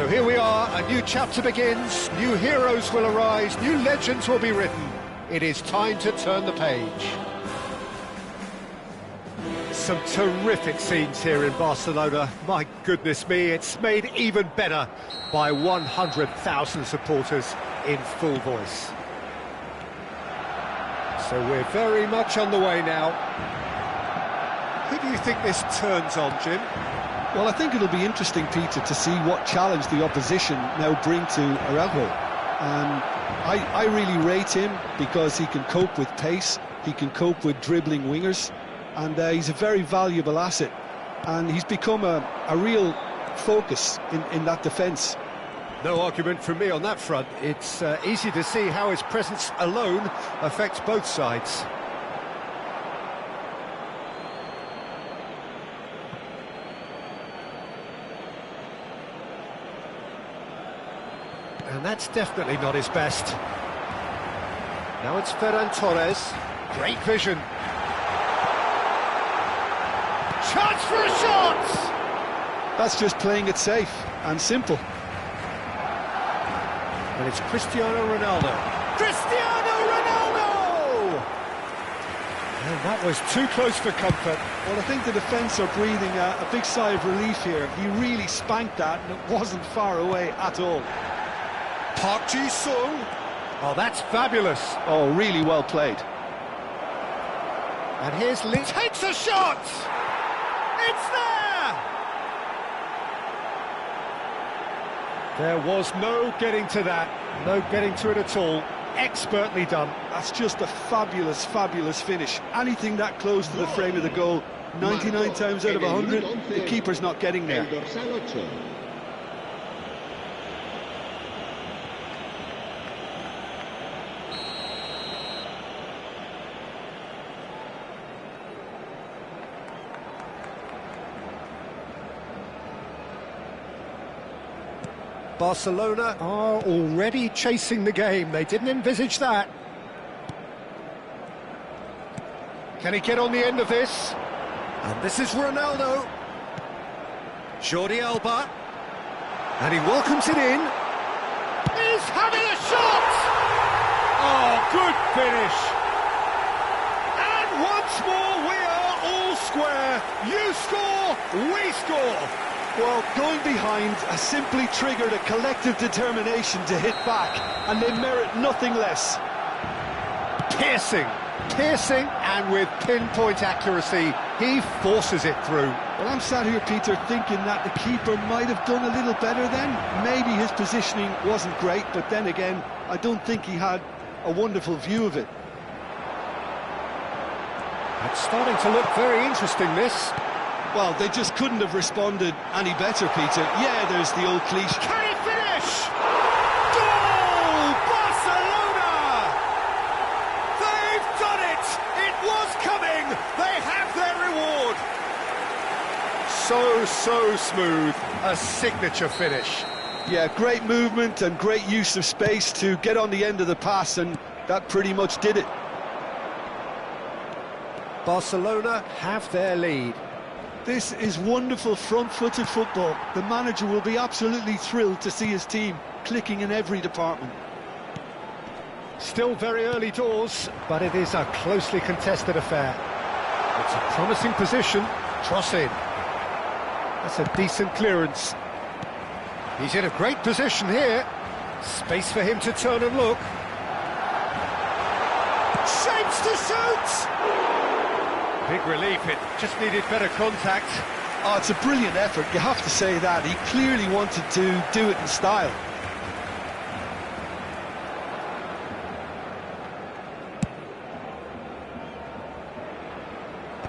So here we are, a new chapter begins, new heroes will arise, new legends will be written. It is time to turn the page. Some terrific scenes here in Barcelona. My goodness me, it's made even better by 100,000 supporters in full voice. So we're very much on the way now. Who do you think this turns on, Jim? Well, I think it'll be interesting, Peter, to see what challenge the opposition now bring to Araujo. I really rate him because he can cope with pace, he can cope with dribbling wingers, and he's a very valuable asset. And he's become a real focus in that defence. No argument from me on that front. It's easy to see how his presence alone affects both sides. And that's definitely not his best. Now it's Ferran Torres. Great vision. Chance for a shot! That's just playing it safe and simple. And it's Cristiano Ronaldo. Cristiano Ronaldo! And that was too close for comfort. Well, I think the defence are breathing a big sigh of relief here. He really spanked that, and it wasn't far away at all. Park Ji-sung. Oh, that's fabulous. Oh, really well played. And here's Lee. Takes a shot! It's there! There was no getting to that. No getting to it at all. Expertly done. That's just a fabulous, fabulous finish. Anything that close to the frame of the goal, 99 times out of 100, the keeper's not getting there. Barcelona are already chasing the game. They didn't envisage that. Can he get on the end of this? And this is Ronaldo. Jordi Alba. And he welcomes it in. He's having a shot! Oh, good finish. And once more we are all square. You score, we score. Well, going behind has simply triggered a collective determination to hit back, and they merit nothing less. Piercing, and with pinpoint accuracy, he forces it through. Well, I'm sat here, Peter, thinking that the keeper might have done a little better then. Maybe his positioning wasn't great, but then again, I don't think he had a wonderful view of it. It's starting to look very interesting, this. Well, they just couldn't have responded any better, Peter. Yeah, there's the old cliche. Can he finish? Goal! Barcelona! They've done it! It was coming! They have their reward! So smooth. A signature finish. Yeah, great movement and great use of space to get on the end of the pass, and that pretty much did it. Barcelona have their lead. This is wonderful front-footed football. The manager will be absolutely thrilled to see his team clicking in every department. Still very early doors, but it is a closely contested affair. It's a promising position. Cross in. That's a decent clearance. He's in a great position here. Space for him to turn and look. Shapes to shoot! Big relief, it just needed better contact. Oh, it's a brilliant effort, you have to say that. He clearly wanted to do it in style.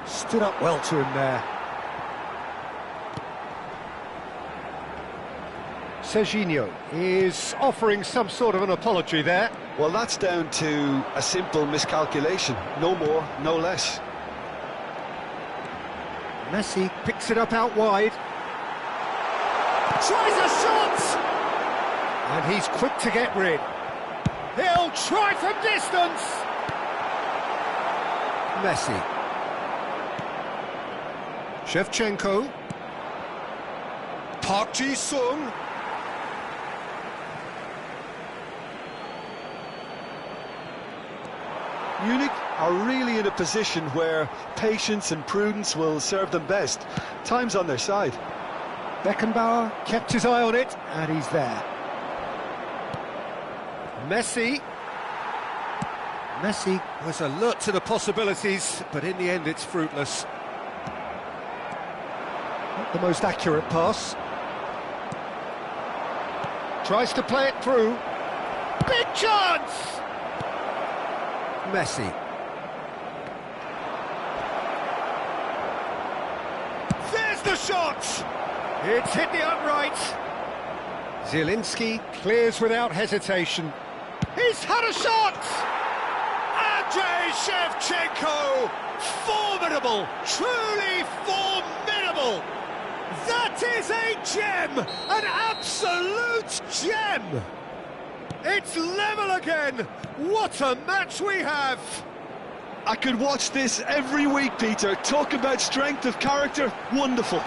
Stood up well to him there. Serginho is offering some sort of an apology there. Well, that's down to a simple miscalculation. No more, no less. Messi picks it up out wide. Tries a shot! And he's quick to get rid. He'll try from distance! Messi. Shevchenko. Park Ji-sung. Munich are really in a position where patience and prudence will serve them best. Time's on their side. Beckenbauer kept his eye on it, and he's there. Messi was alert to the possibilities, but in the end it's fruitless. Not the most accurate pass. Tries to play it through. Big chance! Messi. There's the shot! It's hit the upright. Zielinski clears without hesitation. He's had a shot! Andrei Shevchenko! Formidable! Truly formidable! That is a gem! An absolute gem! It's level again! What a match we have! I could watch this every week, Peter. Talk about strength of character. Wonderful.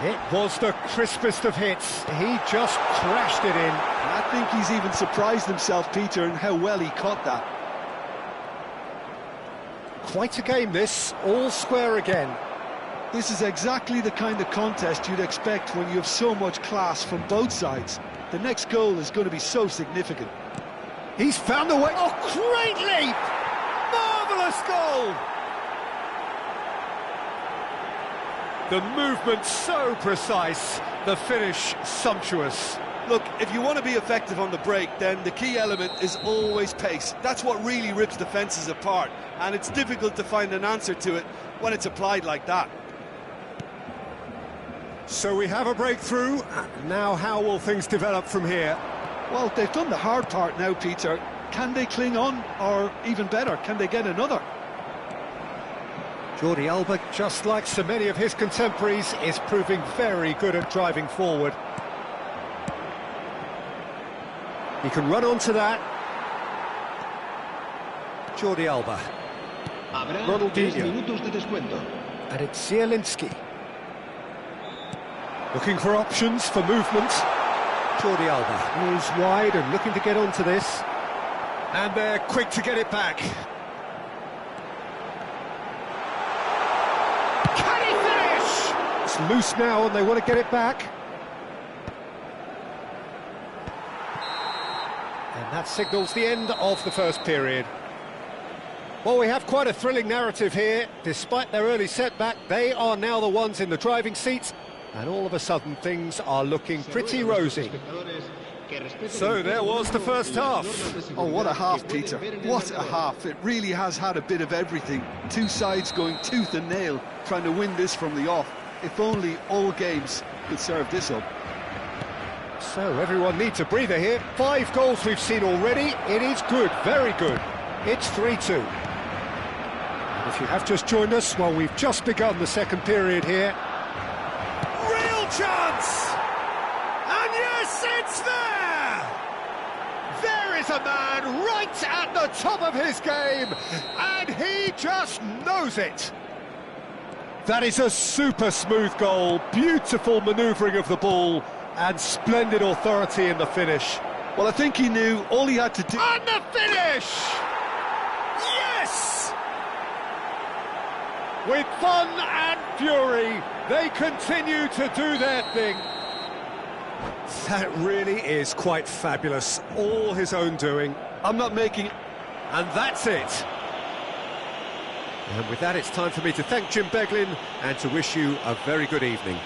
It was the crispest of hits. He just crashed it in. I think he's even surprised himself, Peter, in how well he caught that. Quite a game, this. All square again. This is exactly the kind of contest you'd expect when you have so much class from both sides. The next goal is going to be so significant. He's found a way. Oh, great leap! Marvellous goal! The movement so precise, the finish sumptuous. Look, if you want to be effective on the break, then the key element is always pace. That's what really rips defences apart, and it's difficult to find an answer to it when it's applied like that. So we have a breakthrough. Now how will things develop from here? Well, they've done the hard part now, Peter. Can they cling on, or even better, can they get another? Jordi Alba, just like so many of his contemporaries, is proving very good at driving forward. He can run onto that. Jordi Alba. Ronaldinho. And it's Zielinski. Looking for options for movement. Jordi Alba moves wide and looking to get onto this. And they're quick to get it back. Can he finish? It's loose now and they want to get it back. And that signals the end of the first period. Well, we have quite a thrilling narrative here. Despite their early setback, they are now the ones in the driving seat. And all of a sudden, things are looking pretty rosy. So there was the first half. Oh, what a half, Peter. What a half. It really has had a bit of everything. Two sides going tooth and nail, trying to win this from the off. If only all games could serve this up. So everyone needs a breather here. 5 goals we've seen already. It is good, very good. It's 3-2. And if you have just joined us, well, we've just begun the second period here. Chance! And yes, it's there! There is a man right at the top of his game, and he just knows it. That is a super smooth goal, beautiful manoeuvring of the ball, and splendid authority in the finish. Well, I think he knew all he had to do... And the finish! Yes! With fun and fury, they continue to do their thing. That really is quite fabulous. All his own doing. I'm not making... And that's it. And with that, it's time for me to thank Jim Beglin and to wish you a very good evening.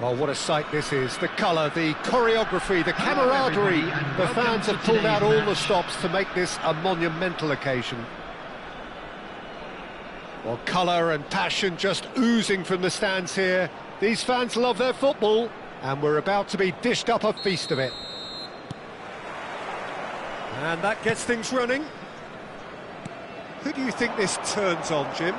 Well, what a sight this is. The colour, the choreography, the camaraderie. The fans have pulled out all the stops to make this a monumental occasion. Well, colour and passion just oozing from the stands here. These fans love their football, and we're about to be dished up a feast of it. And that gets things running. Who do you think this turns on, Jim?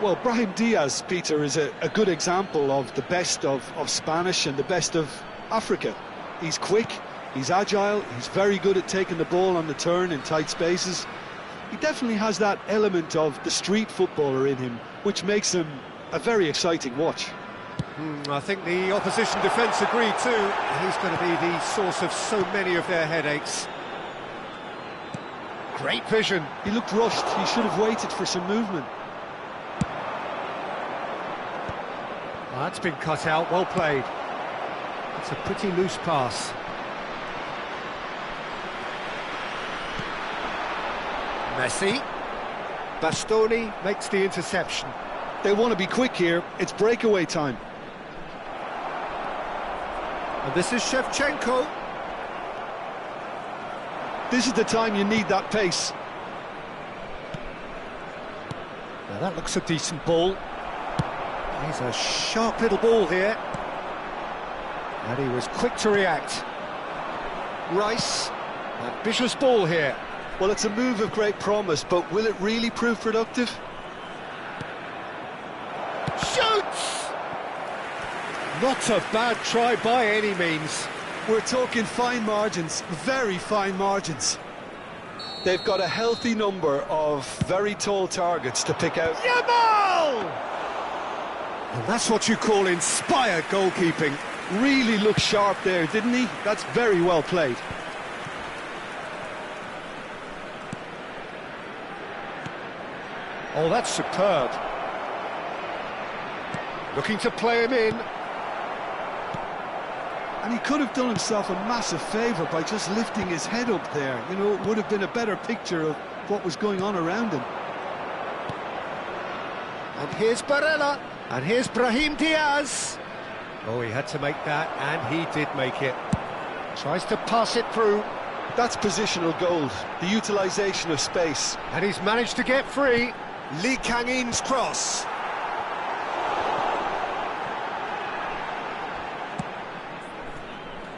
Well, Brahim Diaz, Peter, is a good example of the best of Spanish and the best of Africa. He's quick, he's agile, he's very good at taking the ball on the turn in tight spaces. He definitely has that element of the street footballer in him, which makes him a very exciting watch. I think the opposition defence agree too. He's going to be the source of so many of their headaches. Great vision. He looked rushed, he should have waited for some movement. That's been cut out, well played. It's a pretty loose pass. Messi. Bastoni makes the interception. They want to be quick here, it's breakaway time. And this is Shevchenko. This is the time you need that pace. Now that looks a decent ball. He's a sharp little ball here. And he was quick to react. Rice, ambitious ball here. Well, it's a move of great promise, but will it really prove productive? Shoots! Not a bad try by any means. We're talking fine margins, very fine margins. They've got a healthy number of very tall targets to pick out. Yamal! And that's what you call inspired goalkeeping. Really looked sharp there, didn't he? That's very well played. Oh, that's superb. Looking to play him in. And he could have done himself a massive favour by just lifting his head up there. You know, it would have been a better picture of what was going on around him. And here's Barella. And here's Brahim Diaz. Oh, he had to make that, and he did make it. Tries to pass it through. That's positional gold, the utilisation of space. And he's managed to get free. Lee Kang-in's cross.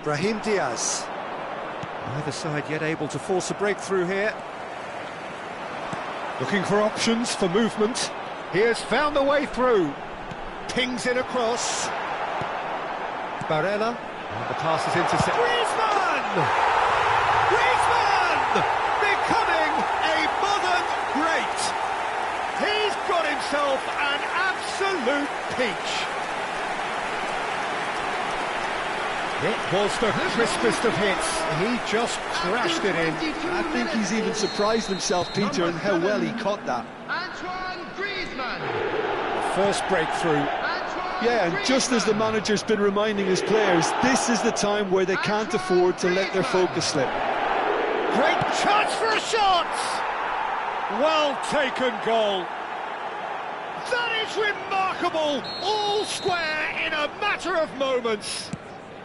Brahim Diaz. Neither side yet able to force a breakthrough here. Looking for options for movement. He has found the way through. Pings in across. Barella. And the pass is intercepted. Griezmann! Griezmann! Becoming a modern great. He's got himself an absolute peach. It was the crispest of hits. He just crashed it in. I think he's even surprised himself, Peter, in how well he caught that. First breakthrough. Yeah, and just as the manager's been reminding his players, this is the time where they can't afford to let their focus slip. Great chance for a shot! Well taken goal. That is remarkable. All square in a matter of moments.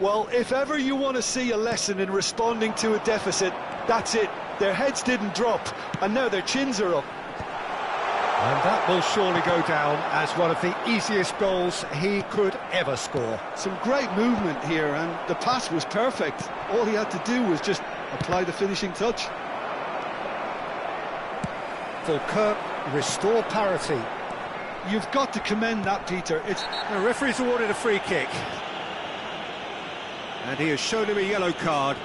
Well, if ever you want to see a lesson in responding to a deficit, that's it. Their heads didn't drop, and now their chins are up. And that will surely go down as one of the easiest goals he could ever score. Some great movement here, and the pass was perfect. All he had to do was just apply the finishing touch. Fulkirk restore parity. You've got to commend that, Peter. The referee's awarded a free kick. And he has shown him a yellow card.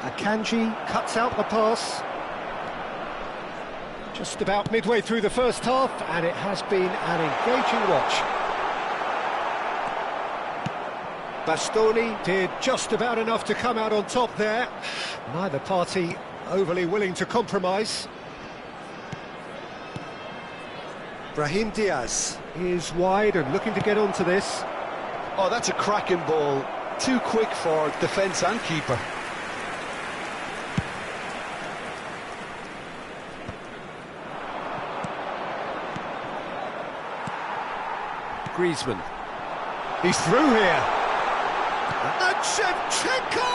Akanji cuts out the pass. Just about midway through the first half, and it has been an engaging watch. Bastoni did just about enough to come out on top there. Neither party overly willing to compromise. Brahim Diaz is wide and looking to get onto this. Oh, that's a cracking ball. Too quick for defence and keeper. Griezmann. He's through here. And Shevchenko!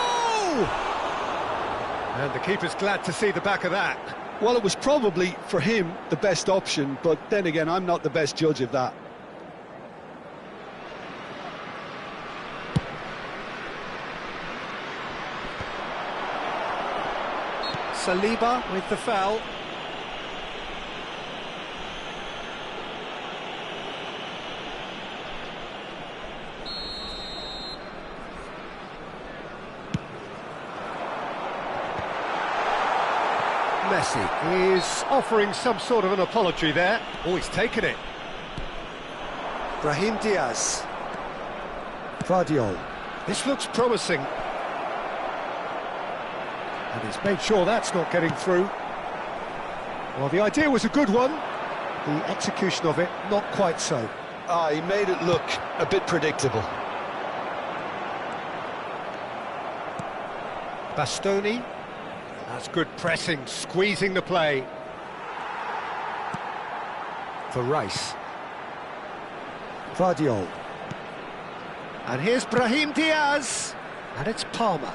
And the keeper's glad to see the back of that. Well, it was probably, for him, the best option, but then again, I'm not the best judge of that. Saliba with the foul. Messi is offering some sort of an apology there. Oh, he's taken it. Brahim Diaz. Guardiola. This looks promising. And he's made sure that's not getting through. Well, the idea was a good one. The execution of it, not quite so. He made it look a bit predictable. Bastoni. That's good pressing, squeezing the play. For Rice. Guardiola. And here's Brahim Diaz. And it's Palmer.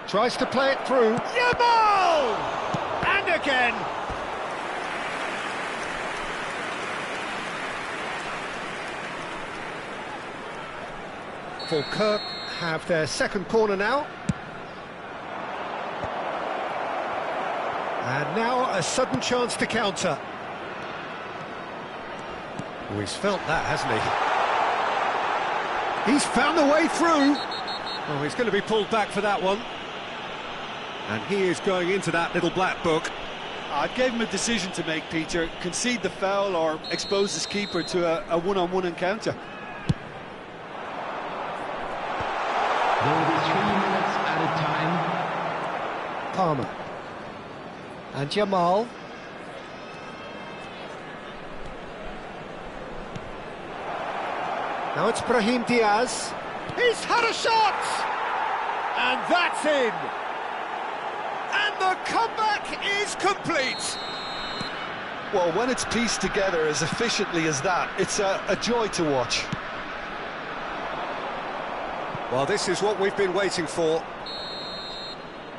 Tries to play it through. Yamal! And again. Falkirk have their second corner now. And now a sudden chance to counter. Oh, he's felt that, hasn't he? He's found a way through. Oh, he's going to be pulled back for that one. And he is going into that little black book. I gave him a decision to make, Peter. Concede the foul or expose his keeper to a one-on-one encounter. There will be 3 minutes at a time. Palmer. And Jamal. Now it's Brahim Diaz. He's had a shot! And that's in! And the comeback is complete! Well, when it's pieced together as efficiently as that, it's a joy to watch. Well, this is what we've been waiting for.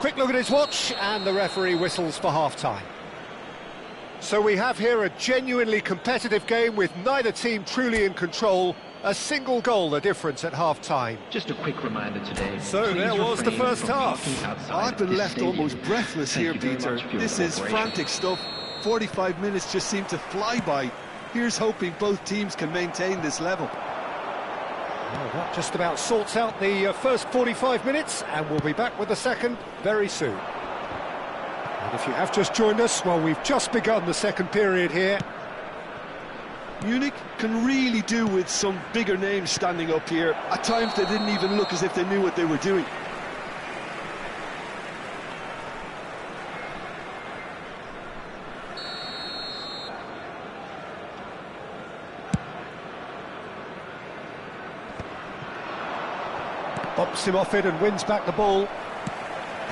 Quick look at his watch, and the referee whistles for half-time. So we have here a genuinely competitive game with neither team truly in control. A single goal the difference at half-time. Just a quick reminder today. So there was the first half. I've been left almost breathless here, Peter. This is frantic stuff. 45 minutes just seem to fly by. Here's hoping both teams can maintain this level. Well, that just about sorts out the first 45 minutes, and we'll be back with the second very soon. And if you have just joined us, well, we've just begun the second period here. Munich can really do with some bigger names standing up here. At times they didn't even look as if they knew what they were doing. Bumps him off it and wins back the ball.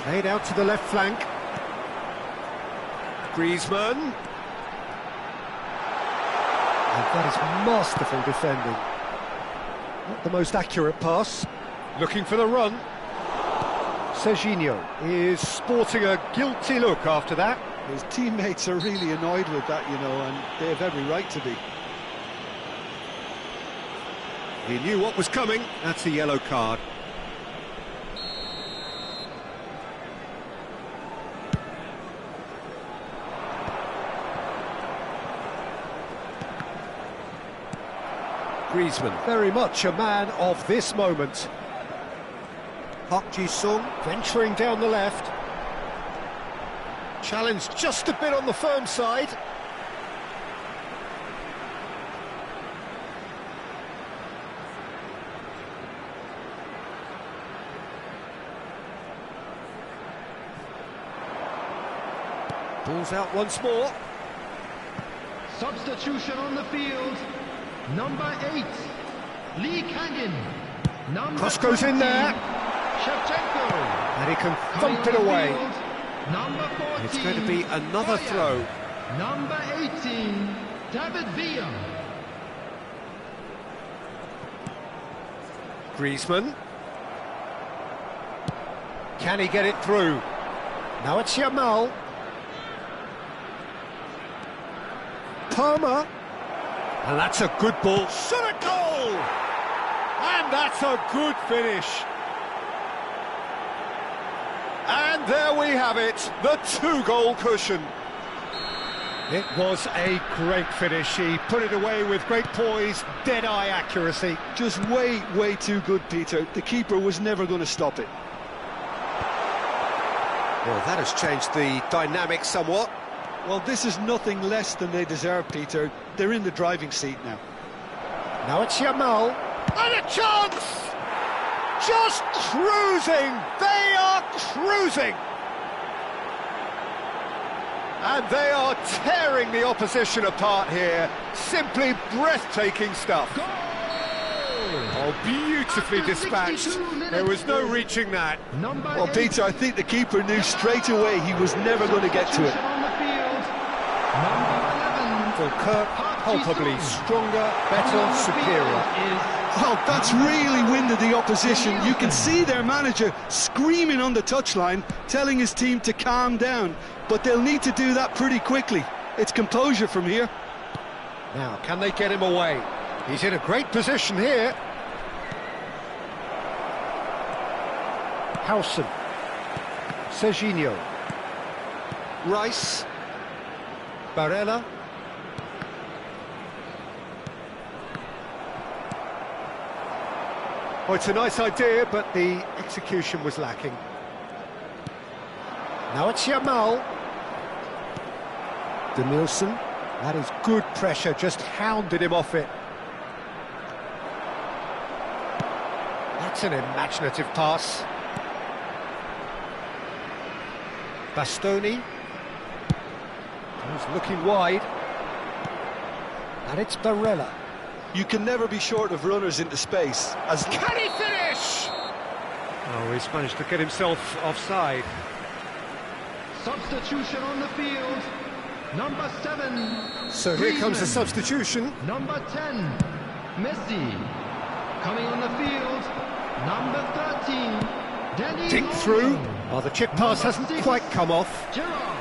Played out to the left flank. Griezmann. And that is masterful defending. Not the most accurate pass. Looking for the run. Serginho is sporting a guilty look after that. His teammates are really annoyed with that, you know, and they have every right to be. He knew what was coming. That's a yellow card. Griezmann, very much a man of this moment. Park Ji-sung venturing down the left. Challenged just a bit on the firm side. Ball's out once more. Substitution on the field. Number 8, Lee Kangin. Cross goes in there. Shevchenko. And he can thump it away. Number 14. It's going to be another throw. Number 18, David Villa. Griezmann. Can he get it through? Now it's Yamal. Palmer. And that's a good ball. Shot a goal! And that's a good finish. And there we have it, the 2-goal cushion. It was a great finish. He put it away with great poise, dead-eye accuracy. Just way too good, Peter. The keeper was never going to stop it. Well, that has changed the dynamic somewhat. Well, this is nothing less than they deserve, Peter. They're in the driving seat now. Now it's Yamal. And a chance! Just cruising! They are cruising! And they are tearing the opposition apart here. Simply breathtaking stuff. Goal! Oh, beautifully dispatched. There was no reaching that. Well, Peter, I think the keeper knew straight away he was never going to get to it. For Kirk, palpably stronger, better, superior. Well, that's really winded the opposition. You can see their manager screaming on the touchline, telling his team to calm down. But they'll need to do that pretty quickly. It's composure from here. Now, can they get him away? He's in a great position here. Howson. Serginho. Rice. Barella. Oh, it's a nice idea, but the execution was lacking. Now it's Yamal. Denilson. That is good pressure, just hounded him off it. That's an imaginative pass. Bastoni. He's looking wide. And it's Barella. You can never be short of runners into space. Can he finish? Oh, he's managed to get himself offside. Substitution on the field. Number 7. So here comes the Griezmann. substitution. Number 10. Messi. Coming on the field. Number 13. Danny Dink through. Oh, the chip pass hasn't quite come off. Gerrard.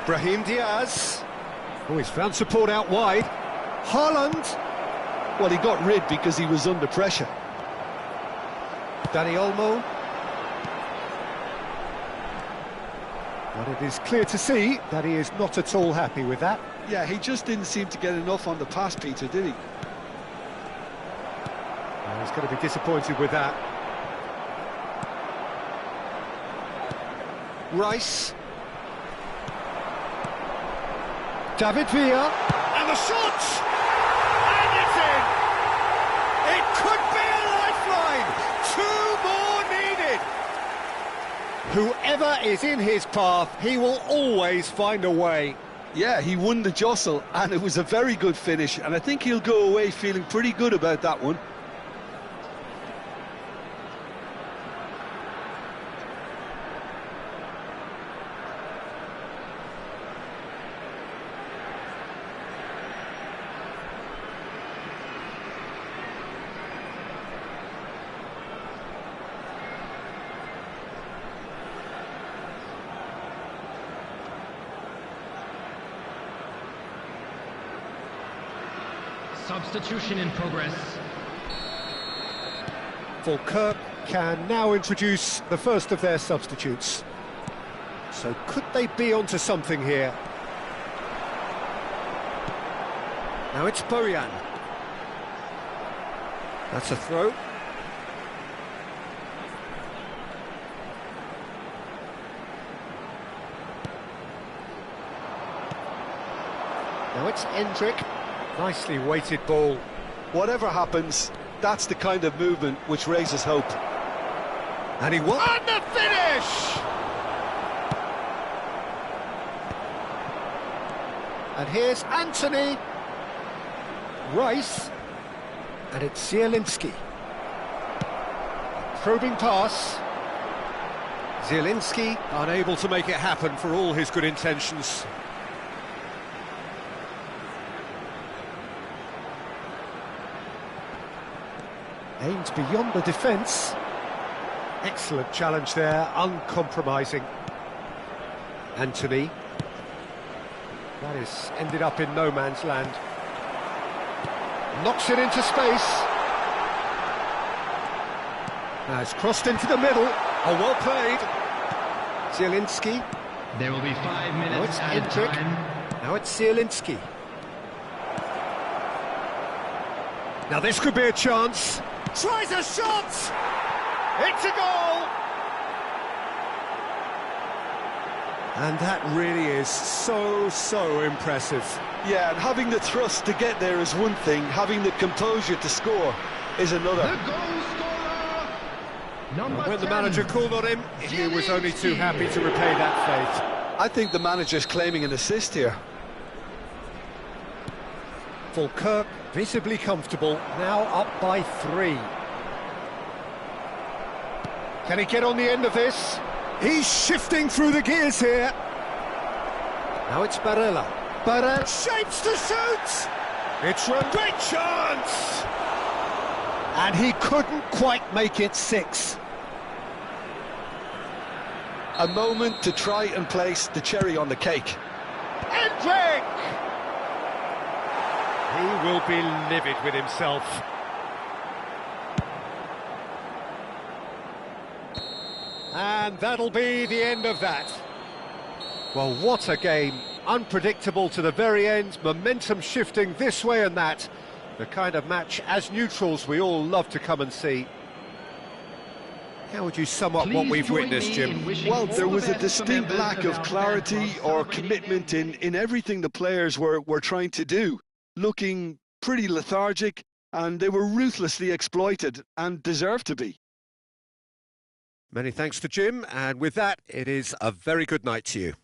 Brahim Diaz. Oh, he's found support out wide. Haaland. Well, he got rid because he was under pressure. Dani Olmo. But it is clear to see that he is not at all happy with that. Yeah, he just didn't seem to get enough on the pass, Peter, did he? Oh, he's going to be disappointed with that. Rice. David Villa. And the shot! And it's in! It could be a lifeline! 2 more needed! Whoever is in his path, he will always find a way. Yeah, he won the jostle, and it was a very good finish, and I think he'll go away feeling pretty good about that one. Substitution in progress. Kirk can now introduce the first of their substitutes. So could they be onto something here? Now it's Bojan. That's a throw. Now it's Endrick. Nicely weighted ball. Whatever happens, that's the kind of movement which raises hope. And he won. And the finish! And here's Anthony. Rice. And it's Zielinski. Probing pass. Zielinski unable to make it happen for all his good intentions. Aimed beyond the defence. Excellent challenge there, uncompromising. Anthony. That is ended up in no man's land. Knocks it into space. Now it's crossed into the middle. Oh, well played. Zielinski. There will be 5 Now minutes it's added Hendrick. time. Now it's Zielinski. Now this could be a chance. Tries a shot! It's a goal! And that really is so impressive. Yeah, and having the thrust to get there is one thing, having the composure to score is another. The goal scorer, number When the 10. manager called on him, he was only too happy to repay that faith. I think the manager's claiming an assist here. Falkirk visibly comfortable, now up by 3. Can he get on the end of this? He's shifting through the gears here. Now it's Barella. Barella shapes to shoot! It's a great chance! And he couldn't quite make it 6. A moment to try and place the cherry on the cake. Hendrick! He will be livid with himself. And that'll be the end of that. Well, what a game. Unpredictable to the very end, momentum shifting this way and that. The kind of match, as neutrals, we all love to come and see. How would you sum up what Please we've join witnessed, me Jim? in wishing Well, all there the was a best for distinct members lack of our clarity fans or celebrating commitment again. in everything the players were trying to do. Looking pretty lethargic, and they were ruthlessly exploited, and deserved to be. Many thanks to Jim, and with that, it is a very good night to you.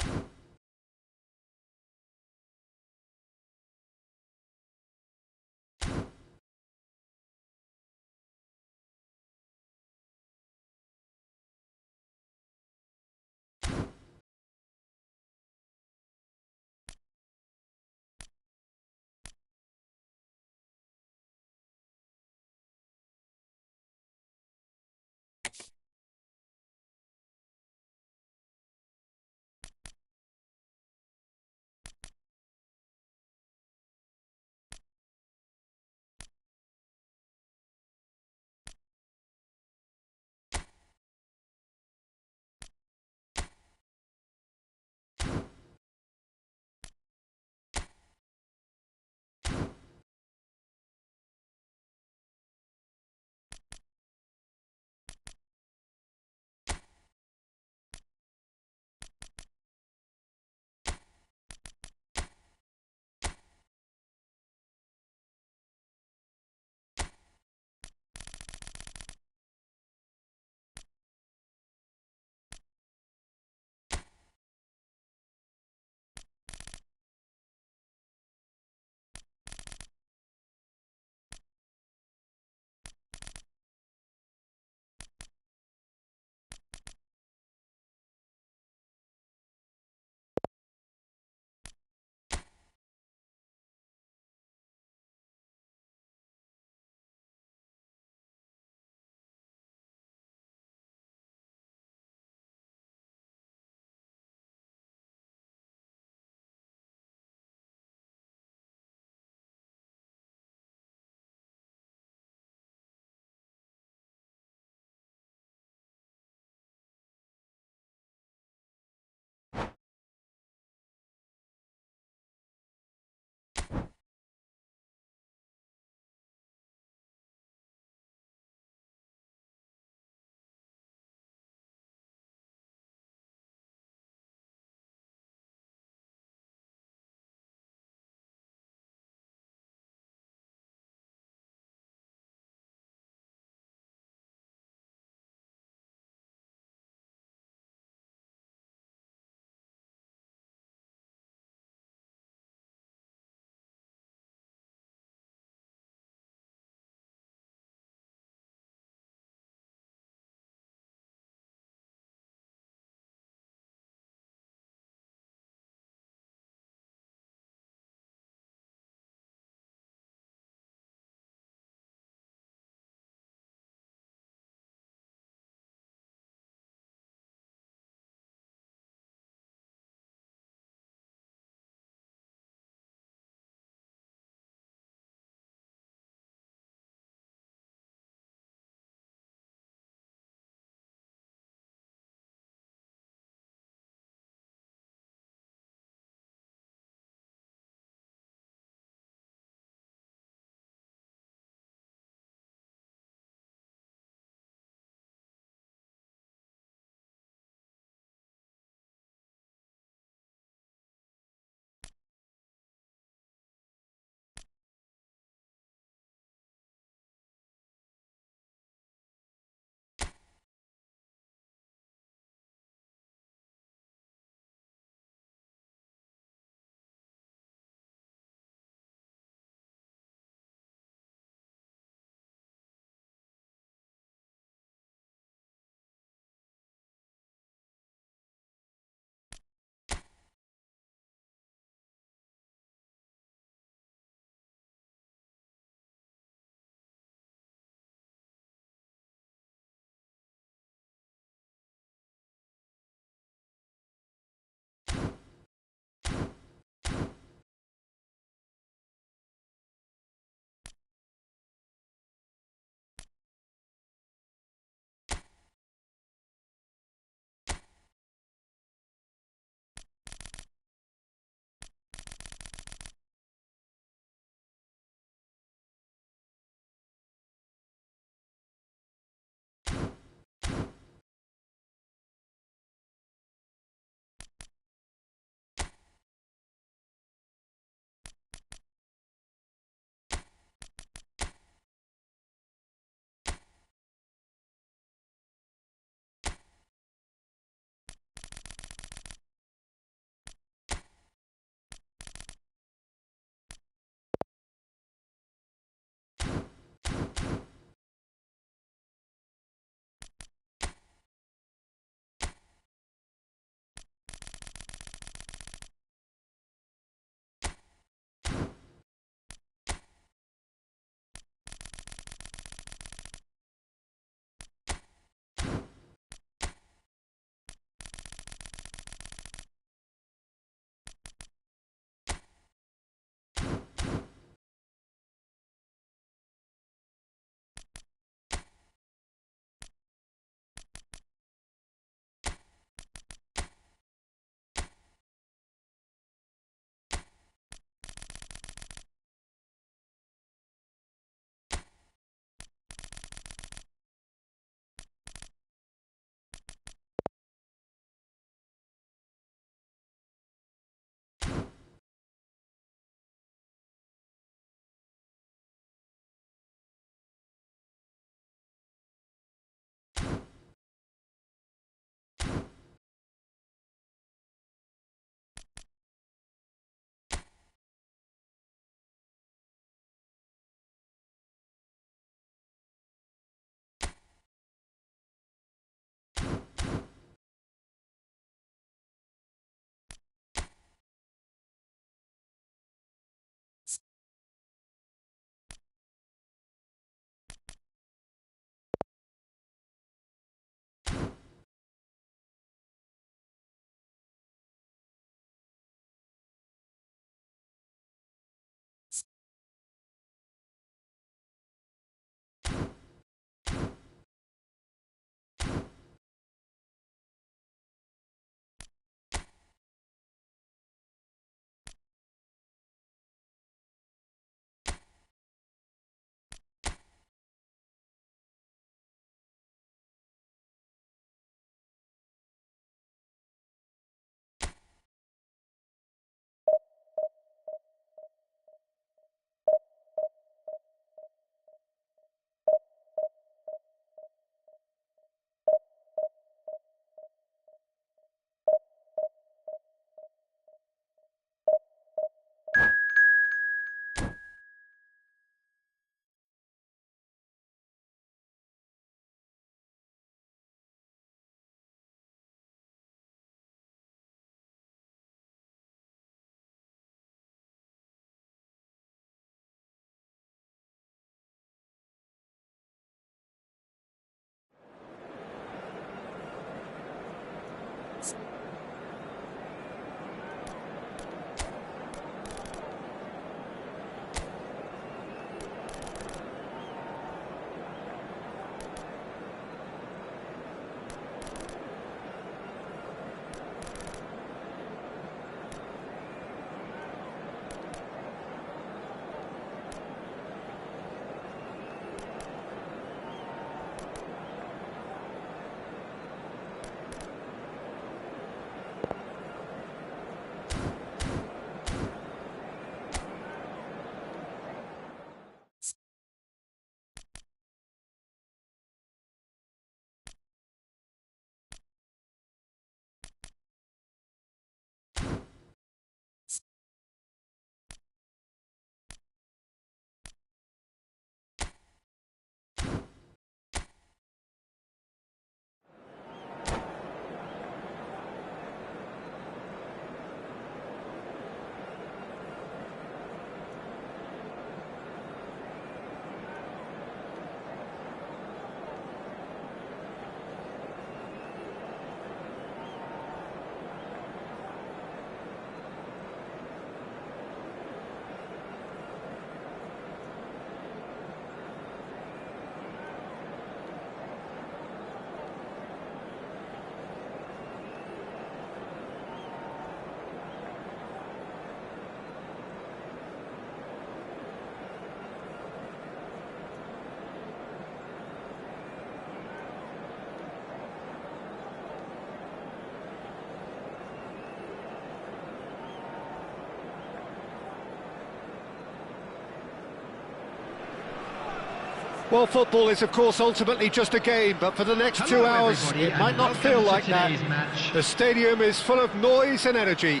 Well, football is, of course, ultimately just a game, but for the next 2 hours, it might not feel like that. Match. The stadium is full of noise and energy.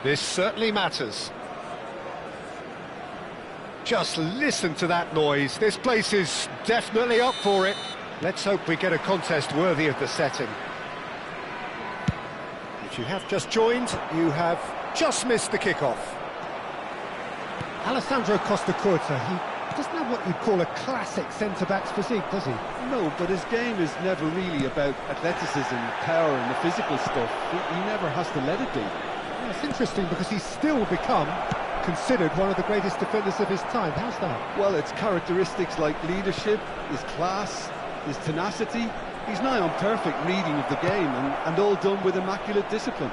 This certainly matters. Just listen to that noise. This place is definitely up for it. Let's hope we get a contest worthy of the setting. If you have just joined, you have just missed the kickoff. Alessandro Costa Curta, he doesn't have what you'd call a classic centre-back's physique, does he? No, but his game is never really about athleticism, power and the physical stuff. He never has to let it be. Yeah, it's interesting because he's still become considered one of the greatest defenders of his time. How's that? Well, it's characteristics like leadership, his class, his tenacity. He's nigh on perfect reading of the game and all done with immaculate discipline.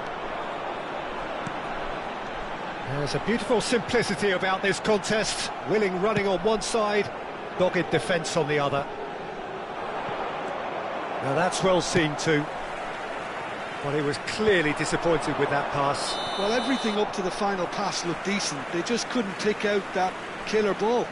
There's a beautiful simplicity about this contest. Willing running on one side, dogged defence on the other. Now that's well seen too. But he was clearly disappointed with that pass. Well, everything up to the final pass looked decent. They just couldn't pick out that killer ball.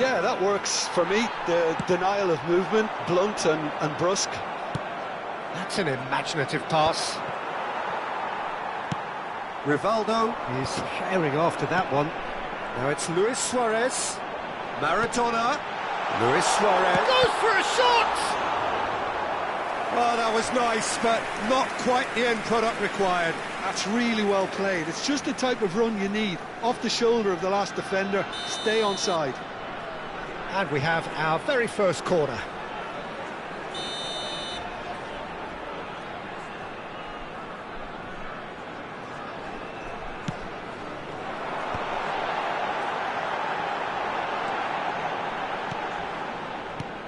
Yeah, that works for me. The denial of movement, blunt and brusque. That's an imaginative pass. Rivaldo is sharing after that one. Now it's Luis Suarez. Maradona. Luis Suarez goes for a shot! Oh, that was nice, but not quite the end product required. That's really well played. It's just the type of run you need. Off the shoulder of the last defender, stay onside. And we have our very first corner.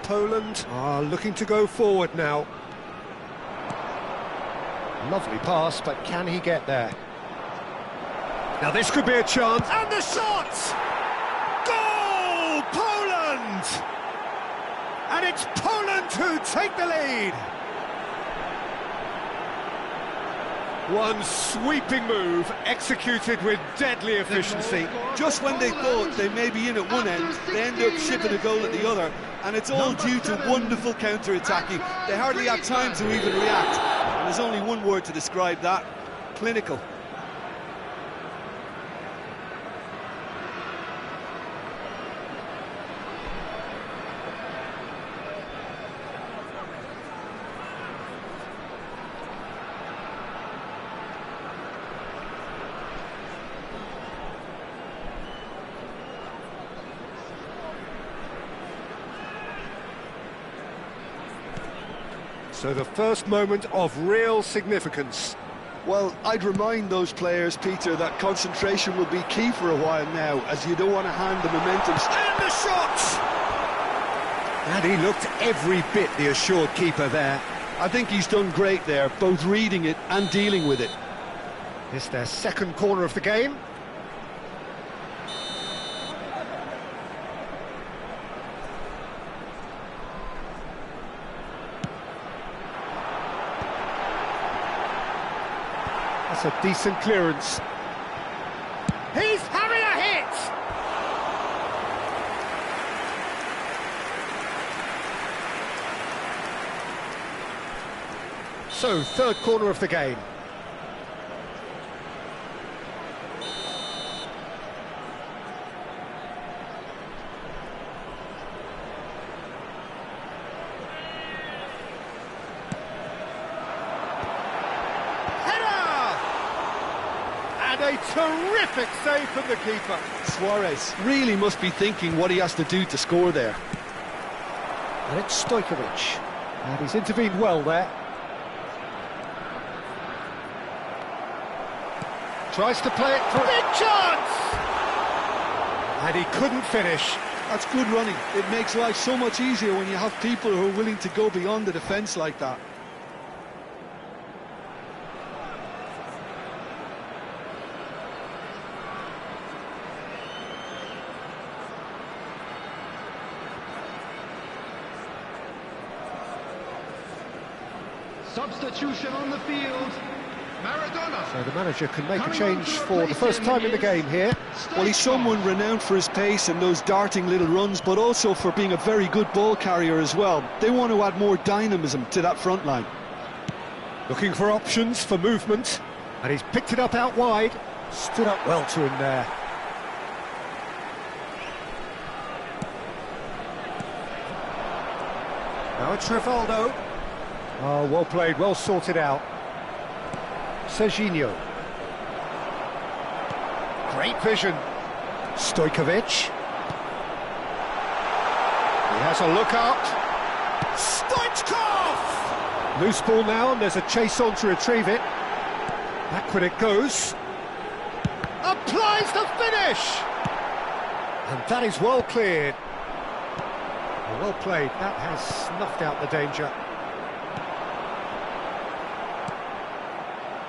Poland are looking to go forward now. Lovely pass, but can he get there? Now this could be a chance. And the shot! Goal! Poland! And it's Poland who take the lead. One sweeping move, executed with deadly efficiency. Just when they thought they may be in at one end, they end up shipping a goal at the other, and it's all due to wonderful counter-attacking. They hardly had time to even react, and there's only one word to describe that: clinical. So the first moment of real significance. Well, I'd remind those players, Peter, that concentration will be key for a while now, as you don't want to hand the momentum. And the shot! And he looked every bit the assured keeper there. I think he's done great there, both reading it and dealing with it. It's their second corner of the game. That's a decent clearance. He's having a hit! So, third corner of the game. A terrific save from the keeper. Suarez really must be thinking what he has to do to score there. And it's Stojkovic. And he's intervened well there. Tries to play it for big chance! And he couldn't finish. That's good running. It makes life so much easier when you have people who are willing to go beyond the defence like that. Substitution on the field. Maradona. So the manager can make a change for the first time in the game here. Well, he's someone renowned for his pace and those darting little runs, but also for being a very good ball carrier as well. They want to add more dynamism to that front line. Looking for options for movement, And he's picked it up out wide. Stood up well to him there. now it's Rivaldo. Oh, well played, well sorted out. Serginho. Great vision. Stojkovic. He has a look up. Stoichkov! Loose ball now, and there's a chase on to retrieve it. Backward it goes. Applies the finish! And that is well cleared. Well played, that has snuffed out the danger.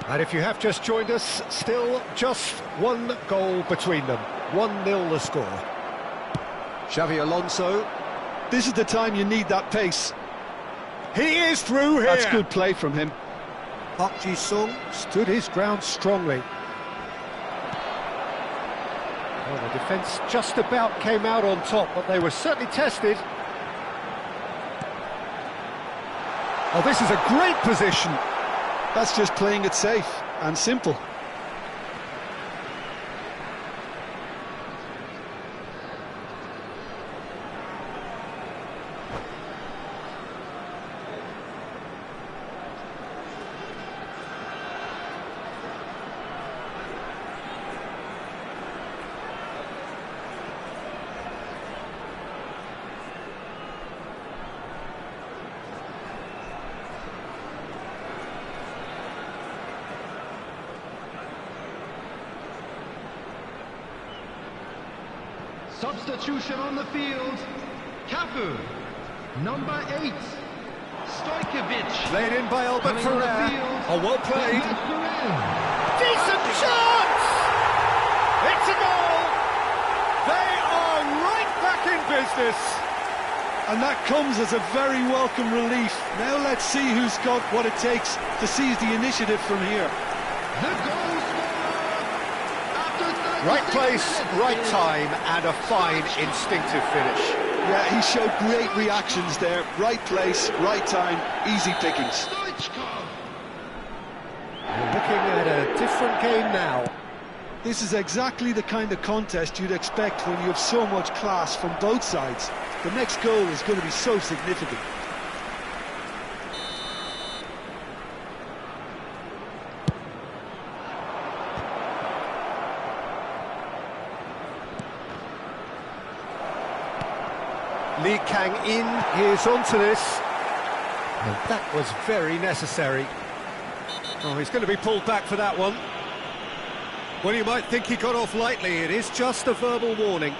And if you have just joined us, still just one goal between them. 1-0 the score. Xavi Alonso. This is the time you need that pace. He is through here! That's good play from him. Park Ji-sung. Stood his ground strongly. Well, the defence just about came out on top, but they were certainly tested. Oh, this is a great position. That's just playing it safe and simple. Substitution on the field. Cafu. Number 8. Stojkovic. Played in by Albert Coming on the Ferrer. field. Oh, well played. Albert Ferrer. Decent chance! It's a goal! They are right back in business. And that comes as a very welcome relief. Now let's see who's got what it takes to seize the initiative from here. The goal scorer. After 36 Right place, minutes. right time, and a fine instinctive finish. Yeah, he showed great reactions there. Right place, right time, easy pickings. Stoichkov. Looking at a different game now. This is exactly the kind of contest you'd expect when you have so much class from both sides. The next goal is going to be so significant. Lee Kang-in is onto this. And that was very necessary. Oh, he's going to be pulled back for that one. Well, you might think he got off lightly. It is just a verbal warning.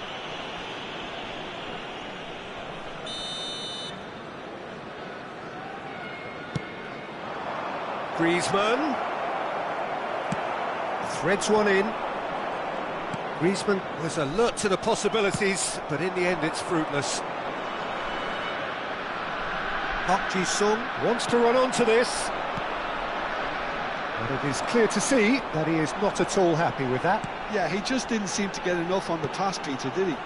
Griezmann. Threads one in. Griezmann was alert to the possibilities, but in the end it's fruitless. Park Ji-sung Wants to run onto this. But it is clear to see that he is not at all happy with that. Yeah, he just didn't seem to get enough on the pass, Peter, did he?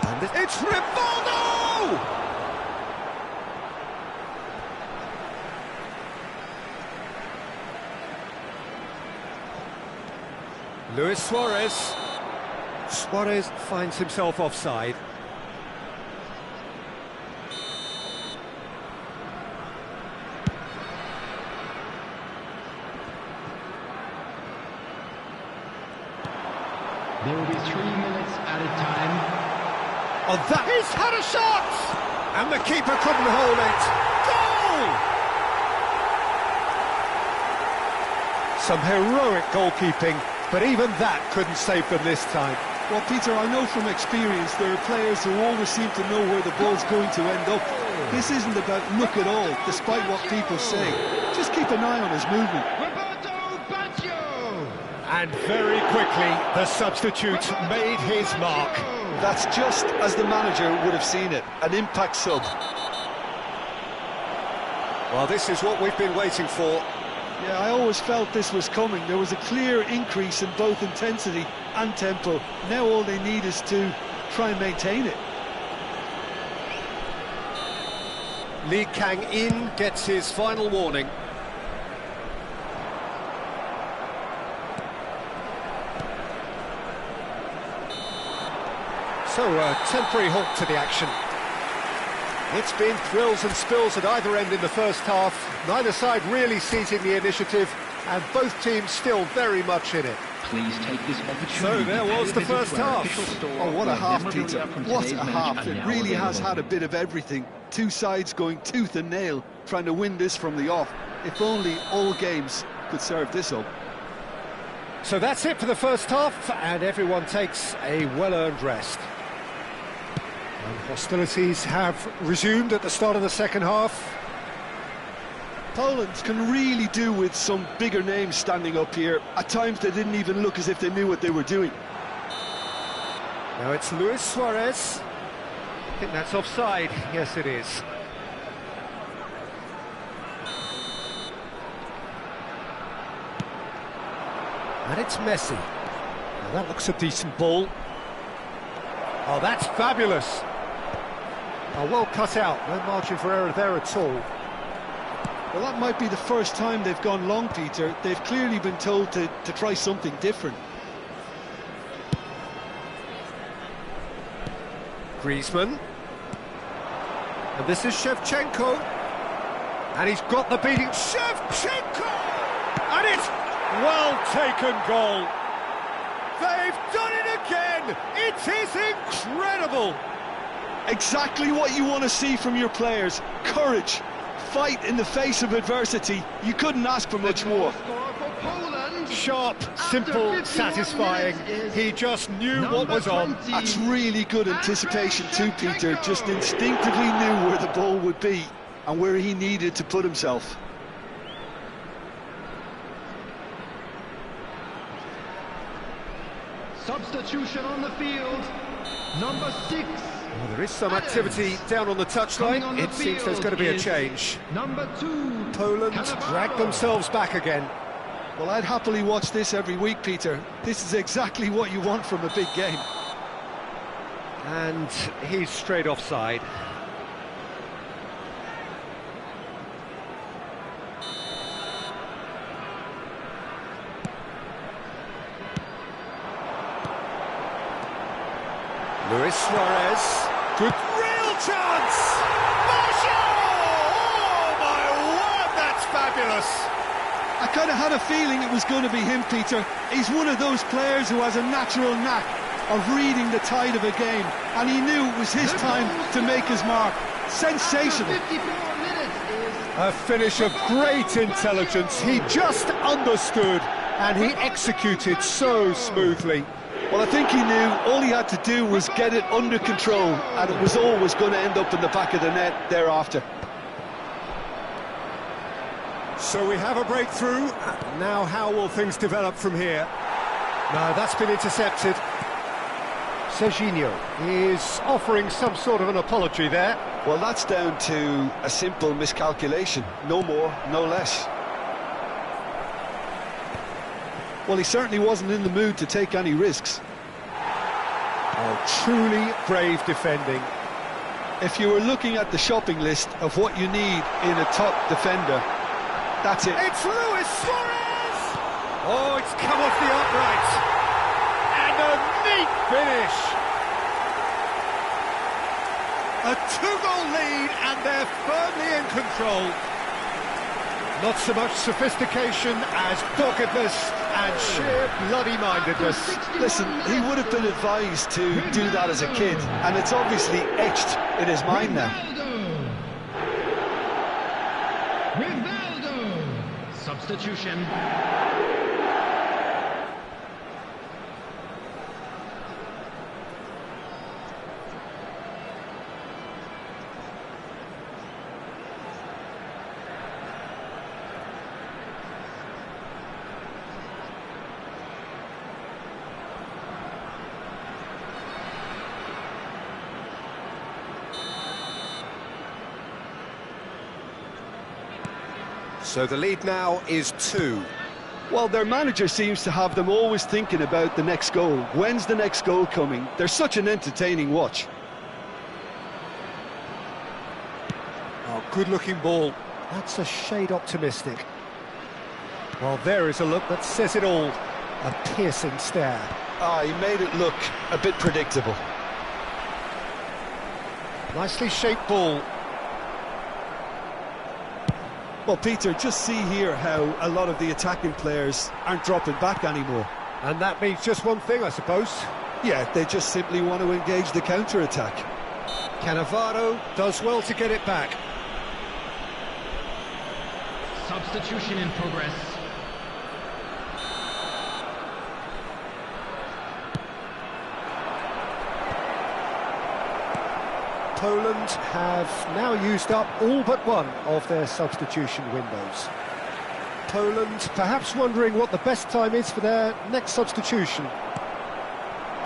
and it's Rivaldo! Luis Suarez. Suarez finds himself offside. There will be 3 minutes at a time. Oh, that he's had a shot! And the keeper couldn't hold it. Goal! Some heroic goalkeeping, but even that couldn't save them this time. Well, Peter, I know from experience there are players who always seem to know where the ball's going to end up. This isn't about luck at all, despite what people say. Just keep an eye on his movement. Roberto Baggio. And very quickly, the substitute made his mark. That's just as the manager would have seen it, an impact sub. Well, this is what we've been waiting for. Yeah, I always felt this was coming. There was a clear increase in both intensity and tempo. Now all they need is to try and maintain it. Lee Kang-in gets his final warning. So, a temporary halt to the action. It's been thrills and spills at either end in the first half. Neither side really seizing the initiative, and both teams still very much in it. Please take this opportunity. So there was the first half. Oh, what a half, Peter. What a half. It really has had a bit of everything. Two sides going tooth and nail, trying to win this from the off. If only all games could serve this up. So that's it for the first half, and everyone takes a well-earned rest. And hostilities have resumed at the start of the second half. Poland can really do with some bigger names standing up here. At times they didn't even look as if they knew what they were doing. Now it's Luis Suarez. I think that's offside. Yes, it is. And it's Messi. Now that looks a decent ball. Oh, that's fabulous. Oh, well cut out. No margin for error there at all. Well, that might be the first time they've gone long, Peter. They've clearly been told to try something different. Griezmann. And this is Shevchenko. And he's got the beating. Shevchenko! And it's well taken goal. They've done it again. It is incredible. Exactly what you want to see from your players. Courage. Fight in the face of adversity. You couldn't ask for much more. Sharp, simple, satisfying. He just knew what was on. That's really good anticipation too, Peter. Just instinctively knew where the ball would be and where he needed to put himself. Substitution on the field. Number 6. Well, there is some activity down on the touchline. It seems there's going to be a change. Number 2. Poland drag themselves back again. Well, I'd happily watch this every week, Peter. This is exactly what you want from a big game. And he's straight offside. Luis Suarez. Good, real chance! Marshall! Oh, my word, that's fabulous! I kind of had a feeling it was going to be him, Peter. He's one of those players who has a natural knack of reading the tide of a game, and he knew it was his time to make his mark. Sensational. A finish of great intelligence. He just understood, and he executed so smoothly. Well, I think he knew all he had to do was get it under control, and it was always going to end up in the back of the net thereafter. So we have a breakthrough. Now how will things develop from here? No, that's been intercepted. Serginho is offering some sort of an apology there. Well, that's down to a simple miscalculation. No more, no less. Well, he certainly wasn't in the mood to take any risks. Oh, truly brave defending. If you were looking at the shopping list of what you need in a top defender, that's it. It's Luis Suarez! Oh, it's come off the upright. And a neat finish. A 2-goal lead, and they're firmly in control. Not so much sophistication as doggedness and sheer bloody-mindedness. Listen, he would have been advised to do that as a kid, and it's obviously etched in his mind now. Substitution. So the lead now is 2. Well, their manager seems to have them always thinking about the next goal. When's the next goal coming? They're such an entertaining watch. Oh, good-looking ball. That's a shade optimistic. Well, there is a look that says it all. A piercing stare. Ah, he made it look a bit predictable. Nicely shaped ball. Well, Peter, just see here how a lot of the attacking players aren't dropping back anymore. And that means just one thing, I suppose. Yeah, they just simply want to engage the counter-attack. Cannavaro does well to get it back. Substitution in progress. Poland have now used up all but one of their substitution windows. Poland perhaps wondering what the best time is for their next substitution.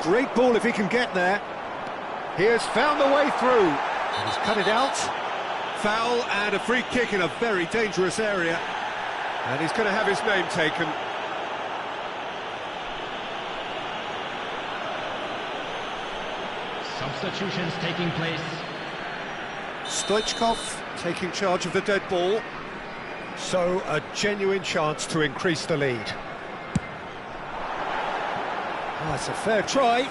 Great ball if he can get there. He has found the way through. And he's cut it out. Foul and a free kick in a very dangerous area. And he's going to have his name taken. Substitutions taking place. Stoichkov taking charge of the dead ball. So a genuine chance to increase the lead. That's a fair try,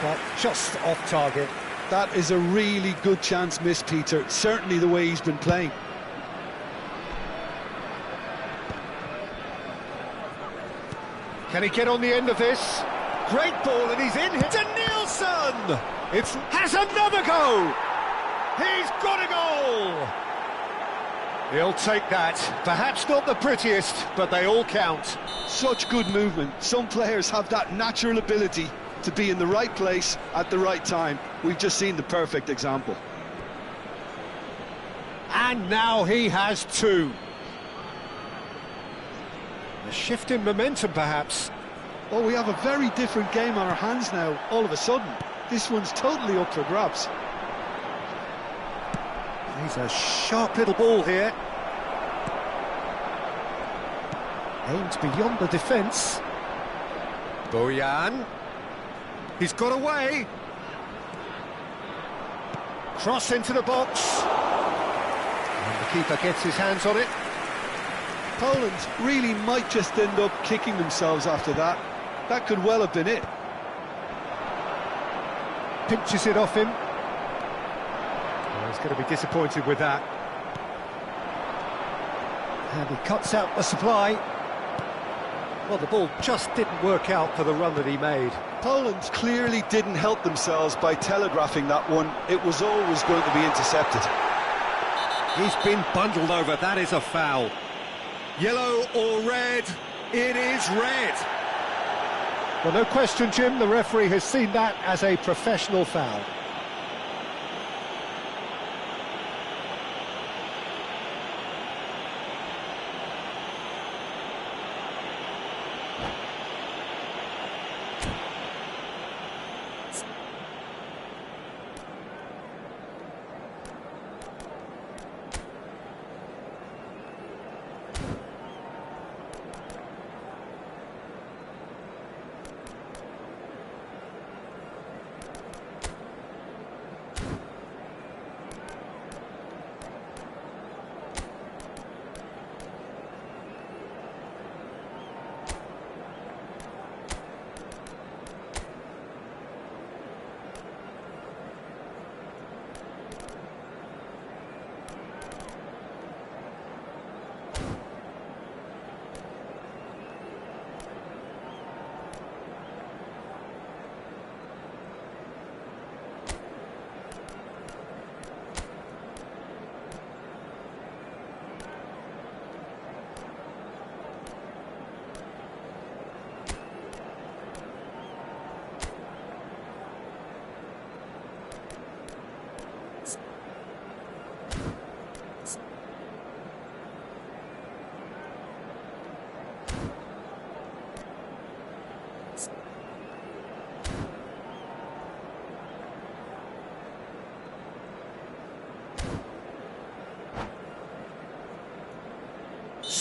but just off target. That is a really good chance missed, Peter. Certainly the way he's been playing. Can he get on the end of this? Great ball, and he's in here. Danielson! Has another go! He's got a goal! He'll take that. Perhaps not the prettiest, but they all count. Such good movement. Some players have that natural ability to be in the right place at the right time. We've just seen the perfect example. And now he has 2. A shift in momentum, perhaps. Oh, we have a very different game on our hands now, all of a sudden. This one's totally up for grabs. He's a sharp little ball here. Aimed beyond the defence. Bojan. He's got away. Cross into the box. And the keeper gets his hands on it. Poland really might just end up kicking themselves after that. That could well have been it. Pinches it off him. Oh, he's going to be disappointed with that. And he cuts out the supply. Well, the ball just didn't work out for the run that he made. Poland clearly didn't help themselves by telegraphing that one. It was always going to be intercepted. He's been bundled over. That is a foul. Yellow or red? It is red. Well, no question, Jim, the referee has seen that as a professional foul.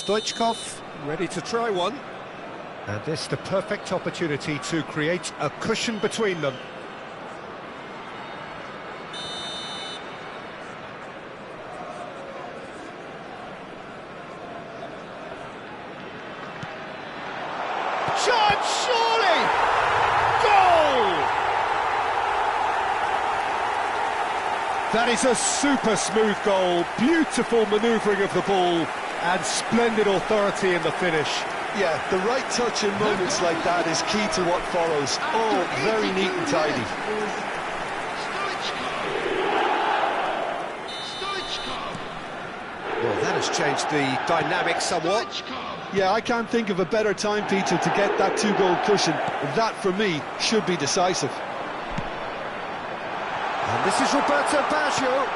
Stoichkov, ready to try one. And this the perfect opportunity to create a cushion between them. Shot, surely! Goal! That is a super smooth goal, beautiful manoeuvring of the ball, and splendid authority in the finish. Yeah, the right touch in moments like that is key to what follows. Oh, very neat and tidy. Well, that has changed the dynamic somewhat. Yeah, I can't think of a better time, Peter, to get that two-goal cushion. That, for me, should be decisive. And this is Roberto Baggio.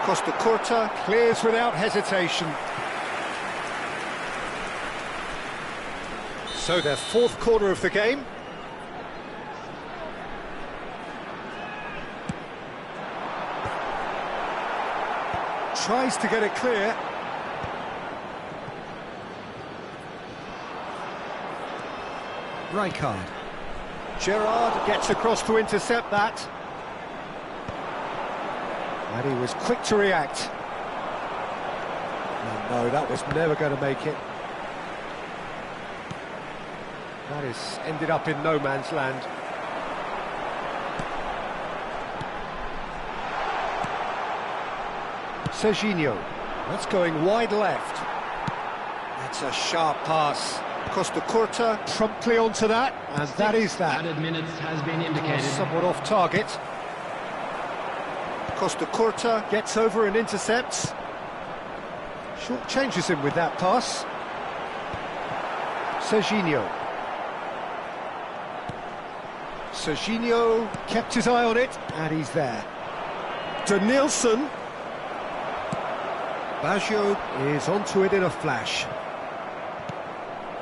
Costa Curta clears without hesitation. So their fourth corner of the game. Tries to get it clear. Rijkaard. Gerrard gets across to intercept that. And he was quick to react. Oh, no, that was never going to make it. That is ended up in no man's land. Serginho, that's going wide left. That's a sharp pass. Costa Curta promptly onto that, and that is that. Added minutes has been indicated. Somewhat off target. Costa Curta gets over and intercepts. Short changes him with that pass. Serginho. Serginho kept his eye on it, and he's there. Denilson. Baggio is onto it in a flash.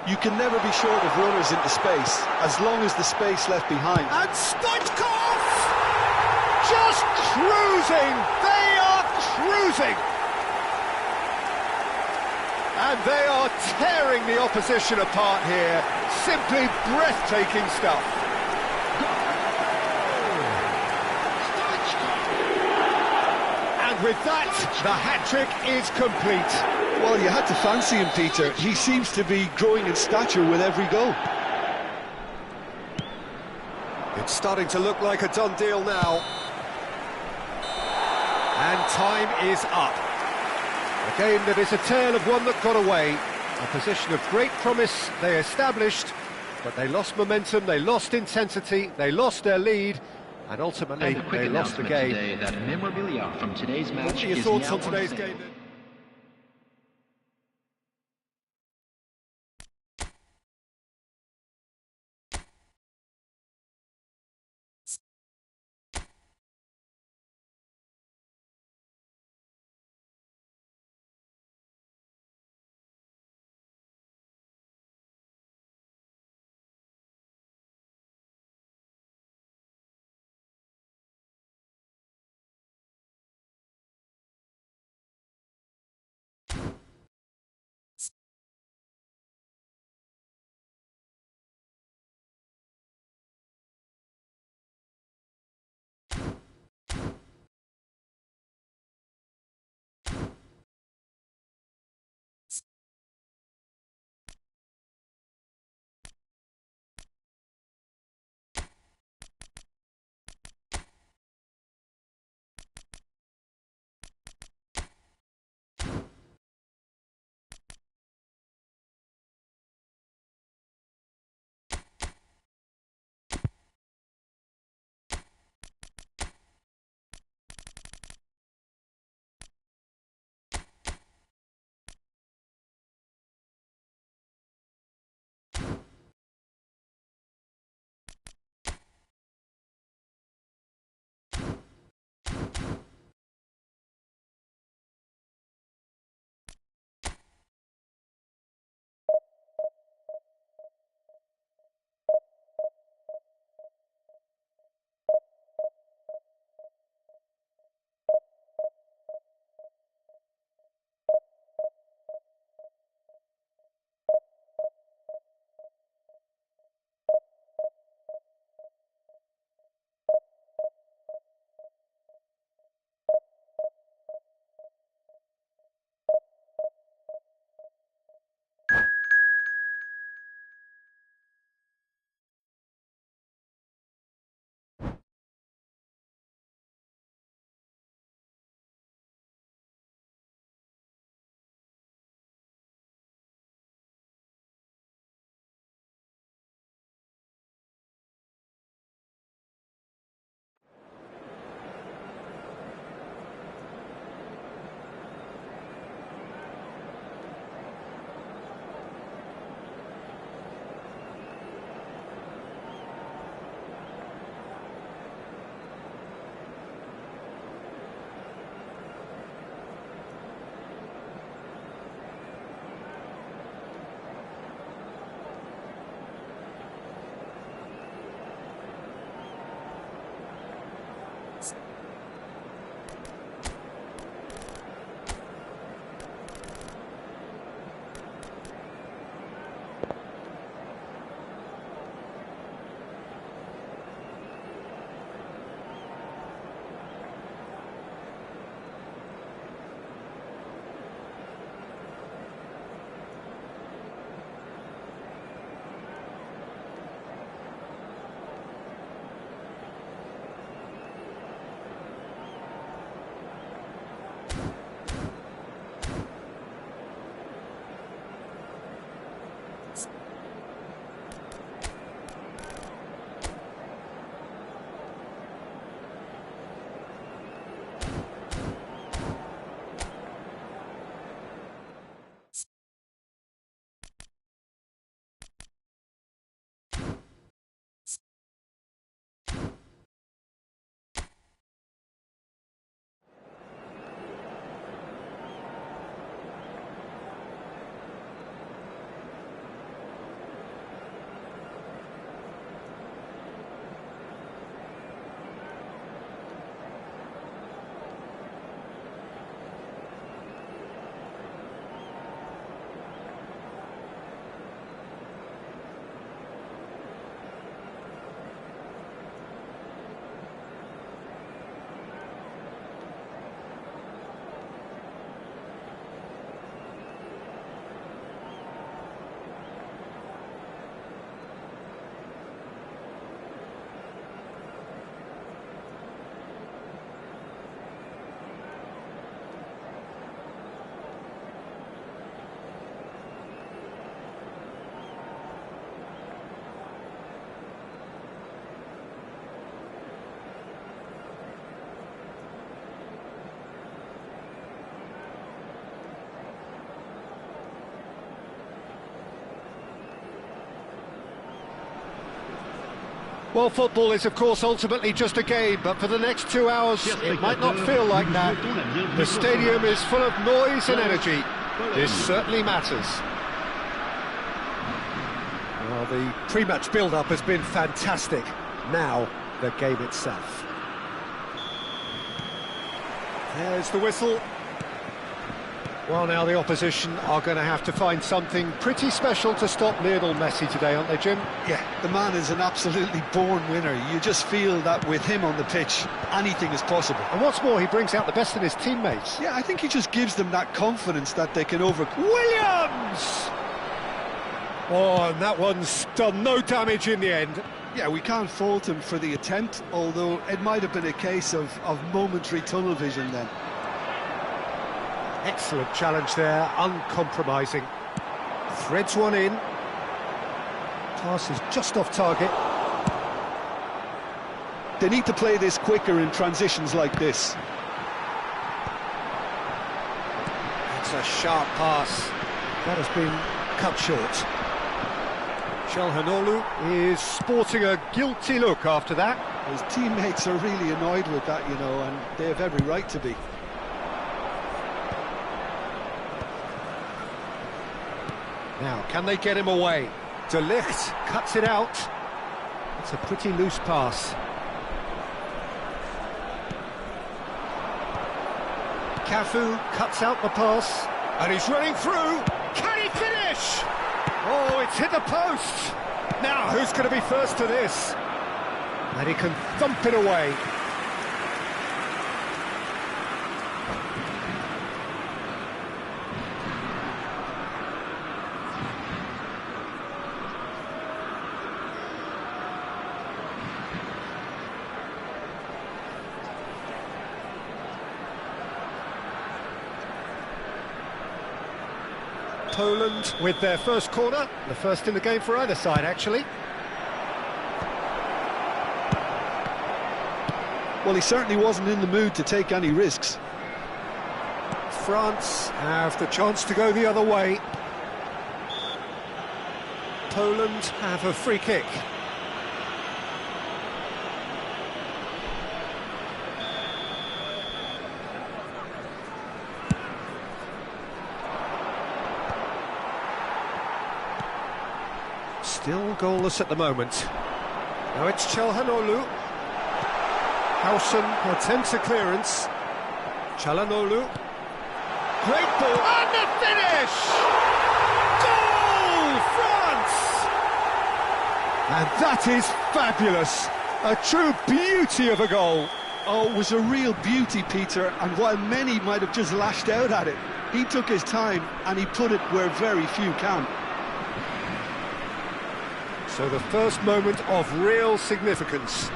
You can never be short of runners into space, as long as the space left behind. And Stoichkov! Just cruising! They are cruising! And they are tearing the opposition apart here. Simply breathtaking stuff. And with that, the hat-trick is complete. Well, you had to fancy him, Peter. He seems to be growing in stature with every goal. It's starting to look like a done deal now. And time is up. A game that is a tale of one that got away. A position of great promise they established, but they lost momentum, they lost intensity, they lost their lead, and ultimately they lost the game. Today that memorabilia from today's match What are your is thoughts now on today's sale. game? Well, football is, of course, ultimately just a game, but for the next 2 hours, it might not feel like that. The stadium is full of noise and energy. This certainly matters. Well, the pre-match build-up has been fantastic. Now, the game itself. There's the whistle. Well, now the opposition are going to have to find something pretty special to stop Lionel Messi today, aren't they, Jim? Yeah, the man is an absolutely born winner. You just feel that with him on the pitch, anything is possible. And what's more, he brings out the best in his teammates. Yeah, I think he just gives them that confidence that they can overcome. Williams! Oh, and that one's done no damage in the end. Yeah, we can't fault him for the attempt, although it might have been a case of momentary tunnel vision then. Excellent challenge there, uncompromising. Threads one in. Pass is just off target. They need to play this quicker in transitions like this. It's a sharp pass. That has been cut short. Çalhanoğlu is sporting a guilty look after that. His teammates are really annoyed with that, you know, and they have every right to be. Now, can they get him away? De Ligt cuts it out. It's a pretty loose pass. Cafu cuts out the pass, and he's running through. Can he finish? Oh, it's hit the post. Now, who's going to be first to this? And he can thump it away. Poland with their first corner, the first in the game for either side, actually. Well, he certainly wasn't in the mood to take any risks. France have the chance to go the other way. Poland have a free kick. Still goalless at the moment. Now it's Çalhanoğlu. Howson attempts a clearance. Çalhanoğlu. Great ball. And the finish! Goal, France! And that is fabulous. A true beauty of a goal. Oh, it was a real beauty, Peter, and while many might have just lashed out at it, he took his time and he put it where very few can. So the first moment of real significance.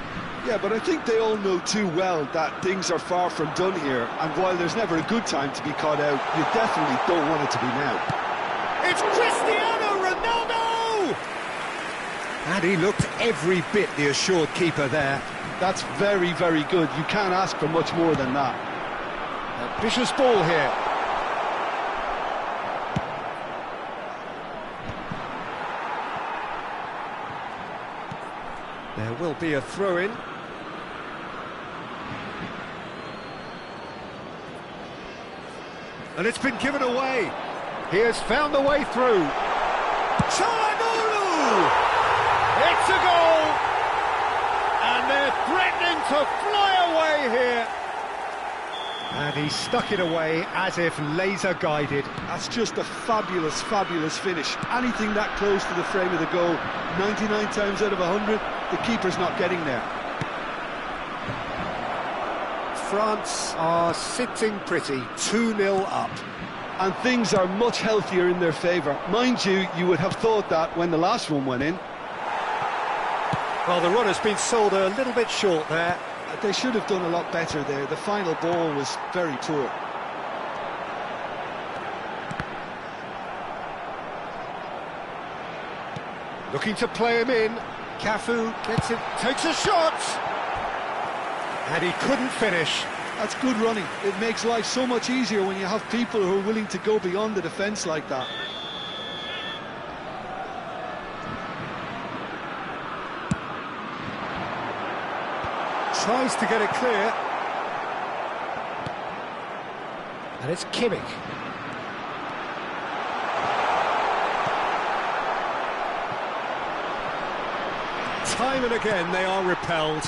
Yeah, but I think they all know too well that things are far from done here, and while there's never a good time to be caught out, you definitely don't want it to be now. It's Cristiano Ronaldo! And he looked every bit the assured keeper there. That's very, very good. You can't ask for much more than that. Ambitious ball here. There will be a throw-in. And it's been given away. He has found a way through. Çalhanoğlu! It's a goal! And they're threatening to fly away here. And he stuck it away as if laser-guided. That's just a fabulous, fabulous finish. Anything that close to the frame of the goal, 99 times out of 100, the keeper's not getting there. France are sitting pretty, 2-0 up. And things are much healthier in their favour. Mind you, you would have thought that when the last one went in. Well, the run has been sold a little bit short there. They should have done a lot better there. The final ball was very poor. Looking to play him in. Cafu gets it, takes a shot! And he couldn't finish. That's good running. It makes life so much easier when you have people who are willing to go beyond the defence like that. Tries to get it clear. And it's Kimmich. Time and again they are repelled.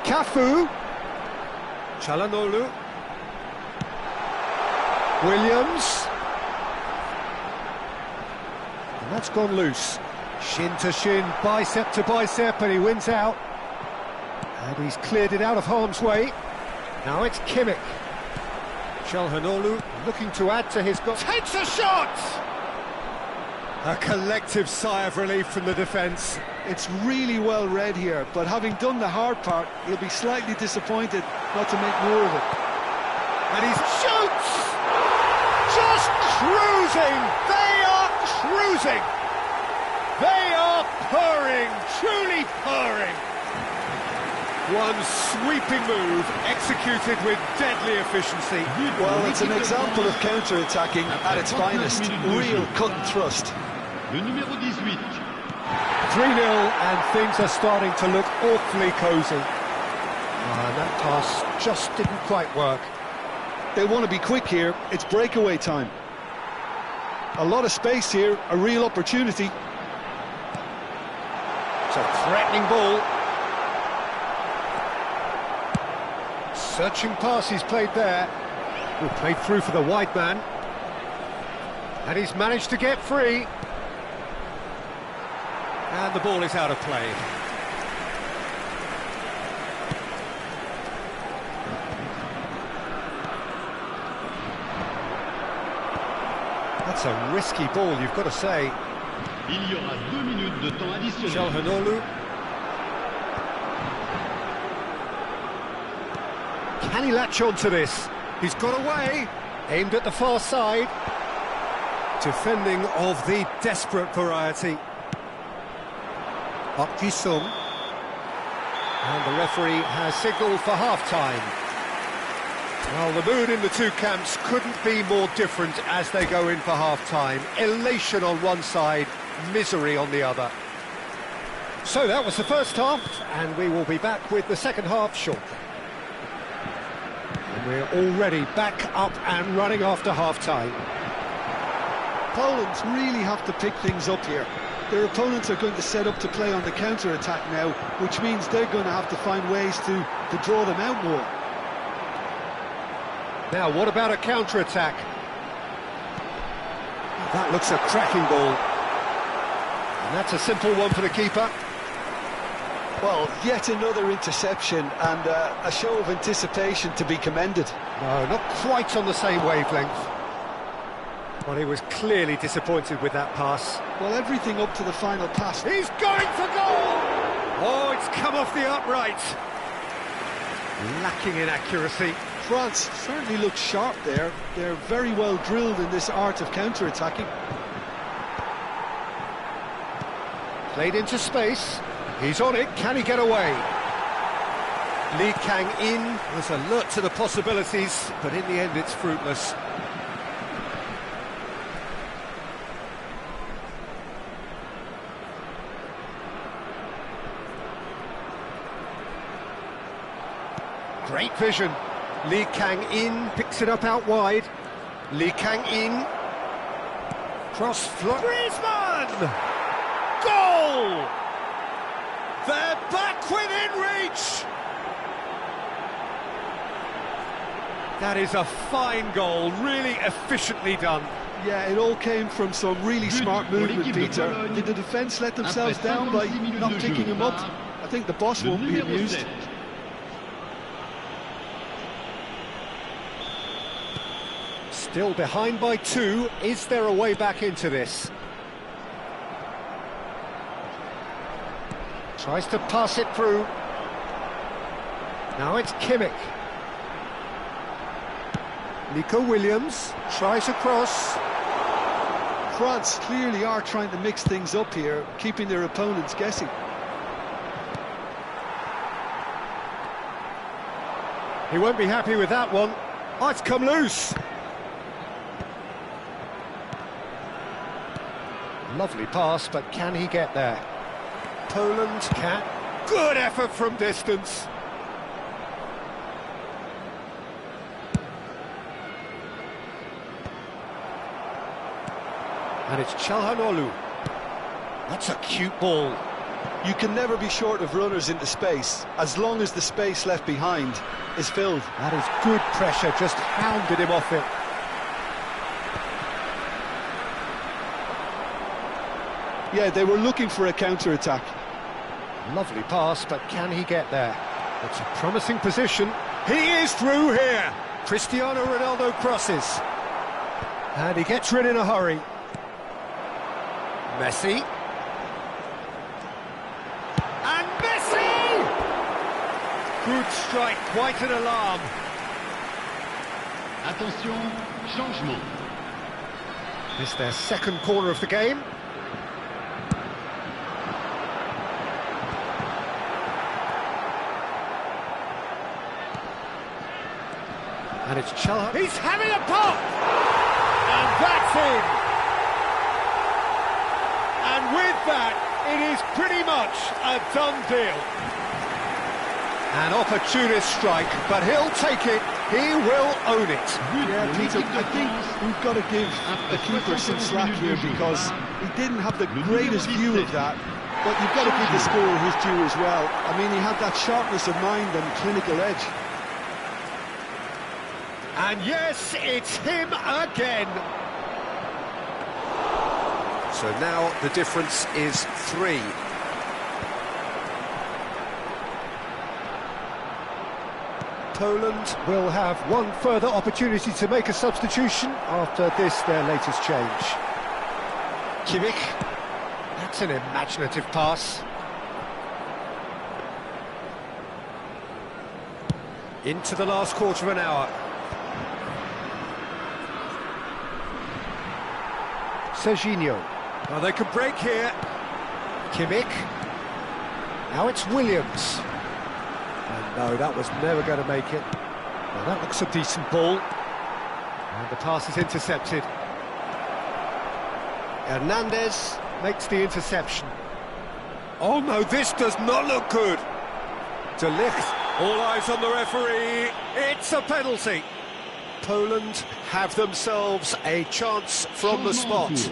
Cafu. Çalhanoğlu. Williams. And that's gone loose. Shin to shin, bicep to bicep, and he wins out. And he's cleared it out of harm's way. Now it's Kimmich. Çalhanoğlu looking to add to his goal. Takes a shot! A collective sigh of relief from the defence. It's really well read here, but having done the hard part, he'll be slightly disappointed not to make more of it. And he shoots! Just cruising! They are cruising! They are purring, truly purring! One sweeping move, executed with deadly efficiency. Well, it's an example of counter-attacking at its finest. Real cut and thrust. Le numéro 18. 3-0, and things are starting to look awfully cosy. And that pass just didn't quite work. They want to be quick here. It's breakaway time. A lot of space here, a real opportunity. It's a threatening ball. Searching pass he's played there. Who played through for the wide man. And he's managed to get free. And the ball is out of play. That's a risky ball, you've got to say. Il y aura 2 minutes de temps additionnel. Çalhanoğlu. Can he latch on to this? He's got away, aimed at the far side. Defending of the desperate variety. Park Ji-sung. And the referee has signalled for half-time. Well, the mood in the two camps couldn't be more different as they go in for half-time. Elation on one side, misery on the other. So that was the first half, and we will be back with the second half shortly. And we're already back up and running after half-time. Poland really have to pick things up here. Their opponents are going to set up to play on the counter-attack now, which means they're going to have to find ways to draw them out more. Now, what about a counter-attack? That looks a cracking ball. And that's a simple one for the keeper. Well, yet another interception and a show of anticipation to be commended. No, not quite on the same wavelength. But he was clearly disappointed with that pass. Well, everything up to the final pass. He's going for goal! Oh, it's come off the upright. Lacking in accuracy. France certainly looks sharp there. They're very well drilled in this art of counter-attacking. Played into space. He's on it. Can he get away? Lee Kang-in was alert to the possibilities, but in the end it's fruitless. Great vision. Lee Kang-in picks it up out wide. Lee Kang-in. Cross flow. Griezmann! Goal! They're back within reach! That is a fine goal, really efficiently done. Yeah, it all came from some really smart movement, Peter. Did the defence let themselves down by not picking him up? I think the boss won't be amused. Still behind by 2. Is there a way back into this? Tries to pass it through. Now it's Kimmich. Nico Williams tries across. France clearly are trying to mix things up here, keeping their opponents guessing. He won't be happy with that one. Oh, it's come loose. Lovely pass, but can he get there? Poland can. Good effort from distance. And it's Çalhanoğlu. That's a cute ball. You can never be short of runners into space, as long as the space left behind is filled. That is good pressure, just hounded him off it. Yeah, they were looking for a counter-attack. Lovely pass, but can he get there? It's a promising position. He is through here. Cristiano Ronaldo crosses. And he gets rid in a hurry. Messi. And Messi! Good strike, quite an alarm. Attention, changement. It's their second corner of the game. And it's Çalhanoğlu. He's having a pop! And that's in! And with that, it is pretty much a done deal. An opportunist strike, but he'll take it. He will own it. Yeah, Peter, I think we've got to give the keeper some slack here because he didn't have the greatest view of that. But you've got to give the scorer his due as well. I mean, he had that sharpness of mind and clinical edge. And yes, it's him again. So now the difference is 3. Poland will have one further opportunity to make a substitution after this, their latest change. Kimmich. That's an imaginative pass. Into the last quarter of an hour. Serginho. Well, they can break here. Kimmich. Now it's Williams. And no, that was never going to make it. Well, that looks a decent ball. And the pass is intercepted. Hernandez makes the interception. Oh no, this does not look good. De Ligt. All eyes on the referee. It's a penalty. Poland have themselves a chance from the spot.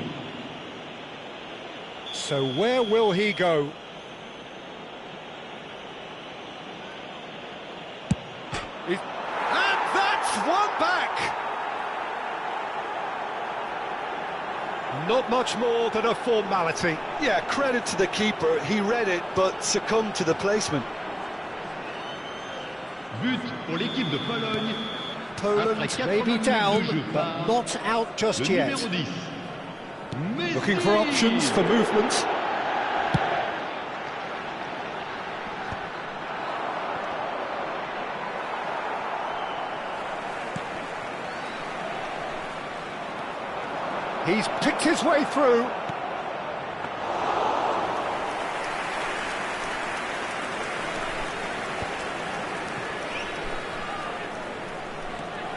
So where will he go? And that's one back! Not much more than a formality. Yeah, credit to the keeper. He read it, but succumbed to the placement. But pour l'équipe de Pologne. Poland may be down, but not out just yet. Looking for options for movement. He's picked his way through.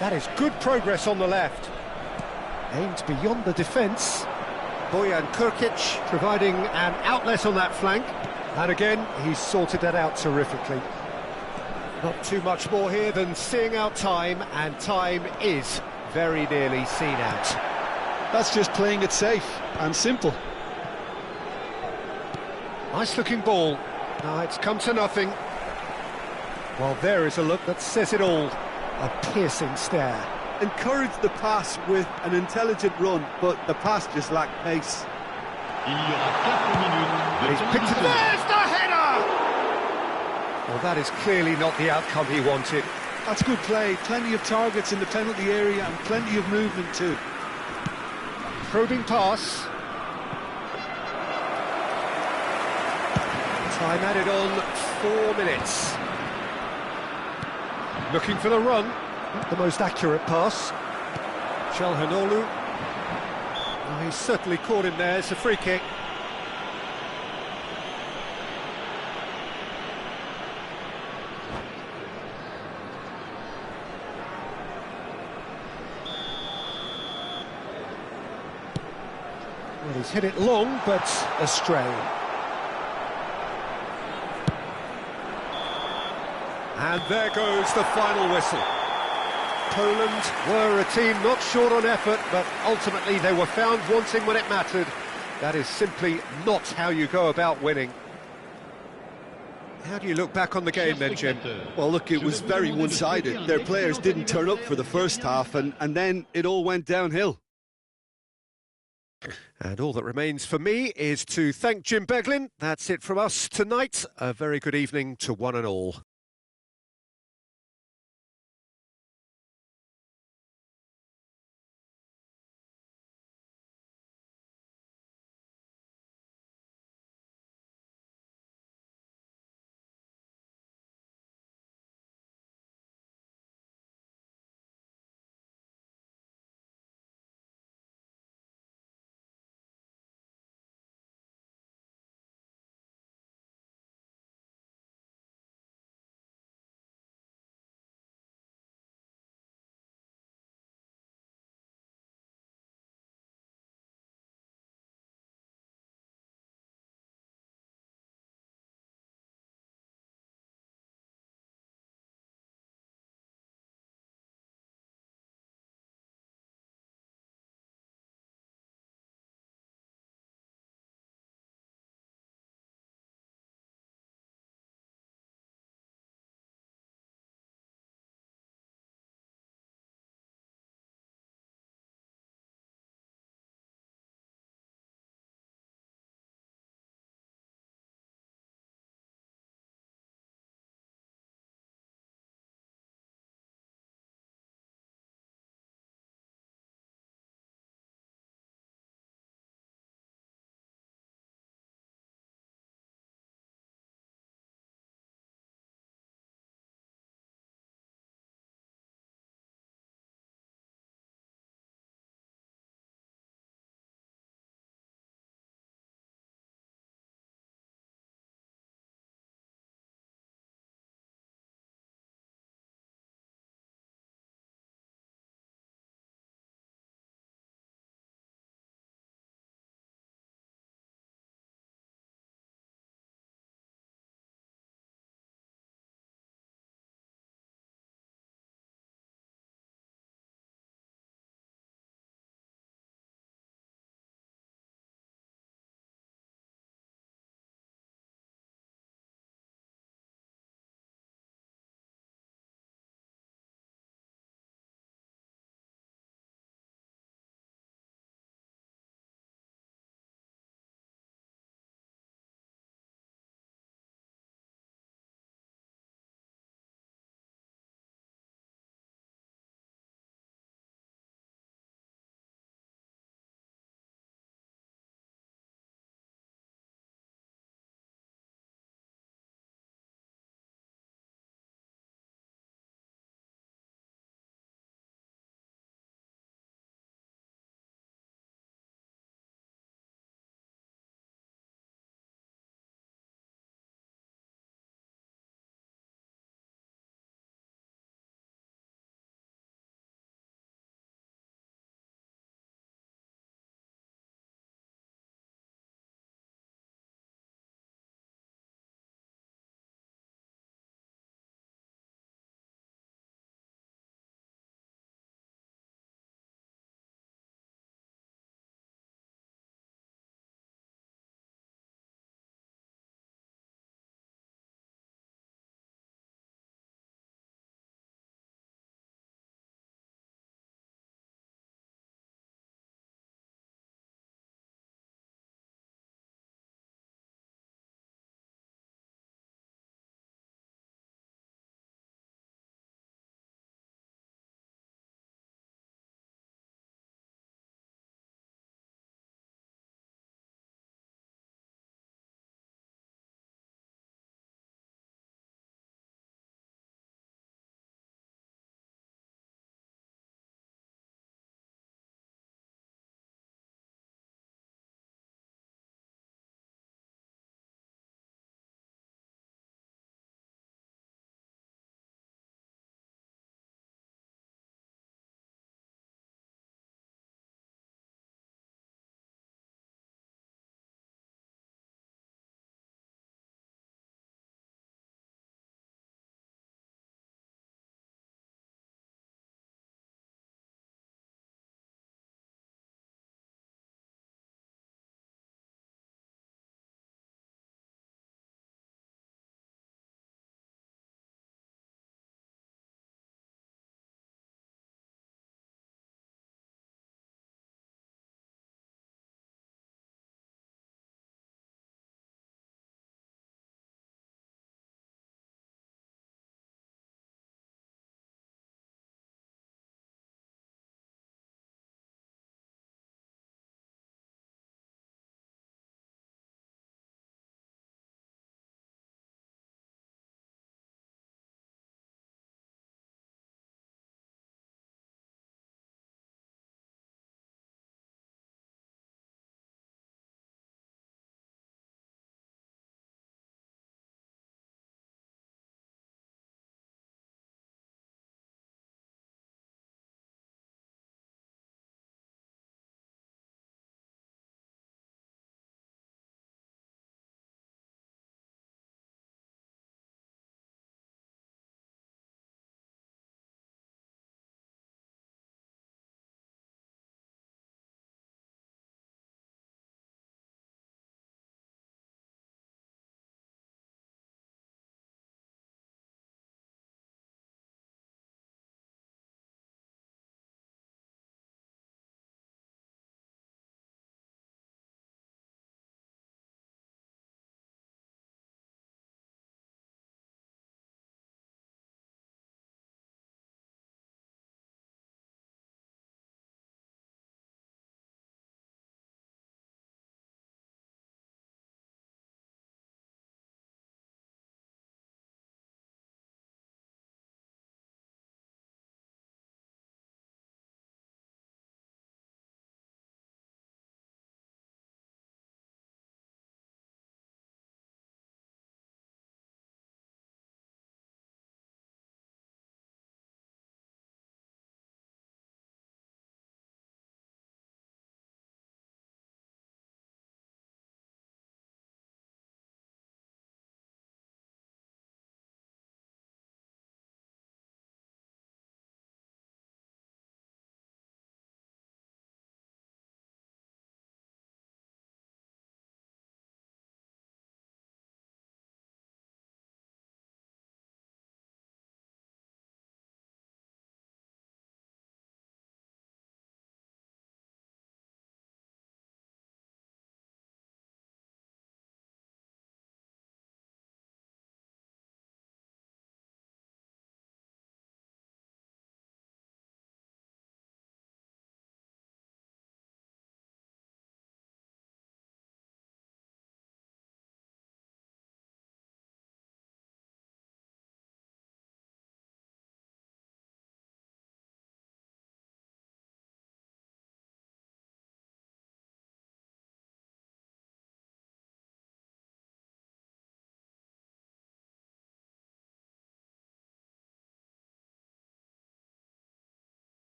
That is good progress on the left. Aimed beyond the defence. Bojan Krkić providing an outlet on that flank. And again, he's sorted that out terrifically. Not too much more here than seeing out time, and time is very nearly seen out. That's just playing it safe and simple. Nice looking ball. No, it's come to nothing. Well, there is a look that says it all. A piercing stare. Encouraged the pass with an intelligent run, but the pass just lacked pace. He's picked it. There's the header! Well, that is clearly not the outcome he wanted. That's good play. Plenty of targets in the penalty area and plenty of movement too. Probing pass. Time added on 4 minutes. Looking for the run. Not the most accurate pass. Çalhanoğlu. Oh, he's certainly caught him there. It's a free kick. Well, he's hit it long, but astray. And there goes the final whistle. Poland were a team not short on effort, but ultimately they were found wanting when it mattered. That is simply not how you go about winning. How do you look back on the game then, Jim? Well, look, it was very one-sided. Their players didn't turn up for the first half, and then it all went downhill. And all that remains for me is to thank Jim Beglin. That's it from us tonight. A very good evening to one and all.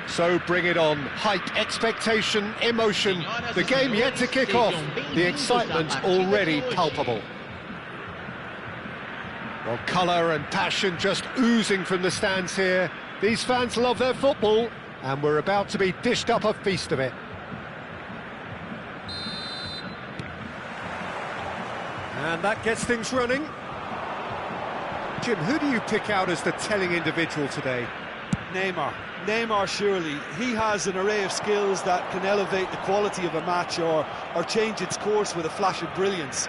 So bring it on. Hype, expectation, emotion. The game yet to kick off. The excitement already palpable. Well, colour and passion just oozing from the stands here. These fans love their football, and we're about to be dished up a feast of it. And that gets things running. Jim, who do you pick out as the telling individual today? Neymar. Neymar, surely. He has an array of skills that can elevate the quality of a match or change its course with a flash of brilliance.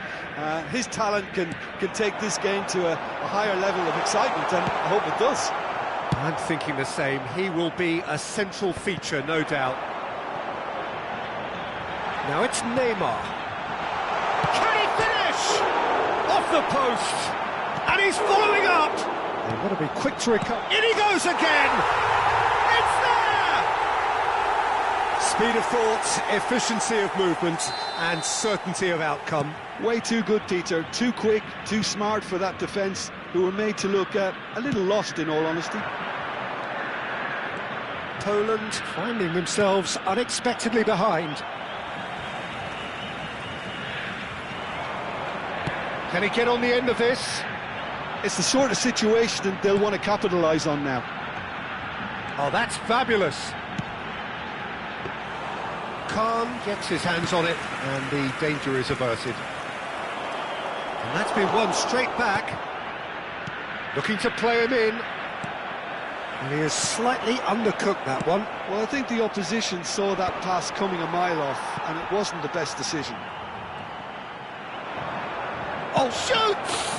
His talent can take this game to a higher level of excitement, and I hope it does. I'm thinking the same. He will be a central feature, no doubt. Now it's Neymar. Can he finish? Off the post! And he's following up! They've got to be quick to recover. In he goes again! It's there! Speed of thought, efficiency of movement, and certainty of outcome. Way too good, Peter. Too quick, too smart for that defence, who were made to look a little lost, in all honesty. Poland finding themselves unexpectedly behind. Can he get on the end of this? It's the sort of situation that they'll want to capitalise on now. Oh, that's fabulous. Khan gets his hands on it, and the danger is averted. And that's been won straight back. Looking to play him in. And he has slightly undercooked that one. Well, I think the opposition saw that pass coming a mile off, and it wasn't the best decision. Oh, shoots!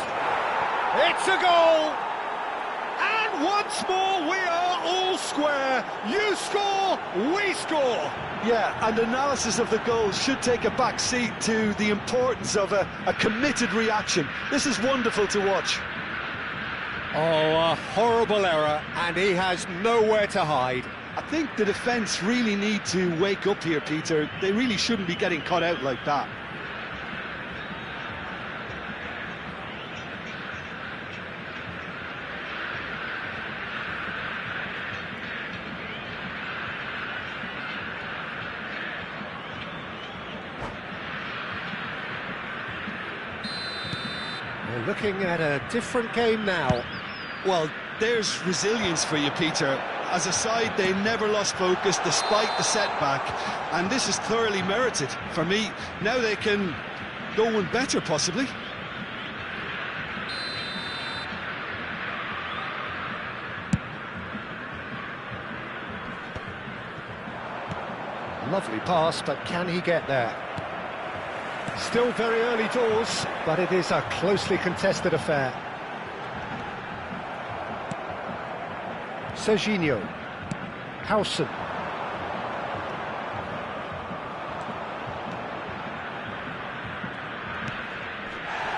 It's a goal! And once more we are all square. You score, we score! Yeah, and analysis of the goal should take a back seat to the importance of a committed reaction. This is wonderful to watch. Oh, a horrible error, and he has nowhere to hide. I think the defence really need to wake up here, Peter. They really shouldn't be getting caught out like that. We're looking at a different game now. Well, there's resilience for you, Peter. As a side, they never lost focus despite the setback, and this is thoroughly merited. For me, now they can go one better, possibly. Lovely pass, but can he get there? Still very early doors, but it is a closely contested affair. Serginho. Howson.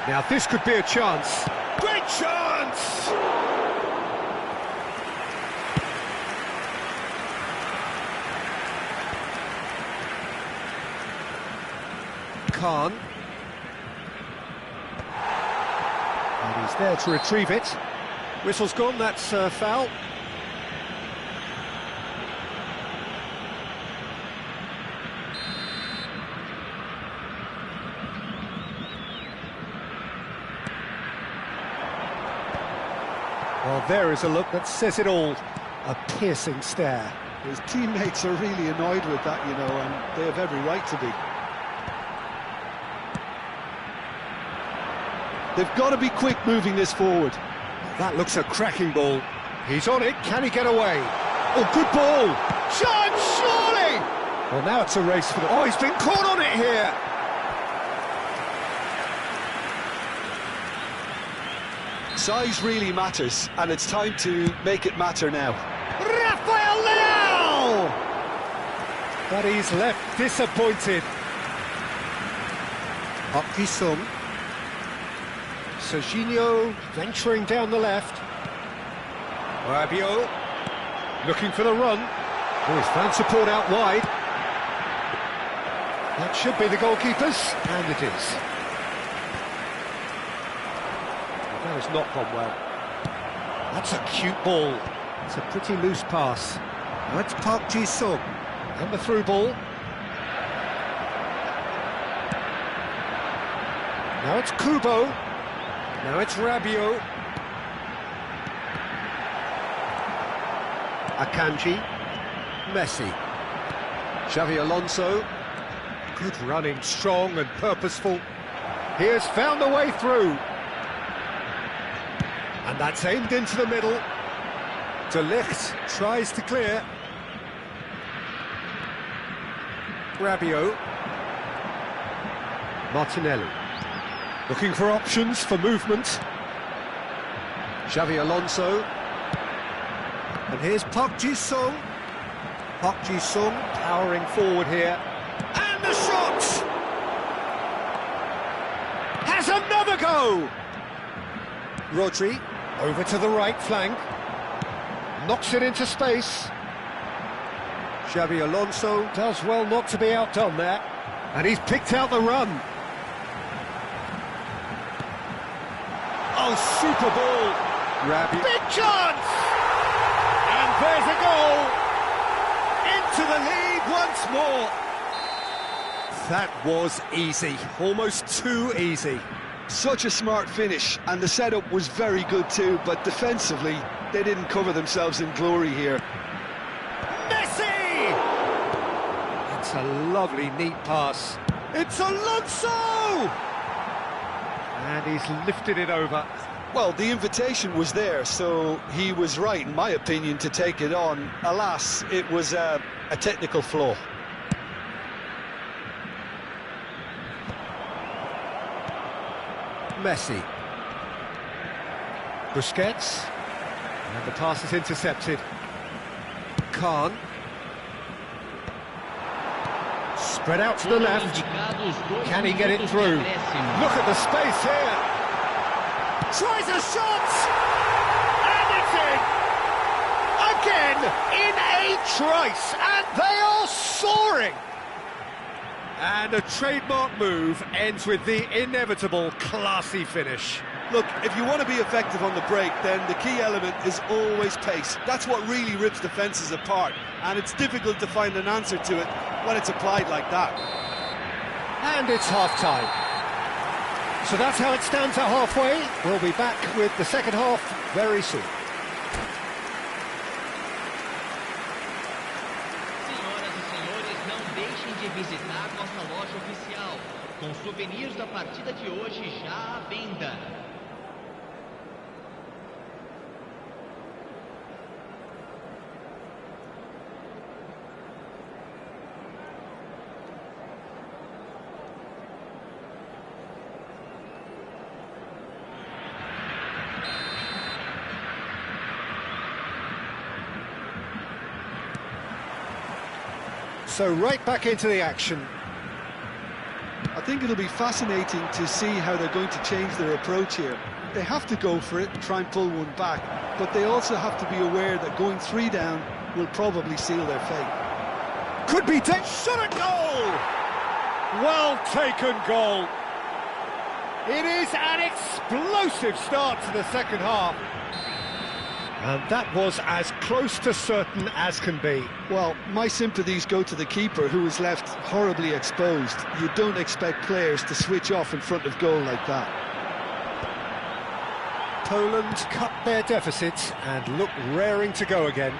Now this could be a chance. Great chance! Khan. And he's there to retrieve it. Whistle's gone, that's foul. Well, there is a look that says it all. A piercing stare. His teammates are really annoyed with that, you know, and they have every right to be. They've got to be quick moving this forward. That looks a cracking ball. He's on it, can he get away? Oh, good ball! Chance, surely! Well, now it's a race for the... Oh, he's been caught on it here! Size really matters, and it's time to make it matter now. Rafael Leao! But he's left disappointed. Up-Ki-Sung. Serginho venturing down the left. Rabiot looking for the run. Oh, he's found support out wide. That should be the goalkeeper's, and it is. That has not gone well. That's a cute ball. It's a pretty loose pass. That's Park Ji-sung. And the through ball. Now it's Kubo. Now it's Rabiot. Akanji. Messi. Xavi Alonso. Good running, strong and purposeful. He has found a way through. And that's aimed into the middle. De Ligt tries to clear. Rabiot. Martinelli. Looking for options for movement. Xavi Alonso. And here's Park Ji-sung. Park Ji-sung Powering forward here. and the shot! Has another go! Rodri. Over to the right flank. Knocks it into space. Xavi Alonso. Does well not to be outdone there. And he's picked out the run. Oh, super ball. Rabiot. Big chance! And there's a goal! Into the lead once more. That was easy. Almost too easy. Such a smart finish, and the setup was very good too, but defensively, they didn't cover themselves in glory here. Messi! It's a lovely, neat pass. It's Alonso! And he's lifted it over. Well, the invitation was there, so he was right, in my opinion, to take it on. Alas, it was a technical flaw. Messi. Busquets. And the pass is intercepted. Khan. Spread out to the left. Can he get it through? Look at the space here. Tries a shot! And it's in! Again, in a trice, and they are soaring! And a trademark move ends with the inevitable classy finish. Look, if you want to be effective on the break, then the key element is always pace. That's what really rips defences apart, and it's difficult to find an answer to it when it's applied like that. And it's half-time. So that's how it stands at halfway. We'll be back with the second half very soon. Senhoras e senhores, não deixem de visitar nossa loja oficial, com souvenirs da partida de hoje já à venda. So right back into the action. I think it'll be fascinating to see how they're going to change their approach here. They have to go for it and try and pull one back, but they also have to be aware that going 3 down will probably seal their fate. Could be shot at goal! Well taken goal. It is an explosive start to the second half. And that was as close to certain as can be. Well, my sympathies go to the keeper, who was left horribly exposed. You don't expect players to switch off in front of goal like that. Poland cut their deficit and look raring to go again.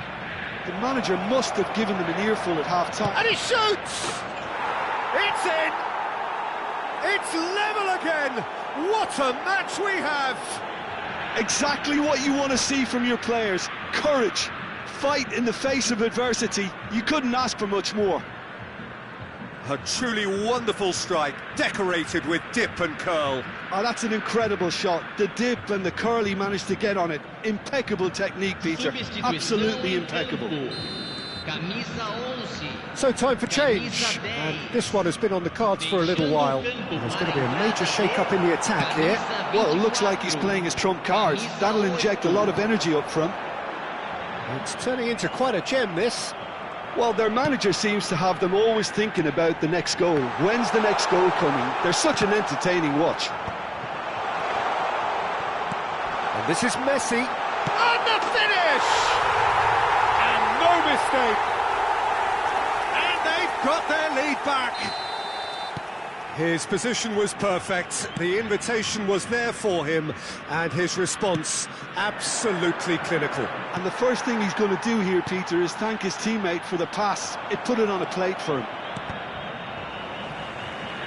The manager must have given them an earful at half-time. And he shoots! It's in! It's level again! What a match we have! Exactly what you want to see from your players. Courage, fight in the face of adversity. You couldn't ask for much more. A truly wonderful strike, decorated with dip and curl. Oh, that's an incredible shot. The dip and the curl he managed to get on it. Impeccable technique, Peter. Absolutely impeccable. Camisa 11. So time for change, and this one has been on the cards for a little while. There's going to be a major shake-up in the attack here. Well, it looks like he's playing his trump cards. That'll inject a lot of energy up front. It's turning into quite a gem, this. Well, their manager seems to have them always thinking about the next goal. When's the next goal coming? They're such an entertaining watch. And this is Messi. And the finish! And no mistake. mistake. And they've got their lead back. His position was perfect, the invitation was there for him, and his response absolutely clinical. And the first thing he's going to do here, Peter, is thank his teammate for the pass. It put it on a plate for him.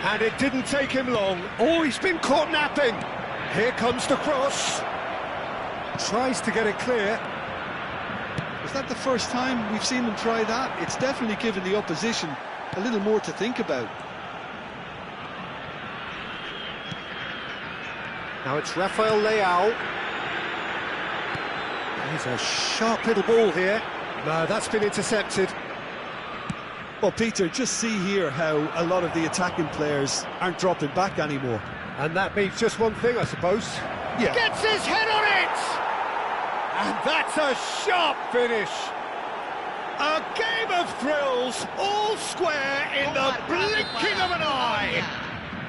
And it didn't take him long. Oh, he's been caught napping. Here comes the cross. Tries to get it clear. Is that the first time we've seen them try that? It's definitely given the opposition a little more to think about. Now it's Rafael Leao. He's a sharp little ball here. No, that's been intercepted. Well, Peter, just see here how a lot of the attacking players aren't dropping back anymore. And that means just one thing, I suppose. Yeah. Gets his head on it! And that's a sharp finish. A game of thrills, all square in the blinking of an eye.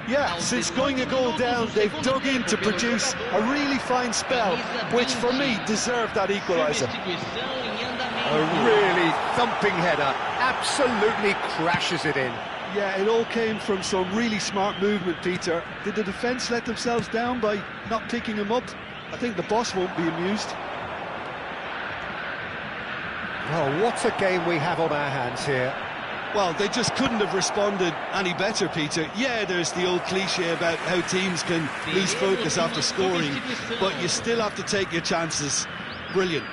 Yeah, since going a goal down, they've dug in to produce a really fine spell, which for me deserved that equaliser. A really thumping header, absolutely crashes it in. Yeah, it all came from some really smart movement, Peter. Did the defence let themselves down by not picking him up? I think the boss won't be amused. Oh, what a game we have on our hands here. Well, they just couldn't have responded any better, Peter. Yeah, there's the old cliche about how teams can lose focus after scoring, but you still have to take your chances. Brilliant.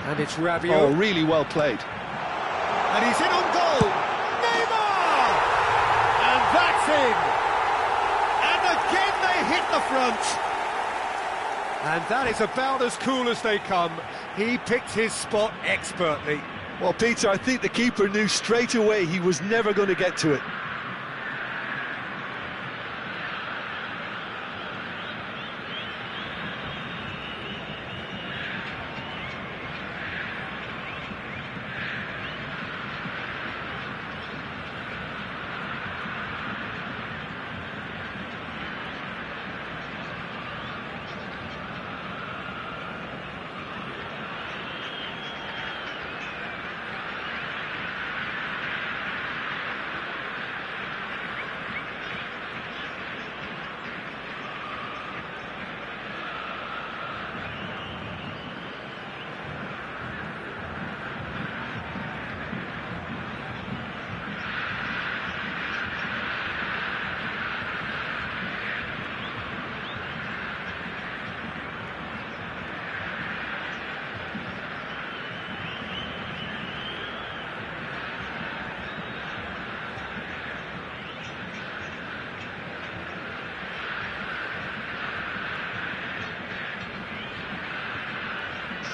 And it's Rabiot. Oh, really well played. And he's in on goal. Neymar! And that's in. And again they hit the front. And that is about as cool as they come. He picked his spot expertly. Well, Peter, I think the keeper knew straight away he was never going to get to it.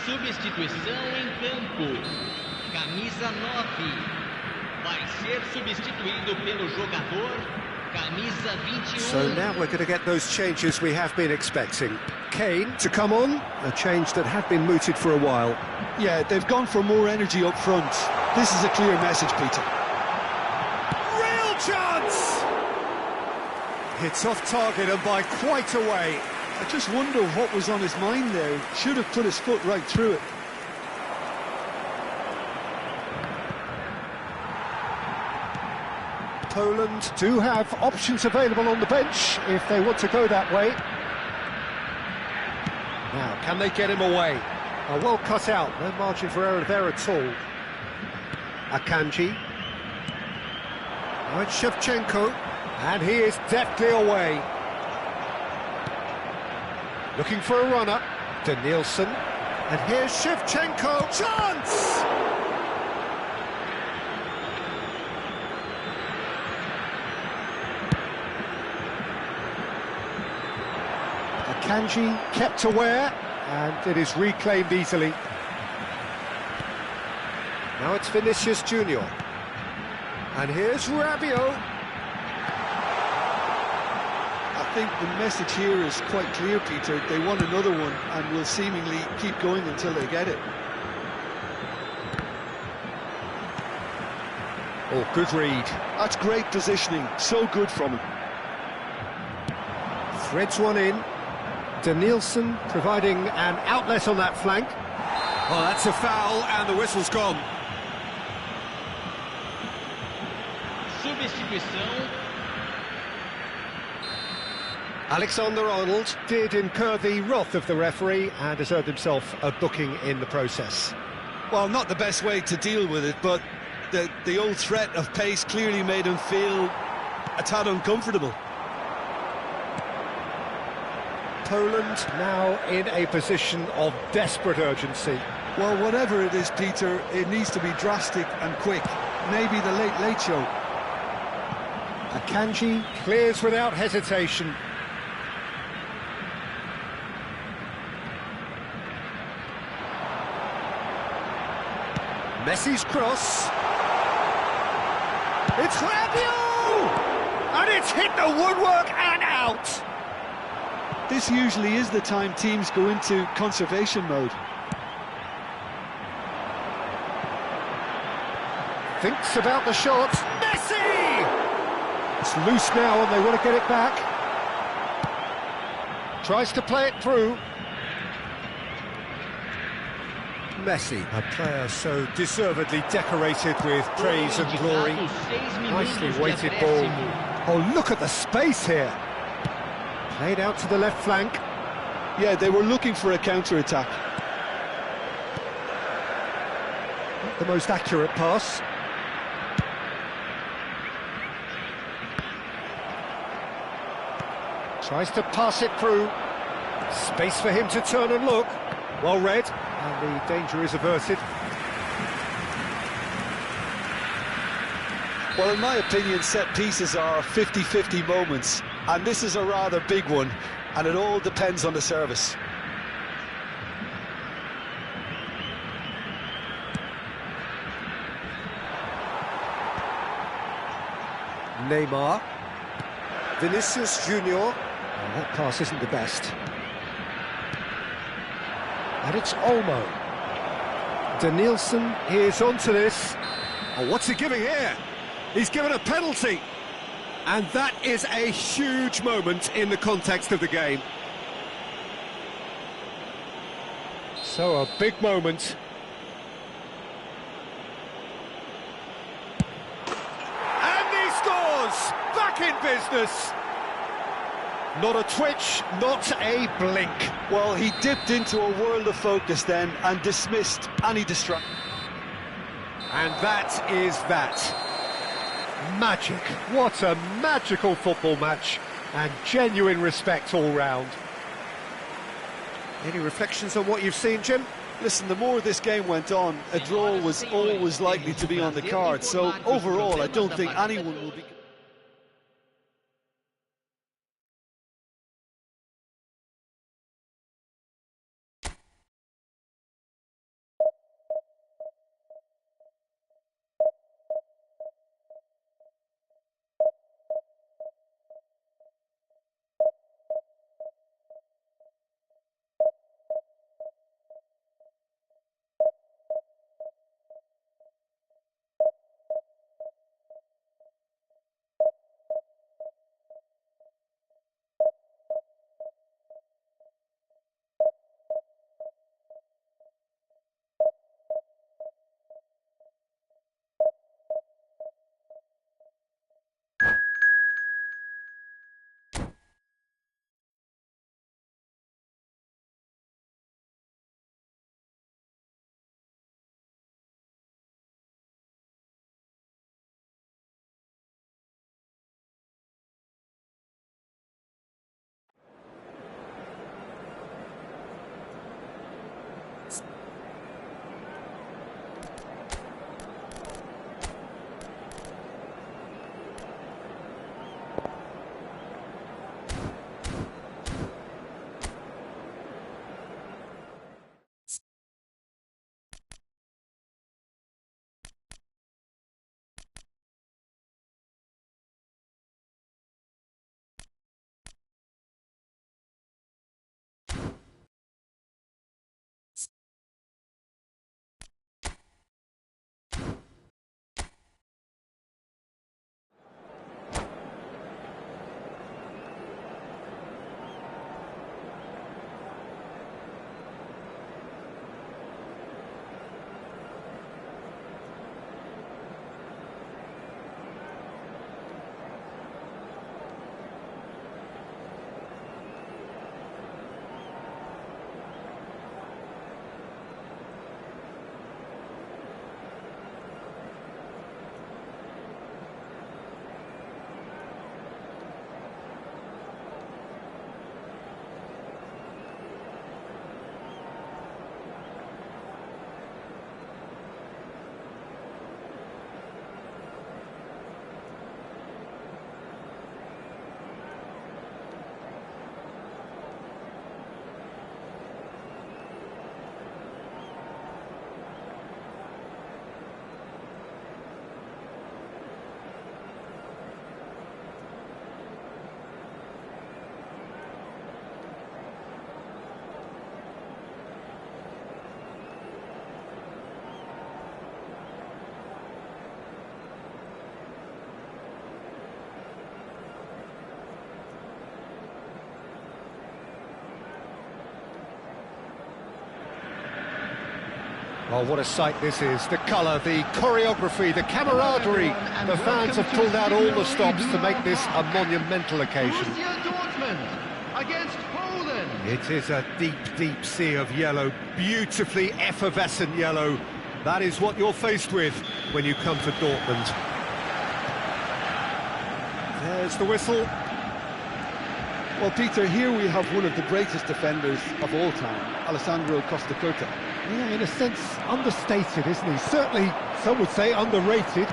Substituição em campo. Camisa 9. Vai ser substituído pelo jogador camisa 21. So now we're going to get those changes we have been expecting. Kane to come on, a change that had been mooted for a while. Yeah, they've gone for more energy up front. This is a clear message, Peter. Real chance! It's off target and by quite a way. I just wonder what was on his mind there. Should have put his foot right through it. Poland do have options available on the bench if they want to go that way. Now, can they get him away? Well cut out, no margin for error there at all. Akanji. Now it's Shevchenko, and he is deftly away. Looking for a runner, Danielson, and here's Shevchenko, chance! Akanji kept aware, and it is reclaimed easily. Now it's Vinicius Junior, and here's Rabiot. I think the message here is quite clear, Peter. They want another one and will seemingly keep going until they get it. Oh, good read. That's great positioning, so good from him. Threads one in. Danielson providing an outlet on that flank. Oh, that's a foul, and the whistle's gone. Substituição. Alexander-Arnold did incur the wrath of the referee and has earned himself a booking in the process. Well, not the best way to deal with it, but the old threat of pace clearly made him feel a tad uncomfortable. Poland now in a position of desperate urgency. Well, whatever it is, Peter, it needs to be drastic and quick. Maybe the late show. Akanji clears without hesitation. Messi's cross. It's Rabiot! And it's hit the woodwork and out! This usually is the time teams go into conservation mode. Thinks about the shot. Messi! It's loose now and they want to get it back. Tries to play it through. Messi, a player so deservedly decorated with praise and glory. Nicely weighted ball. Oh, look at the space here. Played out to the left flank. Yeah, they were looking for a counter-attack. Not the most accurate pass. Tries to pass it through. Space for him to turn and look. Well read, and the danger is averted. Well, in my opinion, set pieces are 50-50 moments, and this is a rather big one, and it all depends on the service. Neymar. Vinicius Junior. Oh, that pass isn't the best. And it's Olmo. Danielson is onto this. Oh, what's he giving here? He's given a penalty. And that is a huge moment in the context of the game. So a big moment. And he scores! Back in business! Not a twitch, not a blink. Well, he dipped into a world of focus then and dismissed any distraction. And that is that. Magic. What a magical football match. And genuine respect all round. Any reflections on what you've seen, Jim? Listen, the more this game went on, a draw was always likely to be on the card. So overall, I don't think anyone will be... Oh, what a sight this is. The colour, the choreography, the camaraderie. The fans have pulled out all the stops to make this a monumental occasion. Borussia Dortmund against Poland. It is a deep, deep sea of yellow, beautifully effervescent yellow. That is what you're faced with when you come to Dortmund. There's the whistle. Well, Peter, here we have one of the greatest defenders of all time, Alessandro Costa Curta. Yeah, in a sense, understated, isn't he? Certainly, some would say underrated.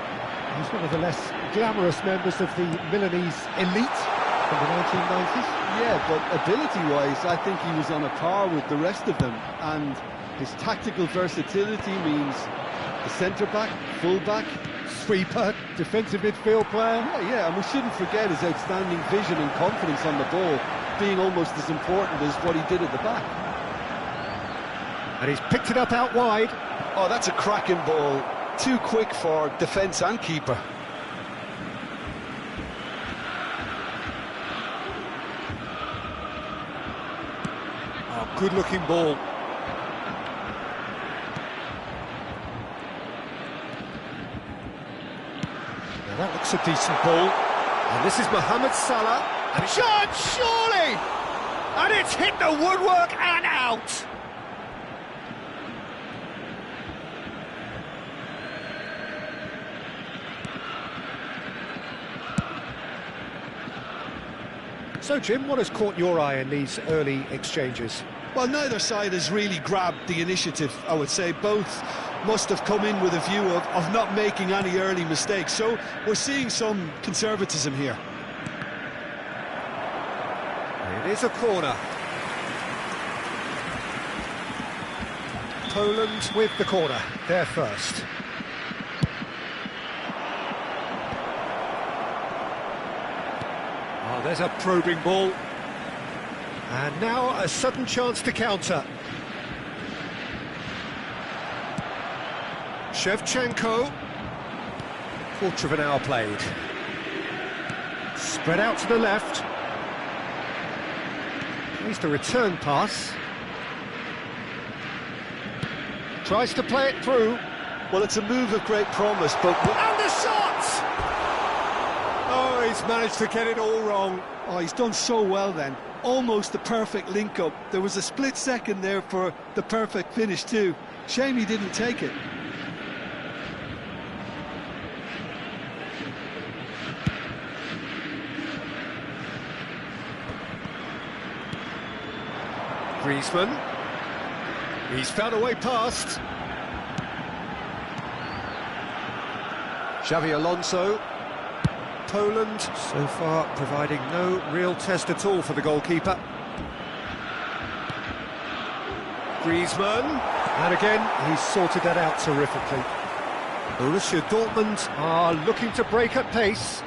He's one of the less glamorous members of the Milanese elite from the 1990s. Yeah, but ability-wise, I think he was on a par with the rest of them. And his tactical versatility means the centre-back, full-back, Sweeper, defensive midfield player. Yeah, and we shouldn't forget his outstanding vision and confidence on the ball being almost as important as what he did at the back. And he's picked it up out wide. Oh, that's a cracking ball. Too quick for defence and keeper. Oh, good-looking ball. Now that looks a decent ball. And this is Mohamed Salah. And shot, surely! And it's hit the woodwork and out! So, Jim, what has caught your eye in these early exchanges? Well, neither side has really grabbed the initiative, I would say. Both must have come in with a view of not making any early mistakes. So we're seeing some conservatism here. It is a corner. Poland with the corner, they're first. Oh, there's a probing ball. And now a sudden chance to counter. Shevchenko. Quarter of an hour played. Spread out to the left. Here's the return pass. Tries to play it through. Well, it's a move of great promise, but... And the shot! Oh, he's managed to get it all wrong. Oh, he's done so well then. Almost the perfect link-up. There was a split second there for the perfect finish too. Shame he didn't take it. Griezmann. He's found a way past. Xavi Alonso. Poland so far providing no real test at all for the goalkeeper. Griezmann. And again, he's sorted that out terrifically. Borussia Dortmund are looking to break at pace.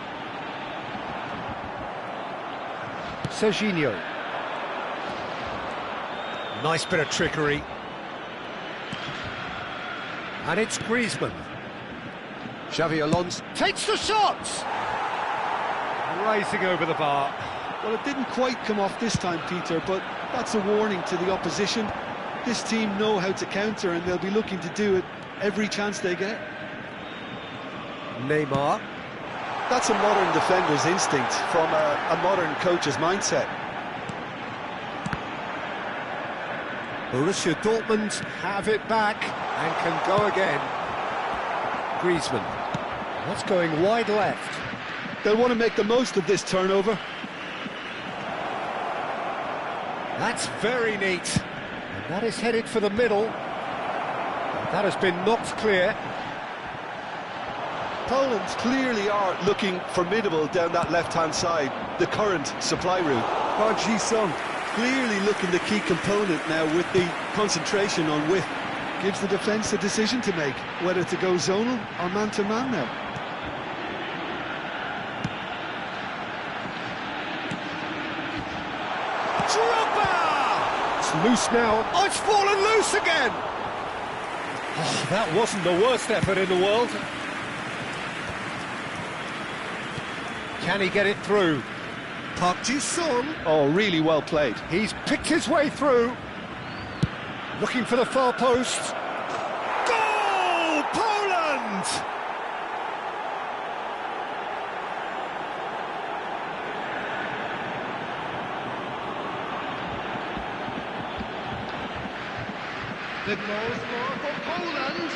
Serginho. Nice bit of trickery. And it's Griezmann. Xavi Alonso takes the shot! Racing over the bar. Well, it didn't quite come off this time, Peter, but that's a warning to the opposition. This team know how to counter and they'll be looking to do it every chance they get. Neymar. That's a modern defender's instinct from a modern coach's mindset. Borussia Dortmund have it back and can go again. Griezmann. That's going wide left. They'll want to make the most of this turnover. That's very neat. And that is headed for the middle. That has been knocked clear. Poland clearly are looking formidable down that left-hand side, the current supply route. Park Ji-sung clearly looking the key component now with the concentration on width. Gives the defence a decision to make, whether to go zonal or man-to-man now. It's loose now. Oh, it's fallen loose again! Oh, that wasn't the worst effort in the world. Can he get it through? Park Ji-sung. Oh, really well played. He's picked his way through. Looking for the far post. end. The goal score for Poland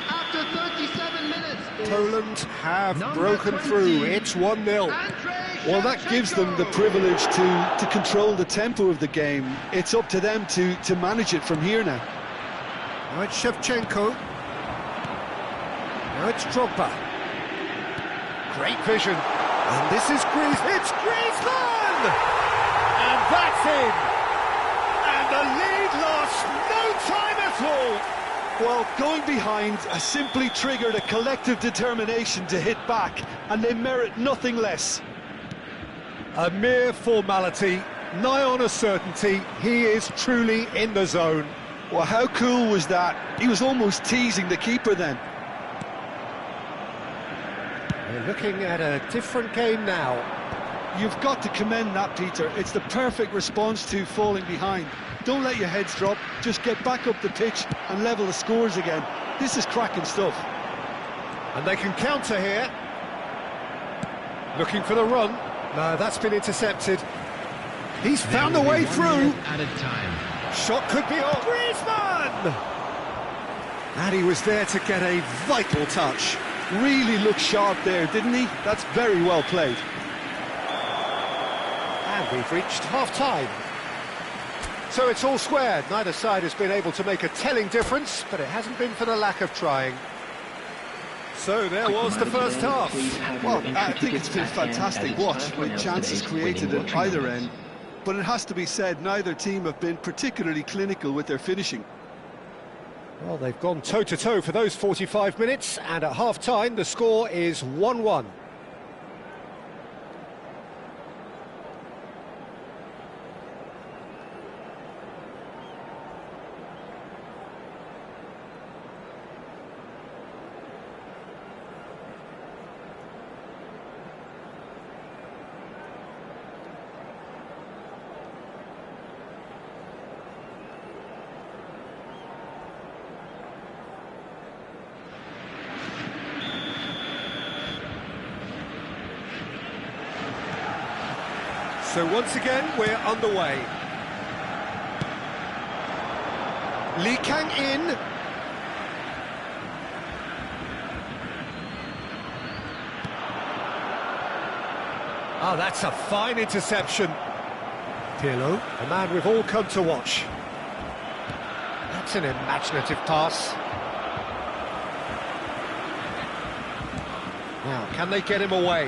after 37 minutes. Poland have Number broken 20. through. It's 1-0. Well, that gives them the privilege to control the tempo of the game. It's up to them to manage it from here now. Now it's Shevchenko. Now it's Drogba. Great vision. And this is It's Griezmann! And that's in! And the lead lost no time at all! Well, going behind has simply triggered a collective determination to hit back, and they merit nothing less. A mere formality, nigh on a certainty. He is truly in the zone. Well, how cool was that? He was almost teasing the keeper then. We're looking at a different game now. You've got to commend that, Peter. It's the perfect response to falling behind. Don't let your heads drop, just get back up the pitch and level the scores again. This is cracking stuff. And they can counter here. Looking for the run. No, that's been intercepted. He's found a way through. Added time. Shot could be on. Griezmann! And he was there to get a vital touch. Really looked sharp there, didn't he? That's very well played. And we've reached half-time. So it's all squared. Neither side has been able to make a telling difference, but it hasn't been for the lack of trying. So there was the first half. Well, I think it's been a fantastic watch, with chances created at either end. But it has to be said, neither team have been particularly clinical with their finishing. Well, they've gone toe-to-toe for those 45 minutes, and at half-time the score is 1-1. So once again, we're underway. Lee Kang-in. Ah, that's a fine interception. Pirlo, a man we've all come to watch. That's an imaginative pass. Now, can they get him away?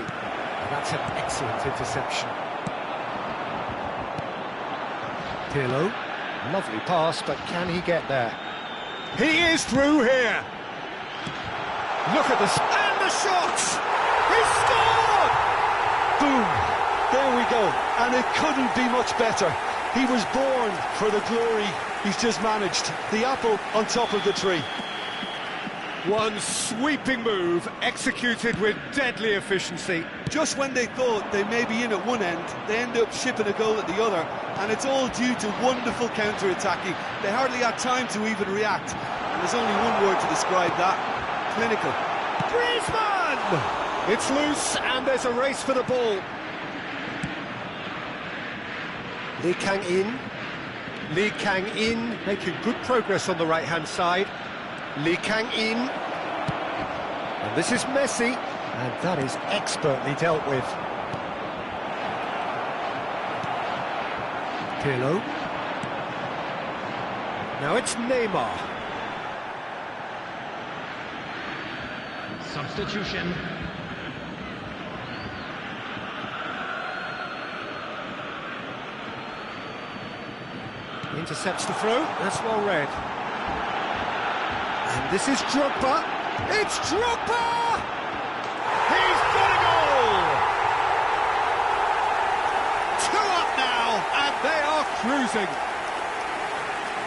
That's an excellent interception. Pirlo, lovely pass, but can he get there? He is through here! Look at this, and the shot! He scored! Boom! There we go, and it couldn't be much better. He was born for the glory he's just managed. The apple on top of the tree. One sweeping move, executed with deadly efficiency. Just when they thought they may be in at one end, they end up shipping a goal at the other, and it's all due to wonderful counter-attacking. They hardly had time to even react, and there's only one word to describe that: clinical. Griezmann! It's loose, and there's a race for the ball. Lee Kang-in. Lee Kang-in making good progress on the right-hand side. Lee Kang-in. And this is Messi, and that is expertly dealt with. Pirlo. Now it's Neymar. Substitution. Intercepts the throw, that's well read. And this is Drogba. It's Drogba! He's got a goal! 2 up now, and they are cruising.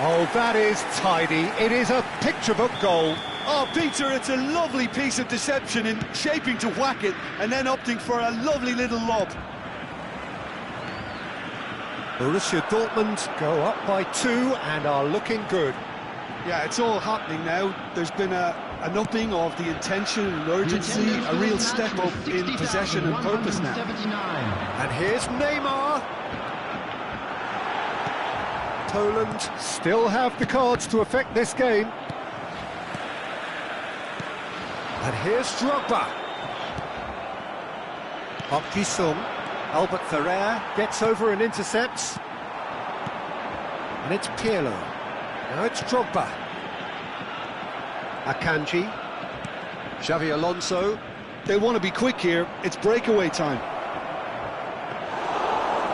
Oh, that is tidy. It is a picture-book goal. Oh, Peter, it's a lovely piece of deception in shaping to whack it and then opting for a lovely little lob. Borussia Dortmund go up by 2 and are looking good. Yeah, it's all happening now. There's been a an upping of the intention and urgency, a real step up in possession and purpose now. And here's Neymar. Poland still have the cards to affect this game. And here's Drogba. Park Ji-sung. Albert Ferrer gets over and intercepts. And it's Pirlo. Now it's Drogba. Akanji. Xavi Alonso. They want to be quick here. It's breakaway time.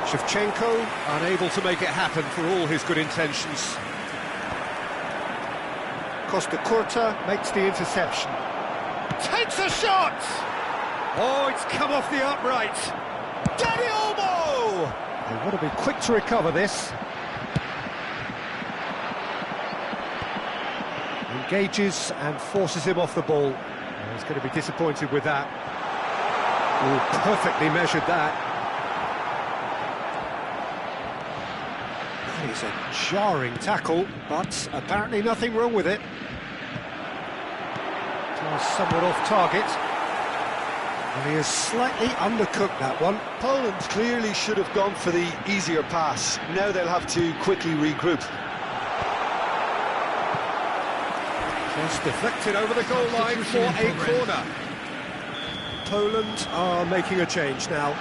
Shevchenko unable to make it happen for all his good intentions. Costa Curta makes the interception. Takes a shot! Oh, it's come off the upright. Danny Olmo! They want to be quick to recover this. Engages and forces him off the ball. Oh, he's going to be disappointed with that. Oh, perfectly measured that. That is a jarring tackle, but apparently nothing wrong with it. Somewhat off target. And he has slightly undercooked that one. Poland clearly should have gone for the easier pass. Now they'll have to quickly regroup. Just deflected over the goal line for a corner. Poland are making a change now.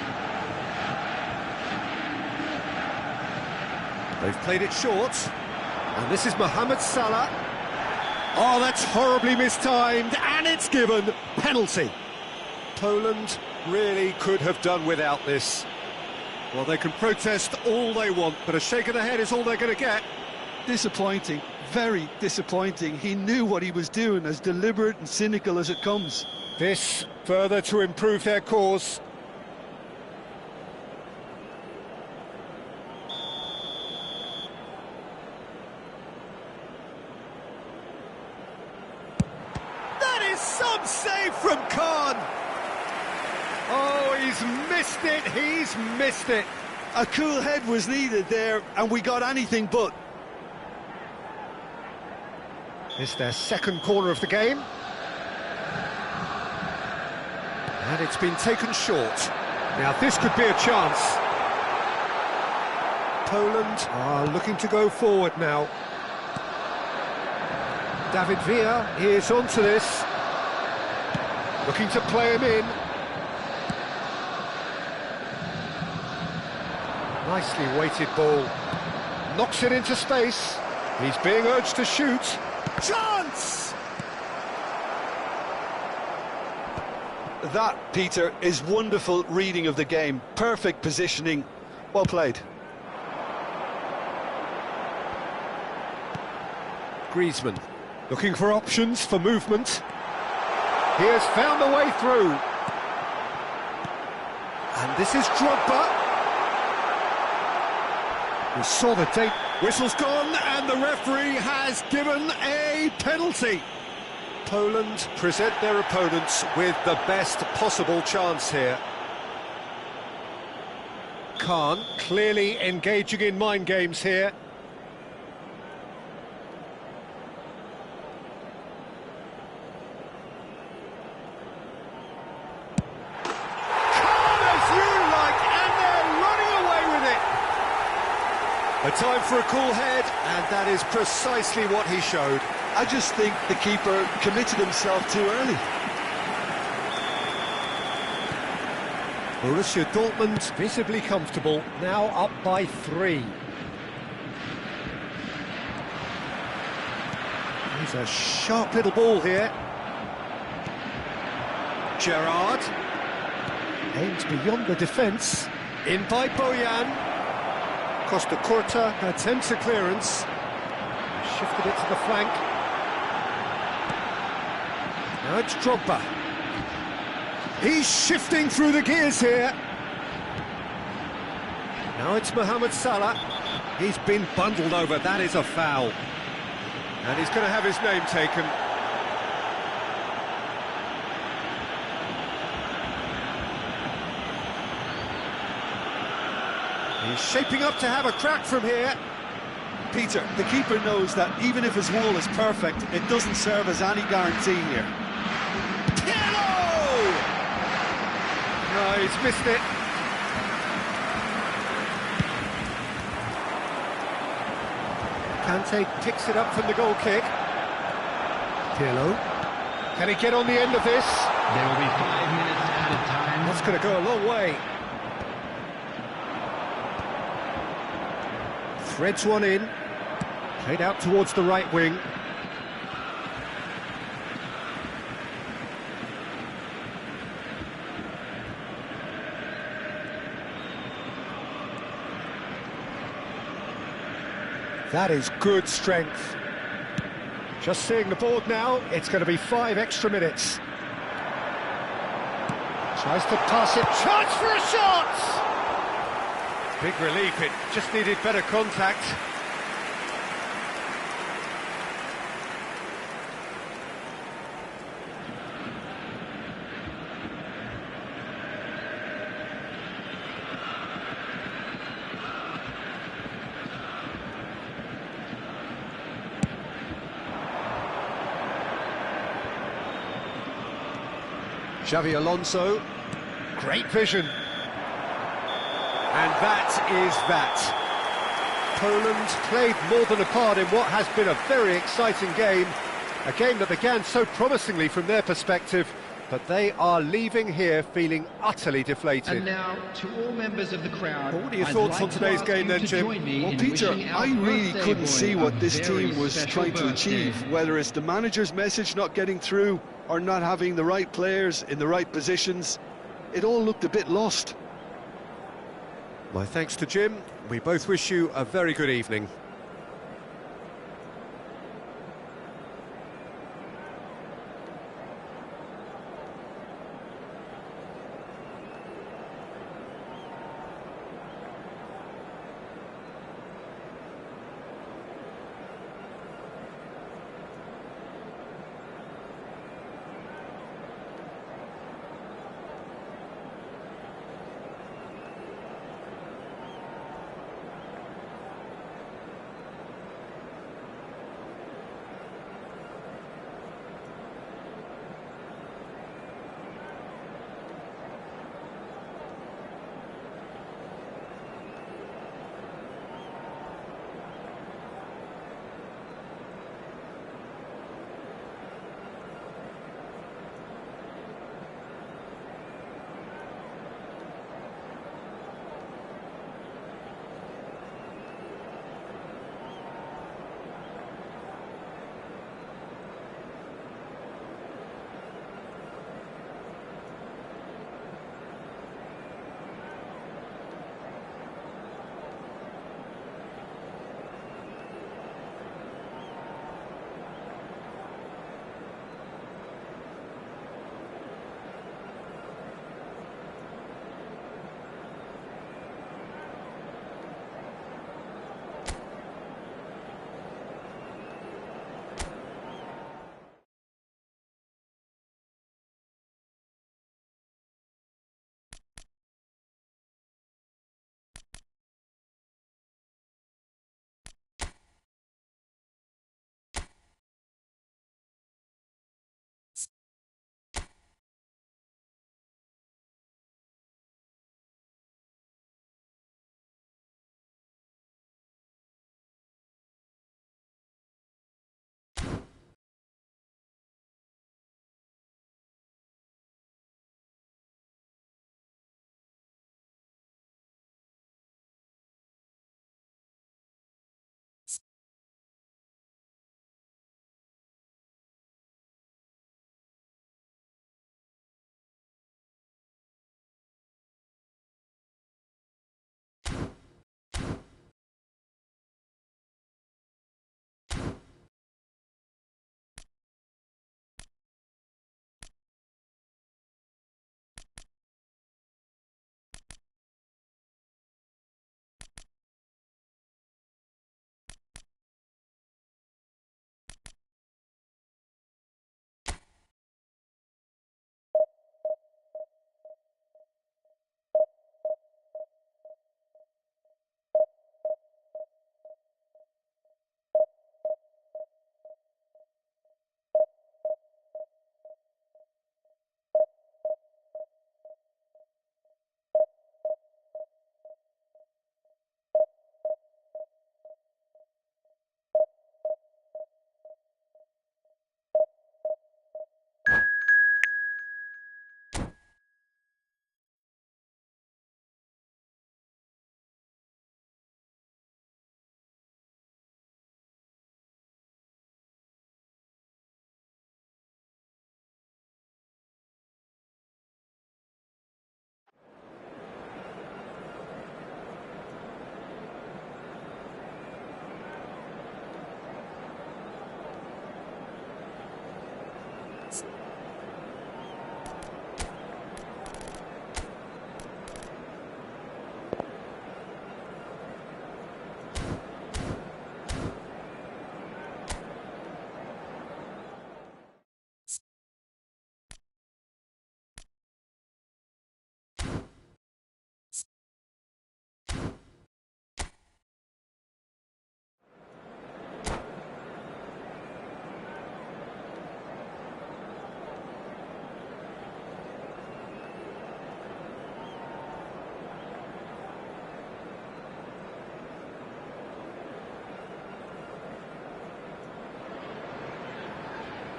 They've played it short. And this is Mohamed Salah. Oh, that's horribly mistimed, and it's given. Penalty. Poland really could have done without this. Well, they can protest all they want, but a shake of the head is all they're going to get. Disappointing, very disappointing. He knew what he was doing, as deliberate and cynical as it comes. This further to improve their cause. Some save from Khan. Oh, he's missed it. A cool head was needed there, and we got anything but. It's their second corner of the game. And it's been taken short. Now this could be a chance. Poland are looking to go forward now. David Villa is onto this. Looking to play him in. Nicely weighted ball. Knocks it into space. He's being urged to shoot. Chance! That, Peter, is wonderful reading of the game. Perfect positioning. Well played. Griezmann looking for options for movement. He has found a way through. And this is Drogba. We saw the date. Whistle's gone, and the referee has given a penalty. Poland present their opponents with the best possible chance here. Khan clearly engaging in mind games here. A time for a cool head, and that is precisely what he showed. I just think the keeper committed himself too early. Borussia Dortmund visibly comfortable, now up by 3. He's a sharp little ball here. Gerrard aims beyond the defence. In by Bojan. Costa Curta attempts a clearance. Shifted it to the flank. Now it's Drogba. He's shifting through the gears here. Now it's Mohamed Salah. He's been bundled over. That is a foul. And he's going to have his name taken. He's shaping up to have a crack from here. Peter, the keeper knows that even if his wall is perfect, it doesn't serve as any guarantee here. Pirlo! No, he's missed it. Kante picks it up from the goal kick. Pirlo. Can he get on the end of this? There will be 5 minutes added time. That's going to go a long way. Threads one in. Played out towards the right wing. That is good strength. Just seeing the board now, it's going to be 5 extra minutes. Tries to pass it, chance for a shot! Big relief, it just needed better contact. Xavi Alonso, great vision. And that is that. Poland played more than a part in what has been a very exciting game. A game that began so promisingly from their perspective, but they are leaving here feeling utterly deflated. And now, to all members of the crowd, What are your thoughts on today's game then, Jim? Well, Peter, I really couldn't see what this team was trying to achieve, whether it's the manager's message not getting through or not having the right players in the right positions. It all looked a bit lost. My thanks to Jim. We both wish you a very good evening.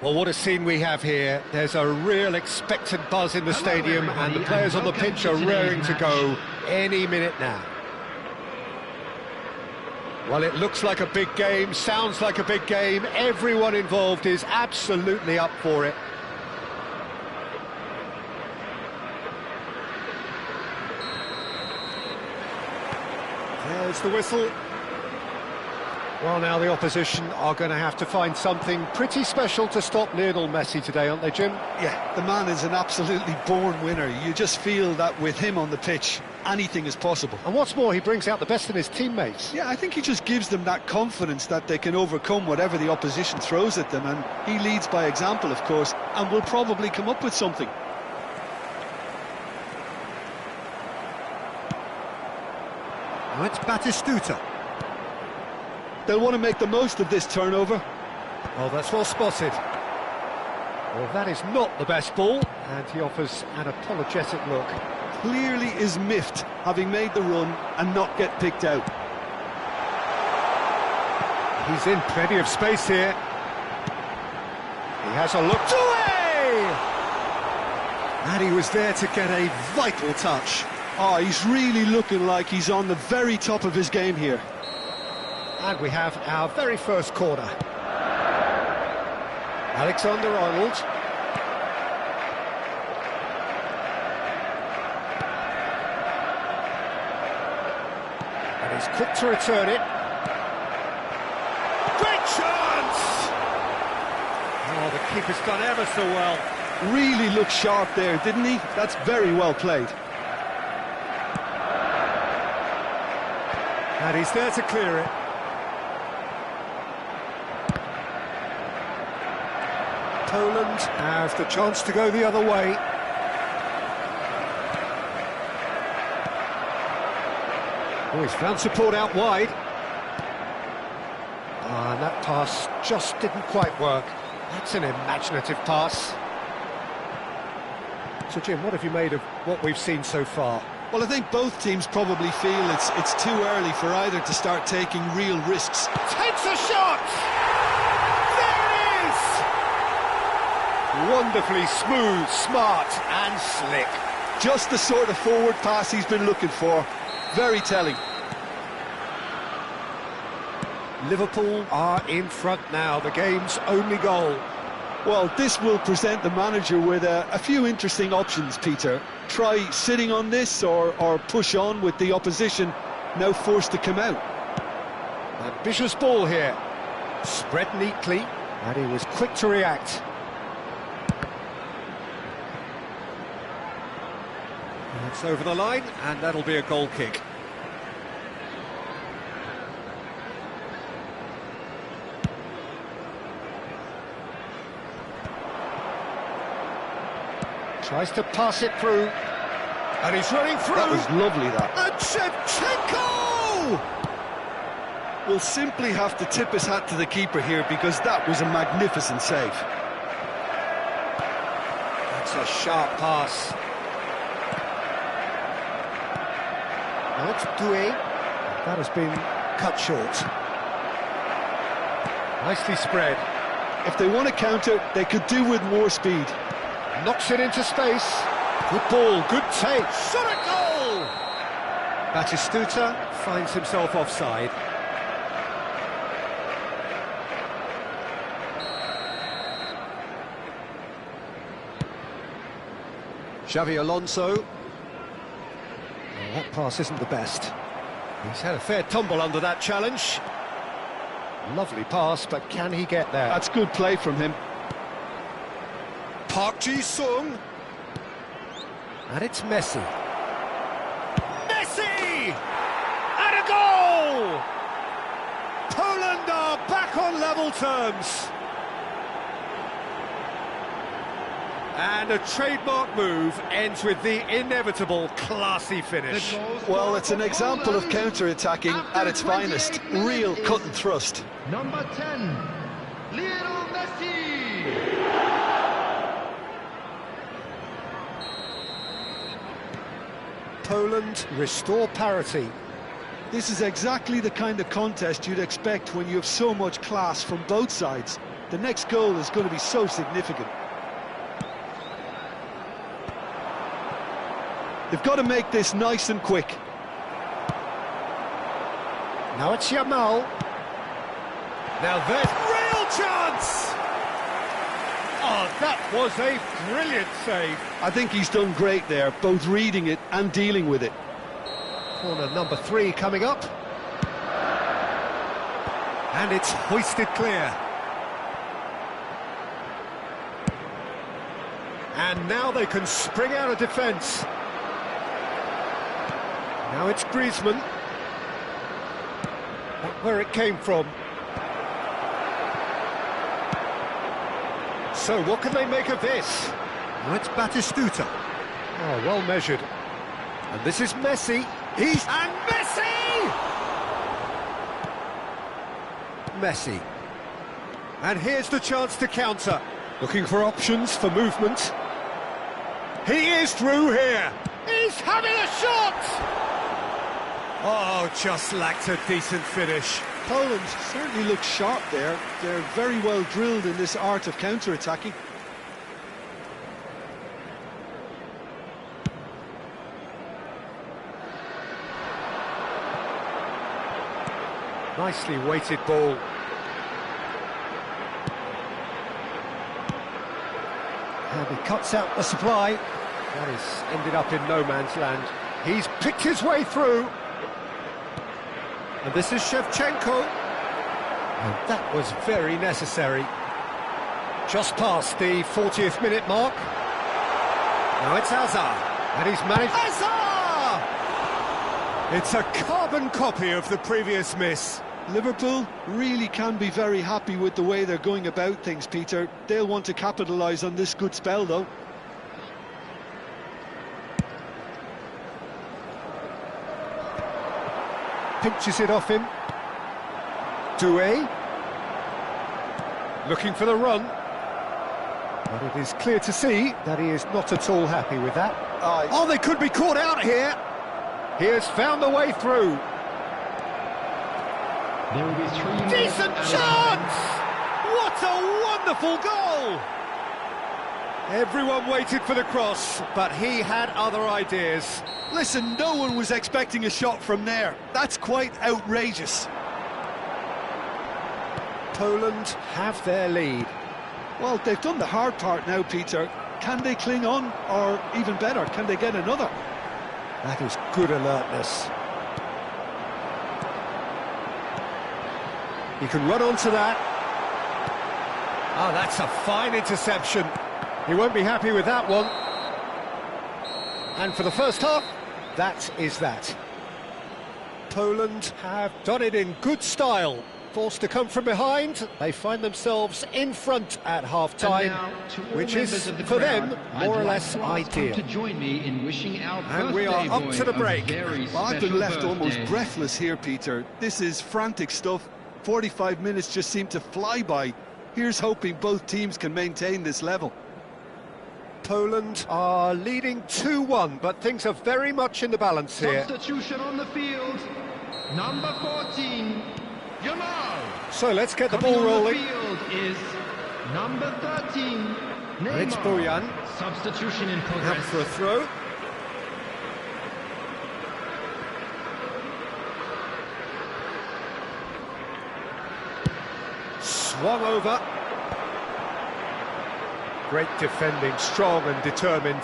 Well, what a scene we have here. There's a real expectant buzz in the stadium, and the players on the pitch are raring to go any minute now. Well, it looks like a big game, sounds like a big game. Everyone involved is absolutely up for it. There's the whistle. Well, now the opposition are going to have to find something pretty special to stop Lionel Messi today, aren't they, Jim? Yeah, the man is an absolutely born winner. You just feel that with him on the pitch, anything is possible. And what's more, he brings out the best in his teammates. Yeah, I think he just gives them that confidence that they can overcome whatever the opposition throws at them, and he leads by example, of course, and will probably come up with something. Now it's Batistuta. They'll want to make the most of this turnover. Oh, that's well spotted. Well, that is not the best ball, and he offers an apologetic look. Clearly is miffed, having made the run and not get picked out. He's in plenty of space here. He has a look to and he was there to get a vital touch. Oh, he's really looking like he's on the very top of his game here. And we have our very first corner. Alexander-Arnold. And he's quick to return it. Great chance! Oh, the keeper's done ever so well. Really looked sharp there, didn't he? That's very well played. And he's there to clear it. Poland have the chance to go the other way. Oh, he's found support out wide. And that pass just didn't quite work. That's an imaginative pass. So, Jim, what have you made of what we've seen so far? Well, I think both teams probably feel it's too early for either to start taking real risks. Takes a shot! Wonderfully smooth, smart and slick. Just the sort of forward pass he's been looking for. Very telling. Liverpool are in front now, the game's only goal. Well, this will present the manager with a few interesting options, Peter. Try sitting on this or push on with the opposition now forced to come out. Ambitious ball here. Spread neatly, and he was quick to react. It's over the line, and that'll be a goal kick. Tries to pass it through, and he's running through. That was lovely, that. And Shevchenko! We'll simply have to tip his hat to the keeper here because that was a magnificent save. That's a sharp pass. Now it's Doué. That has been cut short. Nicely spread. If they want to counter, they could do with more speed. Knocks it into space. Good ball, good take. Shot at goal! Batistuta finds himself offside. Xavi Alonso. Well, that pass isn't the best. He's had a fair tumble under that challenge. Lovely pass, but can he get there? That's good play from him. Park Ji-sung. And it's Messi. Messi! And a goal! Poland are back on level terms. And a trademark move ends with the inevitable classy finish. Well, it's an example of counter-attacking at its finest. Real cut and thrust. Number 10, Lionel Messi. Poland restore parity. This is exactly the kind of contest you'd expect when you have so much class from both sides. The next goal is going to be so significant. They've got to make this nice and quick. Now it's Yamal. Now there's real chance! Oh, that was a brilliant save. I think he's done great there, both reading it and dealing with it. Corner number 3 coming up. And it's hoisted clear. And now they can spring out of defence. Now it's Griezmann. Not where it came from. So what can they make of this? Now it's Batistuta. Oh, well measured. And this is Messi. And Messi! Messi. And here's the chance to counter. Looking for options for movement. He is through here. He's having a shot! Oh, just lacked a decent finish. Poland certainly looks sharp there. They're very well drilled in this art of counter-attacking. Nicely weighted ball. And he cuts out the supply. That has ended up in no man's land. He's picked his way through. And this is Shevchenko. And that was very necessary. Just past the 40th minute mark. Now it's Hazard. And he's managed... Hazard! It's a carbon copy of the previous miss. Liverpool really can be very happy with the way they're going about things, Peter. They'll want to capitalise on this good spell, though. Pinches it off him. Doué. Looking for the run. But it is clear to see that he is not at all happy with that. Oh, they could be caught out here. He has found the way through. There will be 3 minutes. Decent chance! What a wonderful goal! Everyone waited for the cross, but he had other ideas. Listen, no one was expecting a shot from there. That's quite outrageous. Poland have their lead. Well, they've done the hard part now, Peter. Can they cling on? Or even better, can they get another? That is good alertness. He can run onto that. Oh, that's a fine interception. He won't be happy with that one. And for the first half, that is that. Poland have done it in good style. Forced to come from behind, they find themselves in front at half-time, which is, for them, more or less ideal. To join me in wishing our and we are up to the break. Well, I've been left almost breathless here, Peter. This is frantic stuff. 45 minutes just seem to fly by. Here's hoping both teams can maintain this level. Poland are leading 2-1, but things are very much in the balance here. Substitution on the field, number 14, Yamal. So let's get the ball rolling. On the field is number 13, Neymar. And it's Bojan. Substitution in Out progress. for a throw. Swung over. Great defending, strong and determined.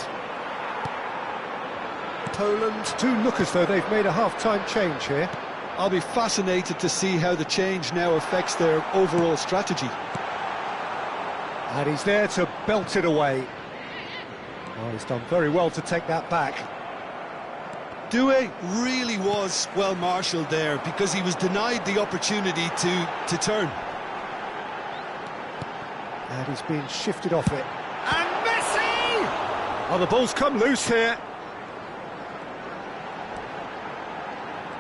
Poland do look as though they've made a half-time change here. I'll be fascinated to see how the change now affects their overall strategy. And he's there to belt it away. Oh, he's done very well to take that back. Doué really was well marshalled there because he was denied the opportunity to turn. And he's being shifted off it. And Messi! Oh, the ball's come loose here.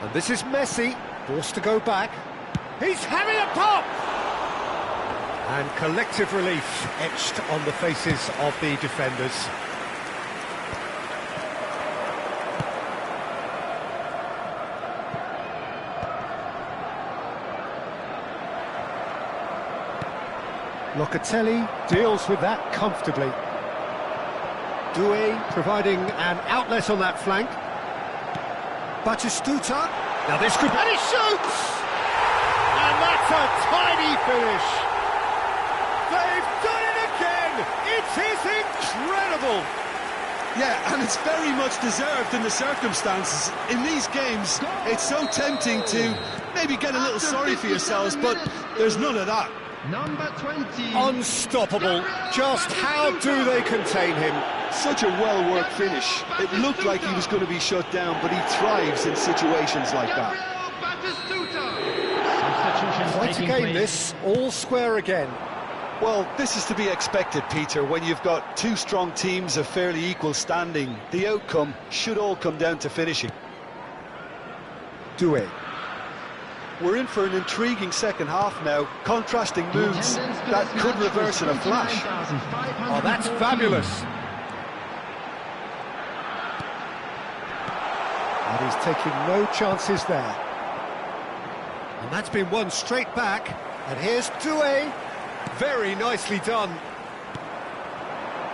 And this is Messi, forced to go back. He's having a pop! And collective relief etched on the faces of the defenders. Locatelli deals with that comfortably. Doué providing an outlet on that flank. Batistuta. Now this could... And he shoots! And that's a tiny finish. They've done it again! It is incredible! Yeah, and it's very much deserved in the circumstances. In these games, it's so tempting to maybe get a little sorry for yourselves, but there's none of that. Number 20. Unstoppable. Just how do they contain him? Such a well-worked finish. It looked like he was going to be shut down, but he thrives in situations like that. Quite a game this, all square again. Well, this is to be expected, Peter. When you've got two strong teams of fairly equal standing, the outcome should all come down to finishing. Doué. We're in for an intriguing second half now, contrasting moves that could reverse in a flash. Oh, that's fabulous. And he's taking no chances there. And that's been won straight back. And here's Doué. Very nicely done.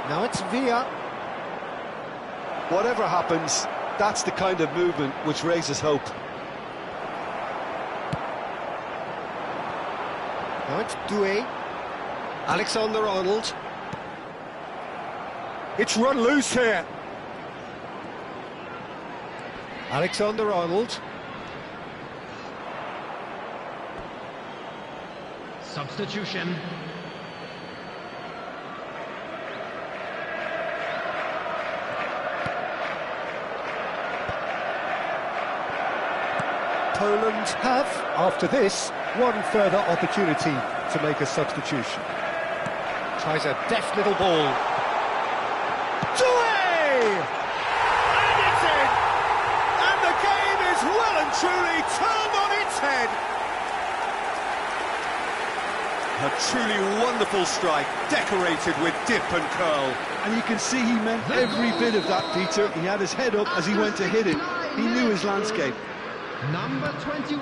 Now it's Villa. Whatever happens, that's the kind of movement which raises hope. Now it's Doué. Alexander-Arnold. It's run loose here. Alexander-Arnold. Substitution. Poland have, after this, one further opportunity to make a substitution. Tries a deft little ball. Doué! And it's in! And the game is well and truly turned on its head. A truly wonderful strike, decorated with dip and curl. And you can see he meant every bit of that, Peter. He had his head up as he went to hit it. He knew his landscape. Number 21.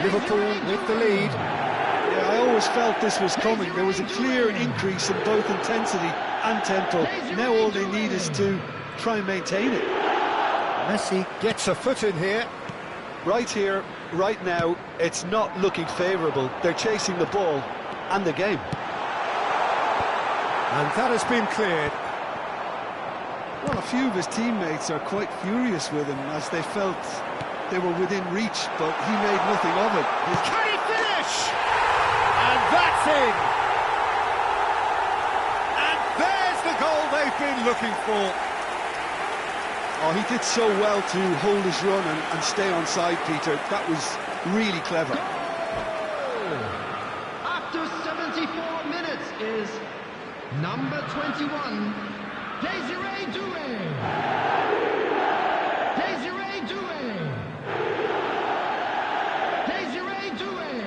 Liverpool with the lead. Yeah, I always felt this was coming. There was a clear increase in both intensity and tempo. Now all they need is to try and maintain it. Messi gets a foot in here. Right here, right now, it's not looking favourable. They're chasing the ball and the game. And that has been cleared. Well, a few of his teammates are quite furious with him as they felt they were within reach, but he made nothing of it. Can he finish? And that's in! And there's the goal they've been looking for. Oh, he did so well to hold his run and stay on side, Peter. That was really clever. After 74 minutes is number 21, Désiré Doué. Désiré Doué. Désiré Doué.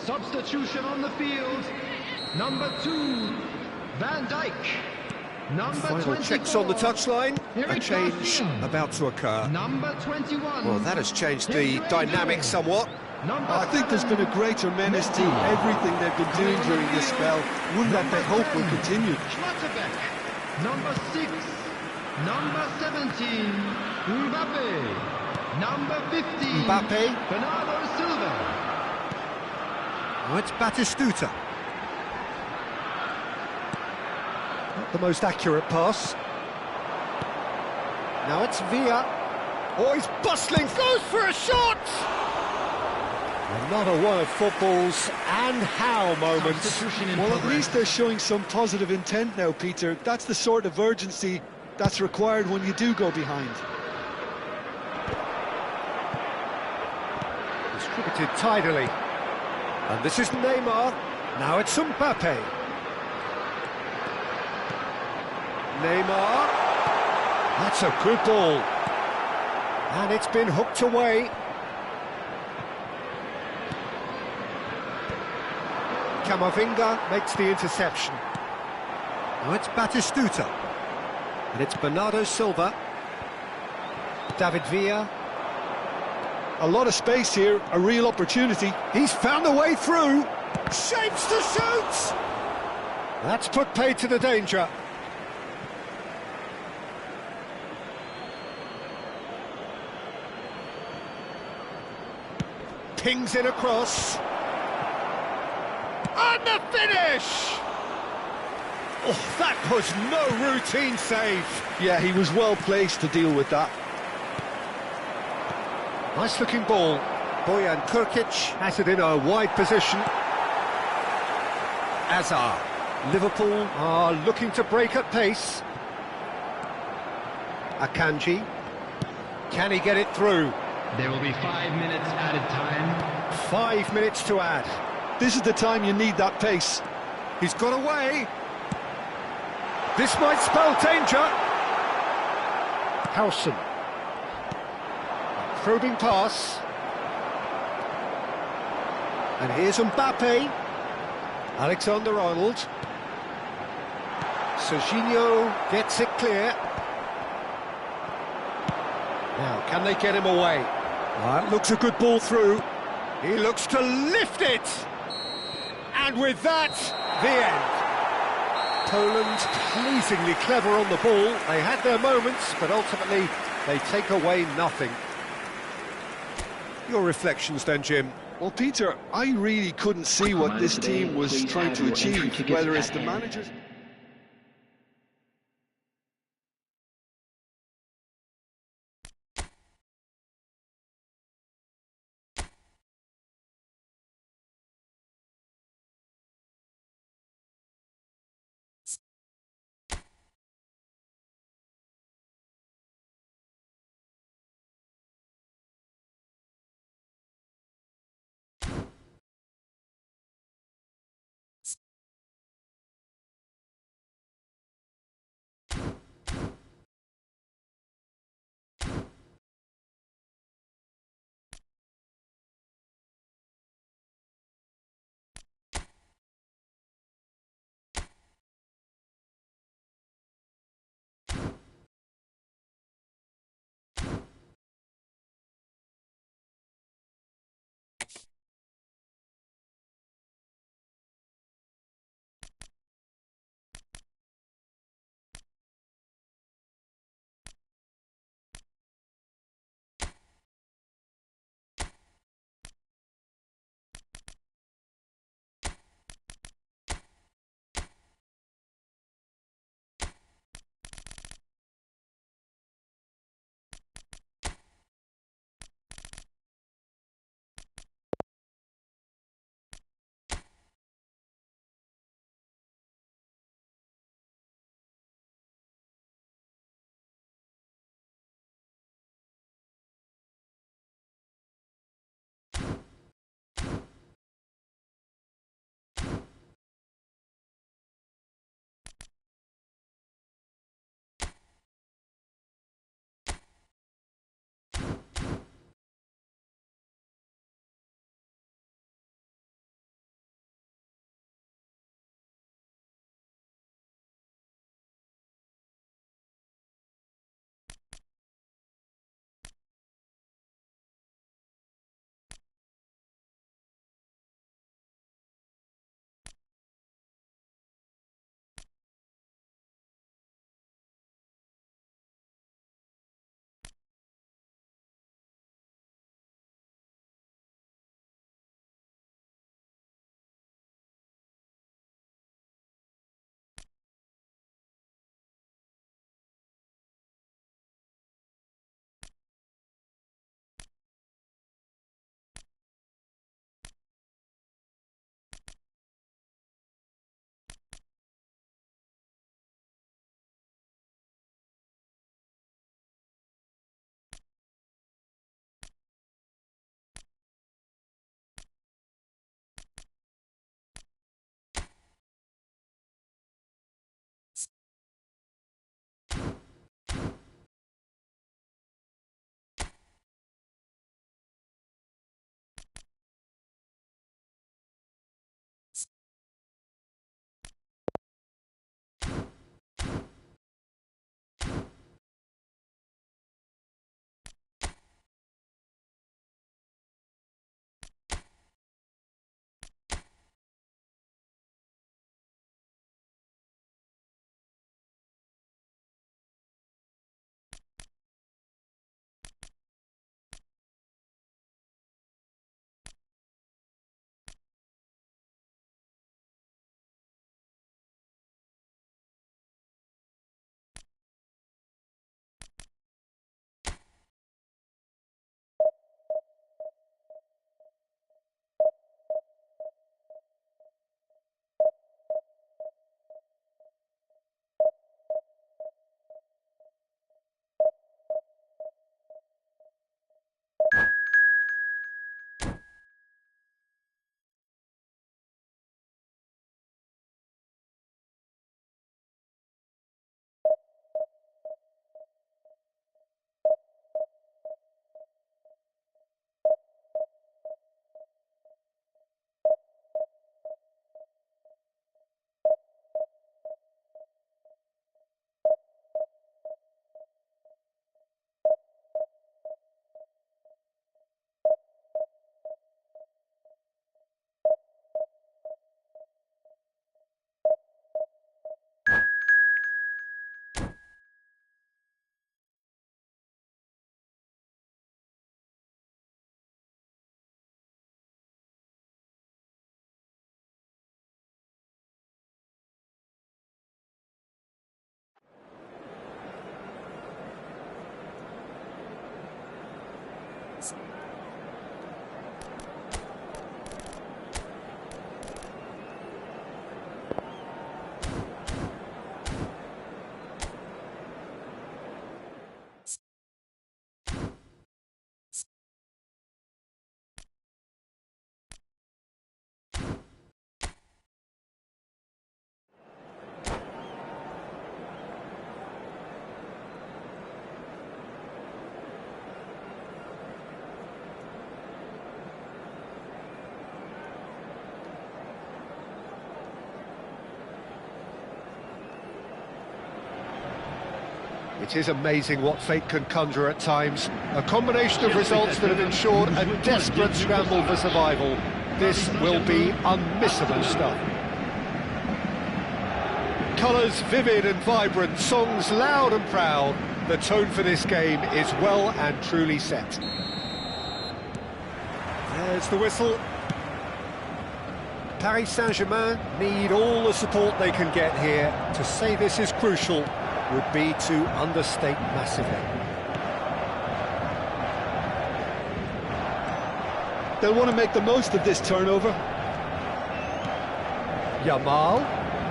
Substitution on the field. Number 2, Van Dijk. Number Final 24. checks on the touchline. A Eric change Garcia. about to occur. Number 21. Well, that has changed the dynamic somewhat. Number I think there's been a greater menace to everything they've been doing during this spell, one that they hope will continue. Schlotterbeck. Number 6. Number 17. Mbappe. Number 15. Mbappe. Bernardo Silva. Now it's Batistuta. Not the most accurate pass. Now it's Villa. Oh, he's bustling, goes for a shot! Another one of football's and how moments. Substitution in Well, at progress. least they're showing some positive intent now, Peter. That's the sort of urgency that's required when you do go behind. Distributed tidily. And this is Neymar. Now it's Mbappe. Neymar. That's a good ball. And it's been hooked away. Camavinga makes the interception. Now it's Batistuta. And it's Bernardo Silva. David Villa. A lot of space here, a real opportunity. He's found a way through. Shapes to shoot! That's put paid to the danger. Pings in across. And the finish! Oh, that was no routine save. Yeah, he was well placed to deal with that. Nice looking ball. Bojan Kurkic has it in a wide position. Azar. Liverpool are looking to break at pace. Akanji. Can he get it through? There will be 5 minutes added time. 5 minutes to add. This is the time you need that pace. He's got away. This might spell danger. Howson. Probing pass. And here's Mbappe. Alexander-Arnold. Serginho gets it clear. Now, can they get him away? That looks a good ball through. He looks to lift it. And with that, the end. Poland pleasingly clever on the ball. They had their moments, but ultimately they take away nothing. Your reflections then, Jim? Well, Peter, I really couldn't see what this team was trying to achieve, whether it's the managers... It is amazing what fate can conjure at times. A combination of results that have ensured a desperate scramble for survival. This will be unmissable stuff. Colours vivid and vibrant, songs loud and proud. The tone for this game is well and truly set. There's the whistle. Paris Saint-Germain need all the support they can get here. To say this is crucial would be to understate massively. They'll want to make the most of this turnover. Yamal.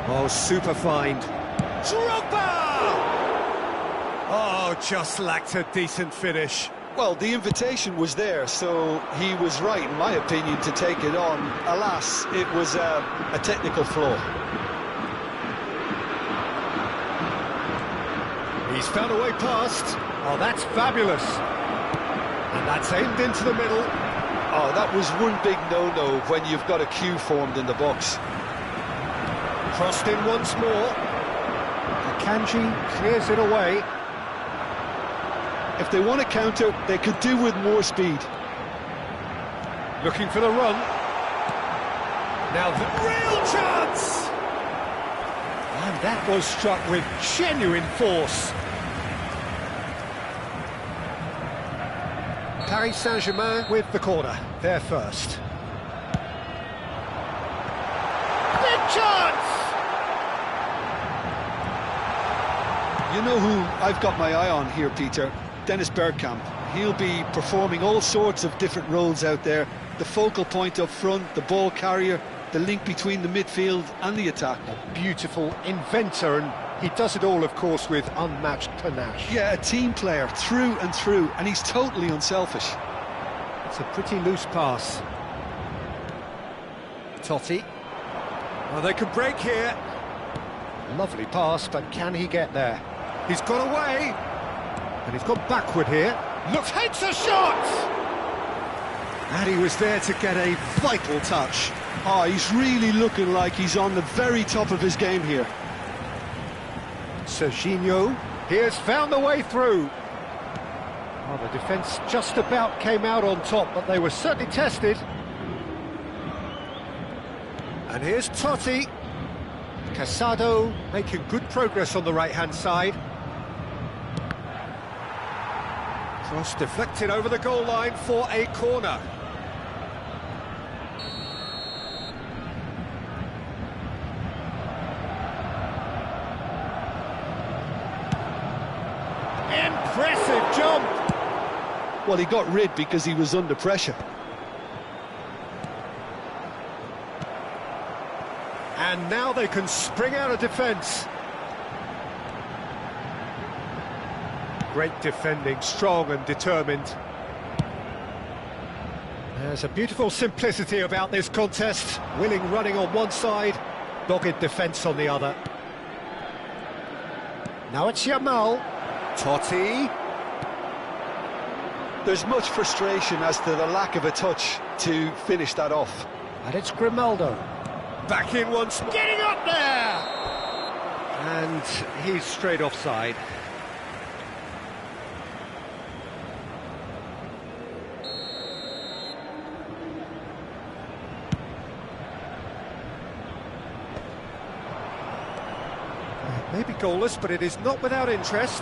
Oh, super find. Drogba! Oh, just lacked a decent finish. Well, the invitation was there, so he was right, in my opinion, to take it on. Alas, it was a technical flaw. He's found a way past. Oh, that's fabulous. And that's aimed into the middle. Oh, that was one big no-no when you've got a queue formed in the box. Crossed in once more. Akanji clears it away. If they want to counter, they could do with more speed. Looking for the run. Now the real chance! And that was struck with genuine force. Paris Saint-Germain with the corner. They're first. Big chance! You know who I've got my eye on here, Peter? Dennis Bergkamp. He'll be performing all sorts of different roles out there. The focal point up front, the ball carrier, the link between the midfield and the attack. A beautiful inventor, and he does it all, of course, with unmatched panache. Yeah, a team player through and through, and he's totally unselfish. It's a pretty loose pass. Totti. Oh, they can break here. Lovely pass, but can he get there? He's got away. And he's gone backward here. Looks, hits a shot! And he was there to get a vital touch. Oh, he's really looking like he's on the very top of his game here. Serginho, he has found the way through. Oh, the defence just about came out on top, but they were certainly tested. And here's Totti. Casado making good progress on the right-hand side. Cross deflected over the goal line for a corner. Impressive jump! Well, he got rid because he was under pressure. And now they can spring out of defence. Great defending, strong and determined. There's a beautiful simplicity about this contest. Willing running on one side, dogged defence on the other. Now it's Yamal. Totti. There's much frustration as to the lack of a touch to finish that off. And it's Grimaldo. Back in once, getting up there! And he's straight offside. Maybe goalless, but it is not without interest.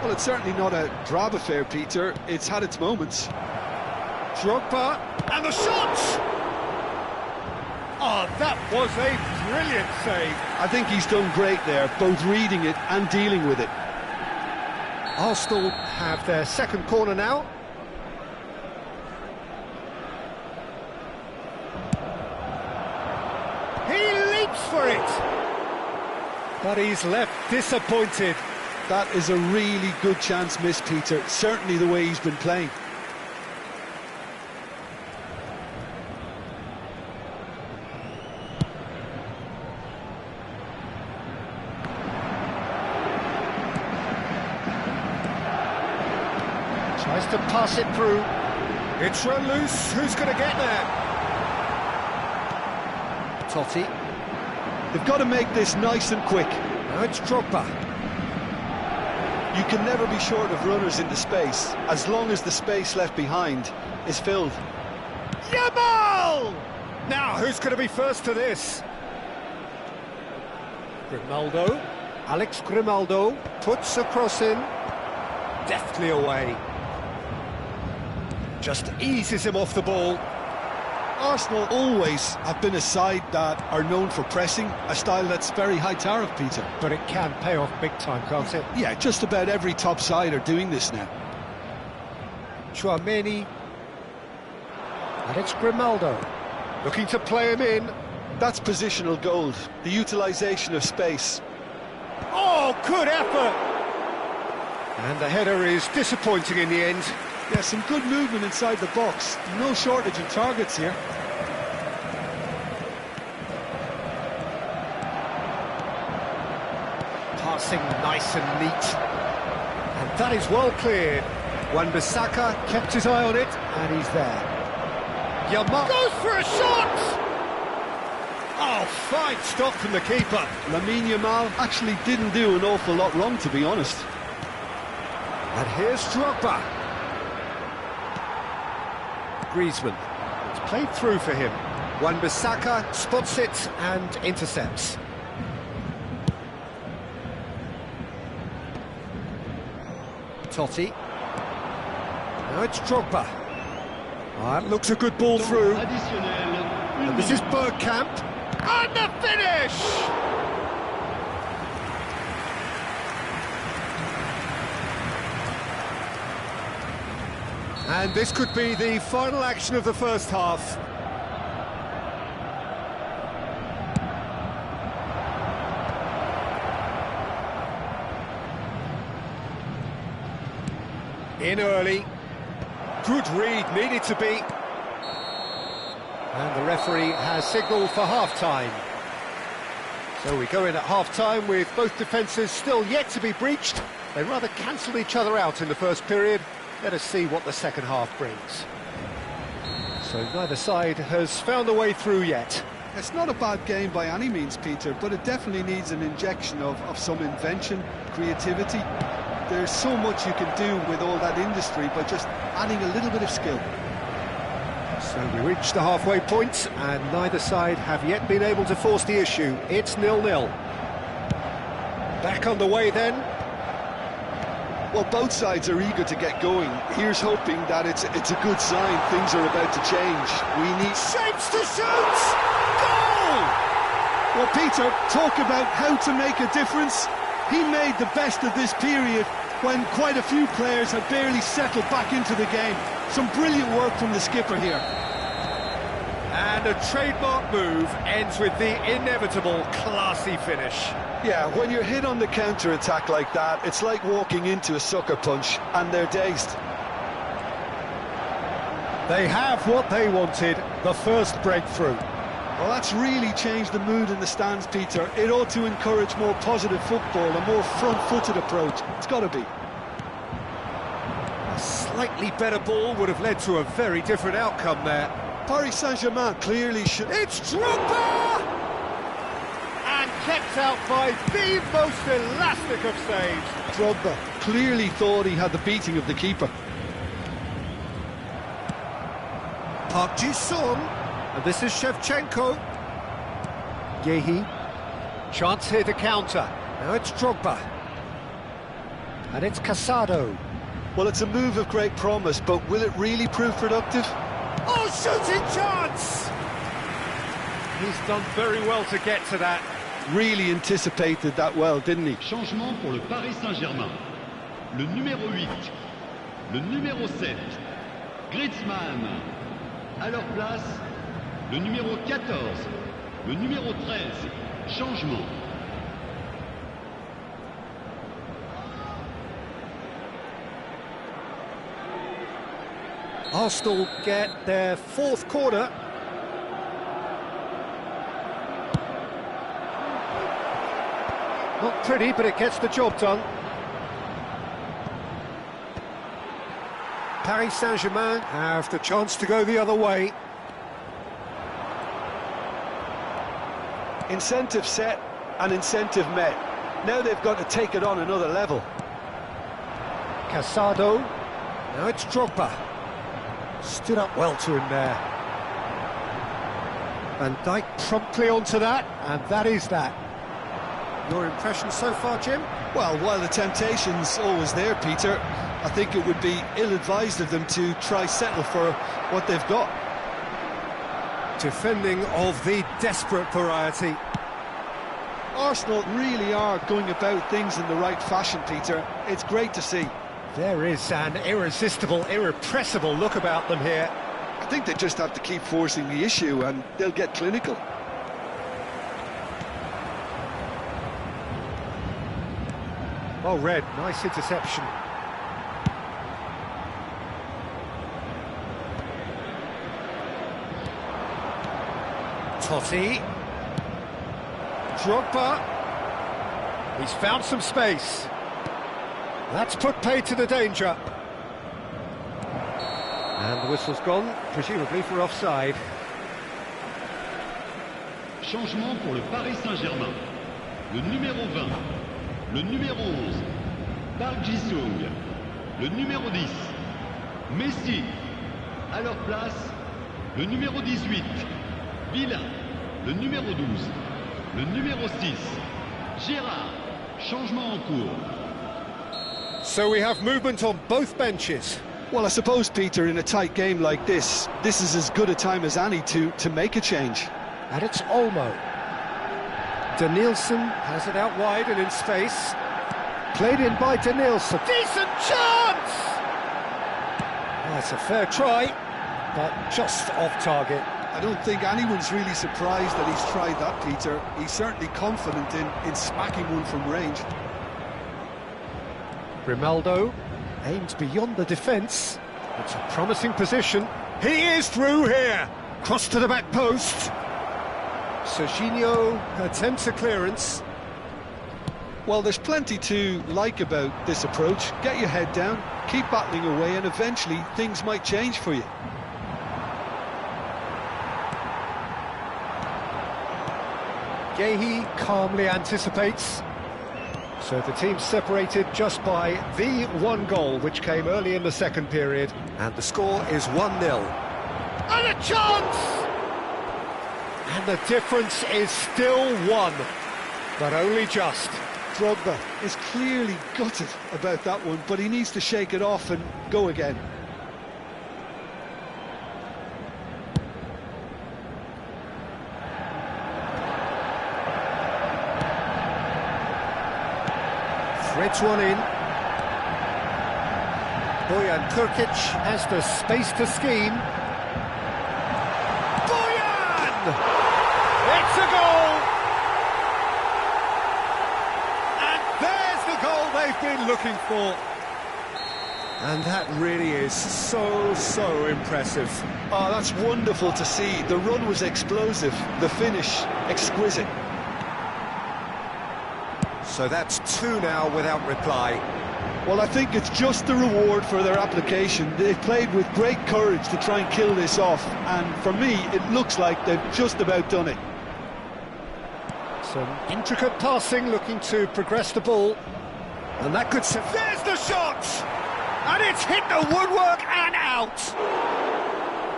Well, it's certainly not a drab affair, Peter. It's had its moments. Drogba, and the shot! Oh, that was a brilliant save. I think he's done great there, both reading it and dealing with it. Arsenal have their second corner now. He leaps for it! But he's left disappointed. That is a really good chance missed, Peter. Certainly the way he's been playing. Tries to pass it through. It's run loose. Who's going to get there? Totti. They've got to make this nice and quick. Now it's Drogba. You can never be short of runners into space, as long as the space left behind is filled. Yamal! Now, who's going to be first to this? Grimaldo. Alex Grimaldo puts a cross in. Deftly away. Just eases him off the ball. Arsenal always have been a side that are known for pressing, a style that's very high tariff, Peter. But it can pay off big time, can't it? Yeah, just about every top side are doing this now. Chouameni. Alex Grimaldo. Looking to play him in. That's positional gold, the utilisation of space. Oh, good effort! And the header is disappointing in the end. Yeah, some good movement inside the box. No shortage of targets here. Passing nice and neat. And that is well cleared. Wan-Bissaka kept his eye on it, and he's there. Yamal goes for a shot! Oh, fine stop from the keeper. Lamine Yamal actually didn't do an awful lot wrong, to be honest. And here's Drogba. Griezmann. It's played through for him. Wan-Bissaka spots it and intercepts. Totti. Now it's Drogba. That looks a good ball through. And this is Bergkamp. And the finish! And this could be the final action of the first half. In early. Good read, needed to be. And the referee has signalled for half-time. So we go in at half-time with both defences still yet to be breached. They rather cancelled each other out in the first period. Let us see what the second half brings. So neither side has found a way through yet. It's not a bad game by any means, Peter, but it definitely needs an injection of some invention, creativity. There's so much you can do with all that industry by just adding a little bit of skill. So we reach the halfway point, and neither side have yet been able to force the issue. It's 0-0. Back on the way then. Well, both sides are eager to get going. Here's hoping that it's a good sign. Things are about to change. We need... Shapes to shoot! Goal! Well, Peter, talk about how to make a difference. He made the best of this period when quite a few players had barely settled back into the game. Some brilliant work from the skipper here. And a trademark move ends with the inevitable classy finish. Yeah, when you're hit on the counter-attack like that, it's like walking into a sucker punch, and they're dazed. They have what they wanted, the first breakthrough. Well, that's really changed the mood in the stands, Peter. It ought to encourage more positive football, a more front-footed approach. It's got to be. A slightly better ball would have led to a very different outcome there. Paris Saint-Germain clearly should... It's Drogba! And kept out by the most elastic of saves. Drogba clearly thought he had the beating of the keeper. Park Ji-sung, and this is Shevchenko. Yehi. Chance here to counter. Now it's Drogba. And it's Casado. Well, it's a move of great promise, but will it really prove productive? Oh, shooting chance! He's done very well to get to that. Really anticipated that well, didn't he? Changement pour le Paris Saint-Germain. Le numéro 8, le numéro 7, Griezmann. À leur place, le numéro 14, le numéro 13. Changement. Arsenal get their fourth corner. Not pretty, but it gets the job done. Paris Saint-Germain have the chance to go the other way. Incentive set and incentive met. Now they've got to take it on another level. Casado. Now it's Drogba. Stood up well to him there. Van Dijk promptly onto that, and that is that. Your impression so far, Jim? Well, while the temptation's always there, Peter, I think it would be ill-advised of them to try settle for what they've got. Defending of the desperate variety. Arsenal really are going about things in the right fashion, Peter. It's great to see. There is an irresistible, irrepressible look about them here. I think they just have to keep forcing the issue and they'll get clinical. Well read, nice interception. Totti. Drogba. He's found some space. That's put paid to the danger. And the whistle's gone, presumably for offside. Changement pour le Paris Saint-Germain. Le numéro 20, le numéro 11, Park Ji-sung, le numéro 10, Messi. À leur place, le numéro 18, Villa, le numéro 12, le numéro 6, Gérard. Changement en cours. So we have movement on both benches. Well, I suppose, Peter, in a tight game like this is as good a time as any to make a change. And it's Olmo. Danielson has it out wide and in space. Played in by Danielson. Decent chance! That's a fair try, but just off target. I don't think anyone's really surprised that he's tried that, Peter. He's certainly confident in smacking one from range. Grimaldo aims beyond the defence. It's a promising position. He is through here. Cross to the back post. Serginho attempts a clearance. Well, there's plenty to like about this approach. Get your head down, keep battling away, and eventually things might change for you. Gehi calmly anticipates. So the team's separated just by the one goal, which came early in the second period. And the score is 1-0. And a chance! And the difference is still one, but only just. Drogba is clearly gutted about that one, but he needs to shake it off and go again. Threads one in. Bojan Krkic has the space to scheme. Bojan! It's a goal! And there's the goal they've been looking for. And that really is so impressive. Oh, that's wonderful to see. The run was explosive, the finish exquisite. So that's two now without reply. Well, I think it's just the reward for their application. They've played with great courage to try and kill this off, and for me, it looks like they've just about done it. Some intricate passing, looking to progress the ball. And that could... There's the shot! And it's hit the woodwork and out!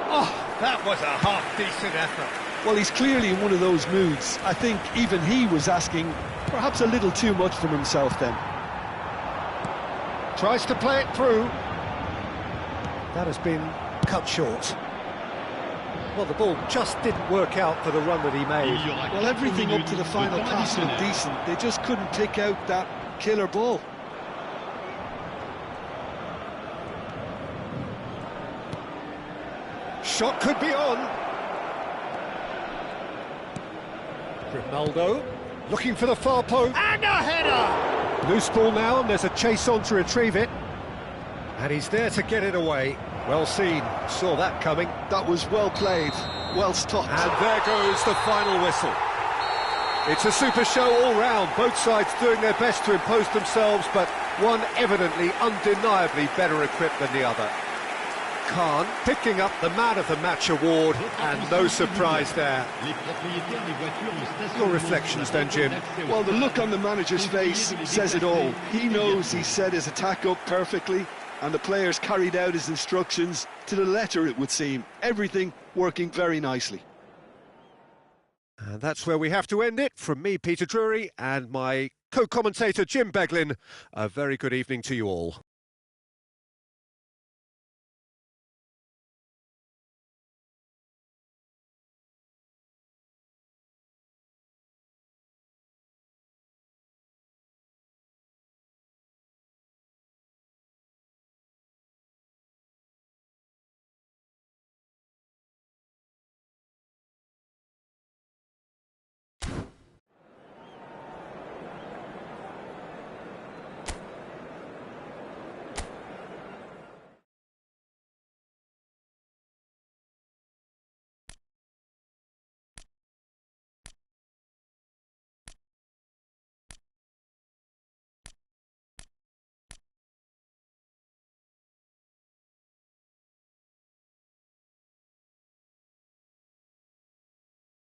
Oh, that was a half-decent effort. Well, he's clearly in one of those moods. I think even he was asking perhaps a little too much from himself then. Tries to play it through. That has been cut short. Well, the ball just didn't work out for the run that he made. Well, everything up to the final pass looked decent. They just couldn't pick out that killer ball. Shot could be on. Grimaldo looking for the far post. And a header! Loose ball now, and there's a chase on to retrieve it. And he's there to get it away. Well seen, saw that coming. That was well played, well stopped. And there goes the final whistle. It's a super show all round, both sides doing their best to impose themselves, but one evidently, undeniably better equipped than the other. Khan picking up the Man of the Match award, and no surprise there. Your reflections then, Jim? Well, the look on the manager's face says it all. He knows he set his attack up perfectly, and the players carried out his instructions to the letter, it would seem. Everything working very nicely. And that's where we have to end it. From me, Peter Drury, and my co-commentator, Jim Beglin, a very good evening to you all.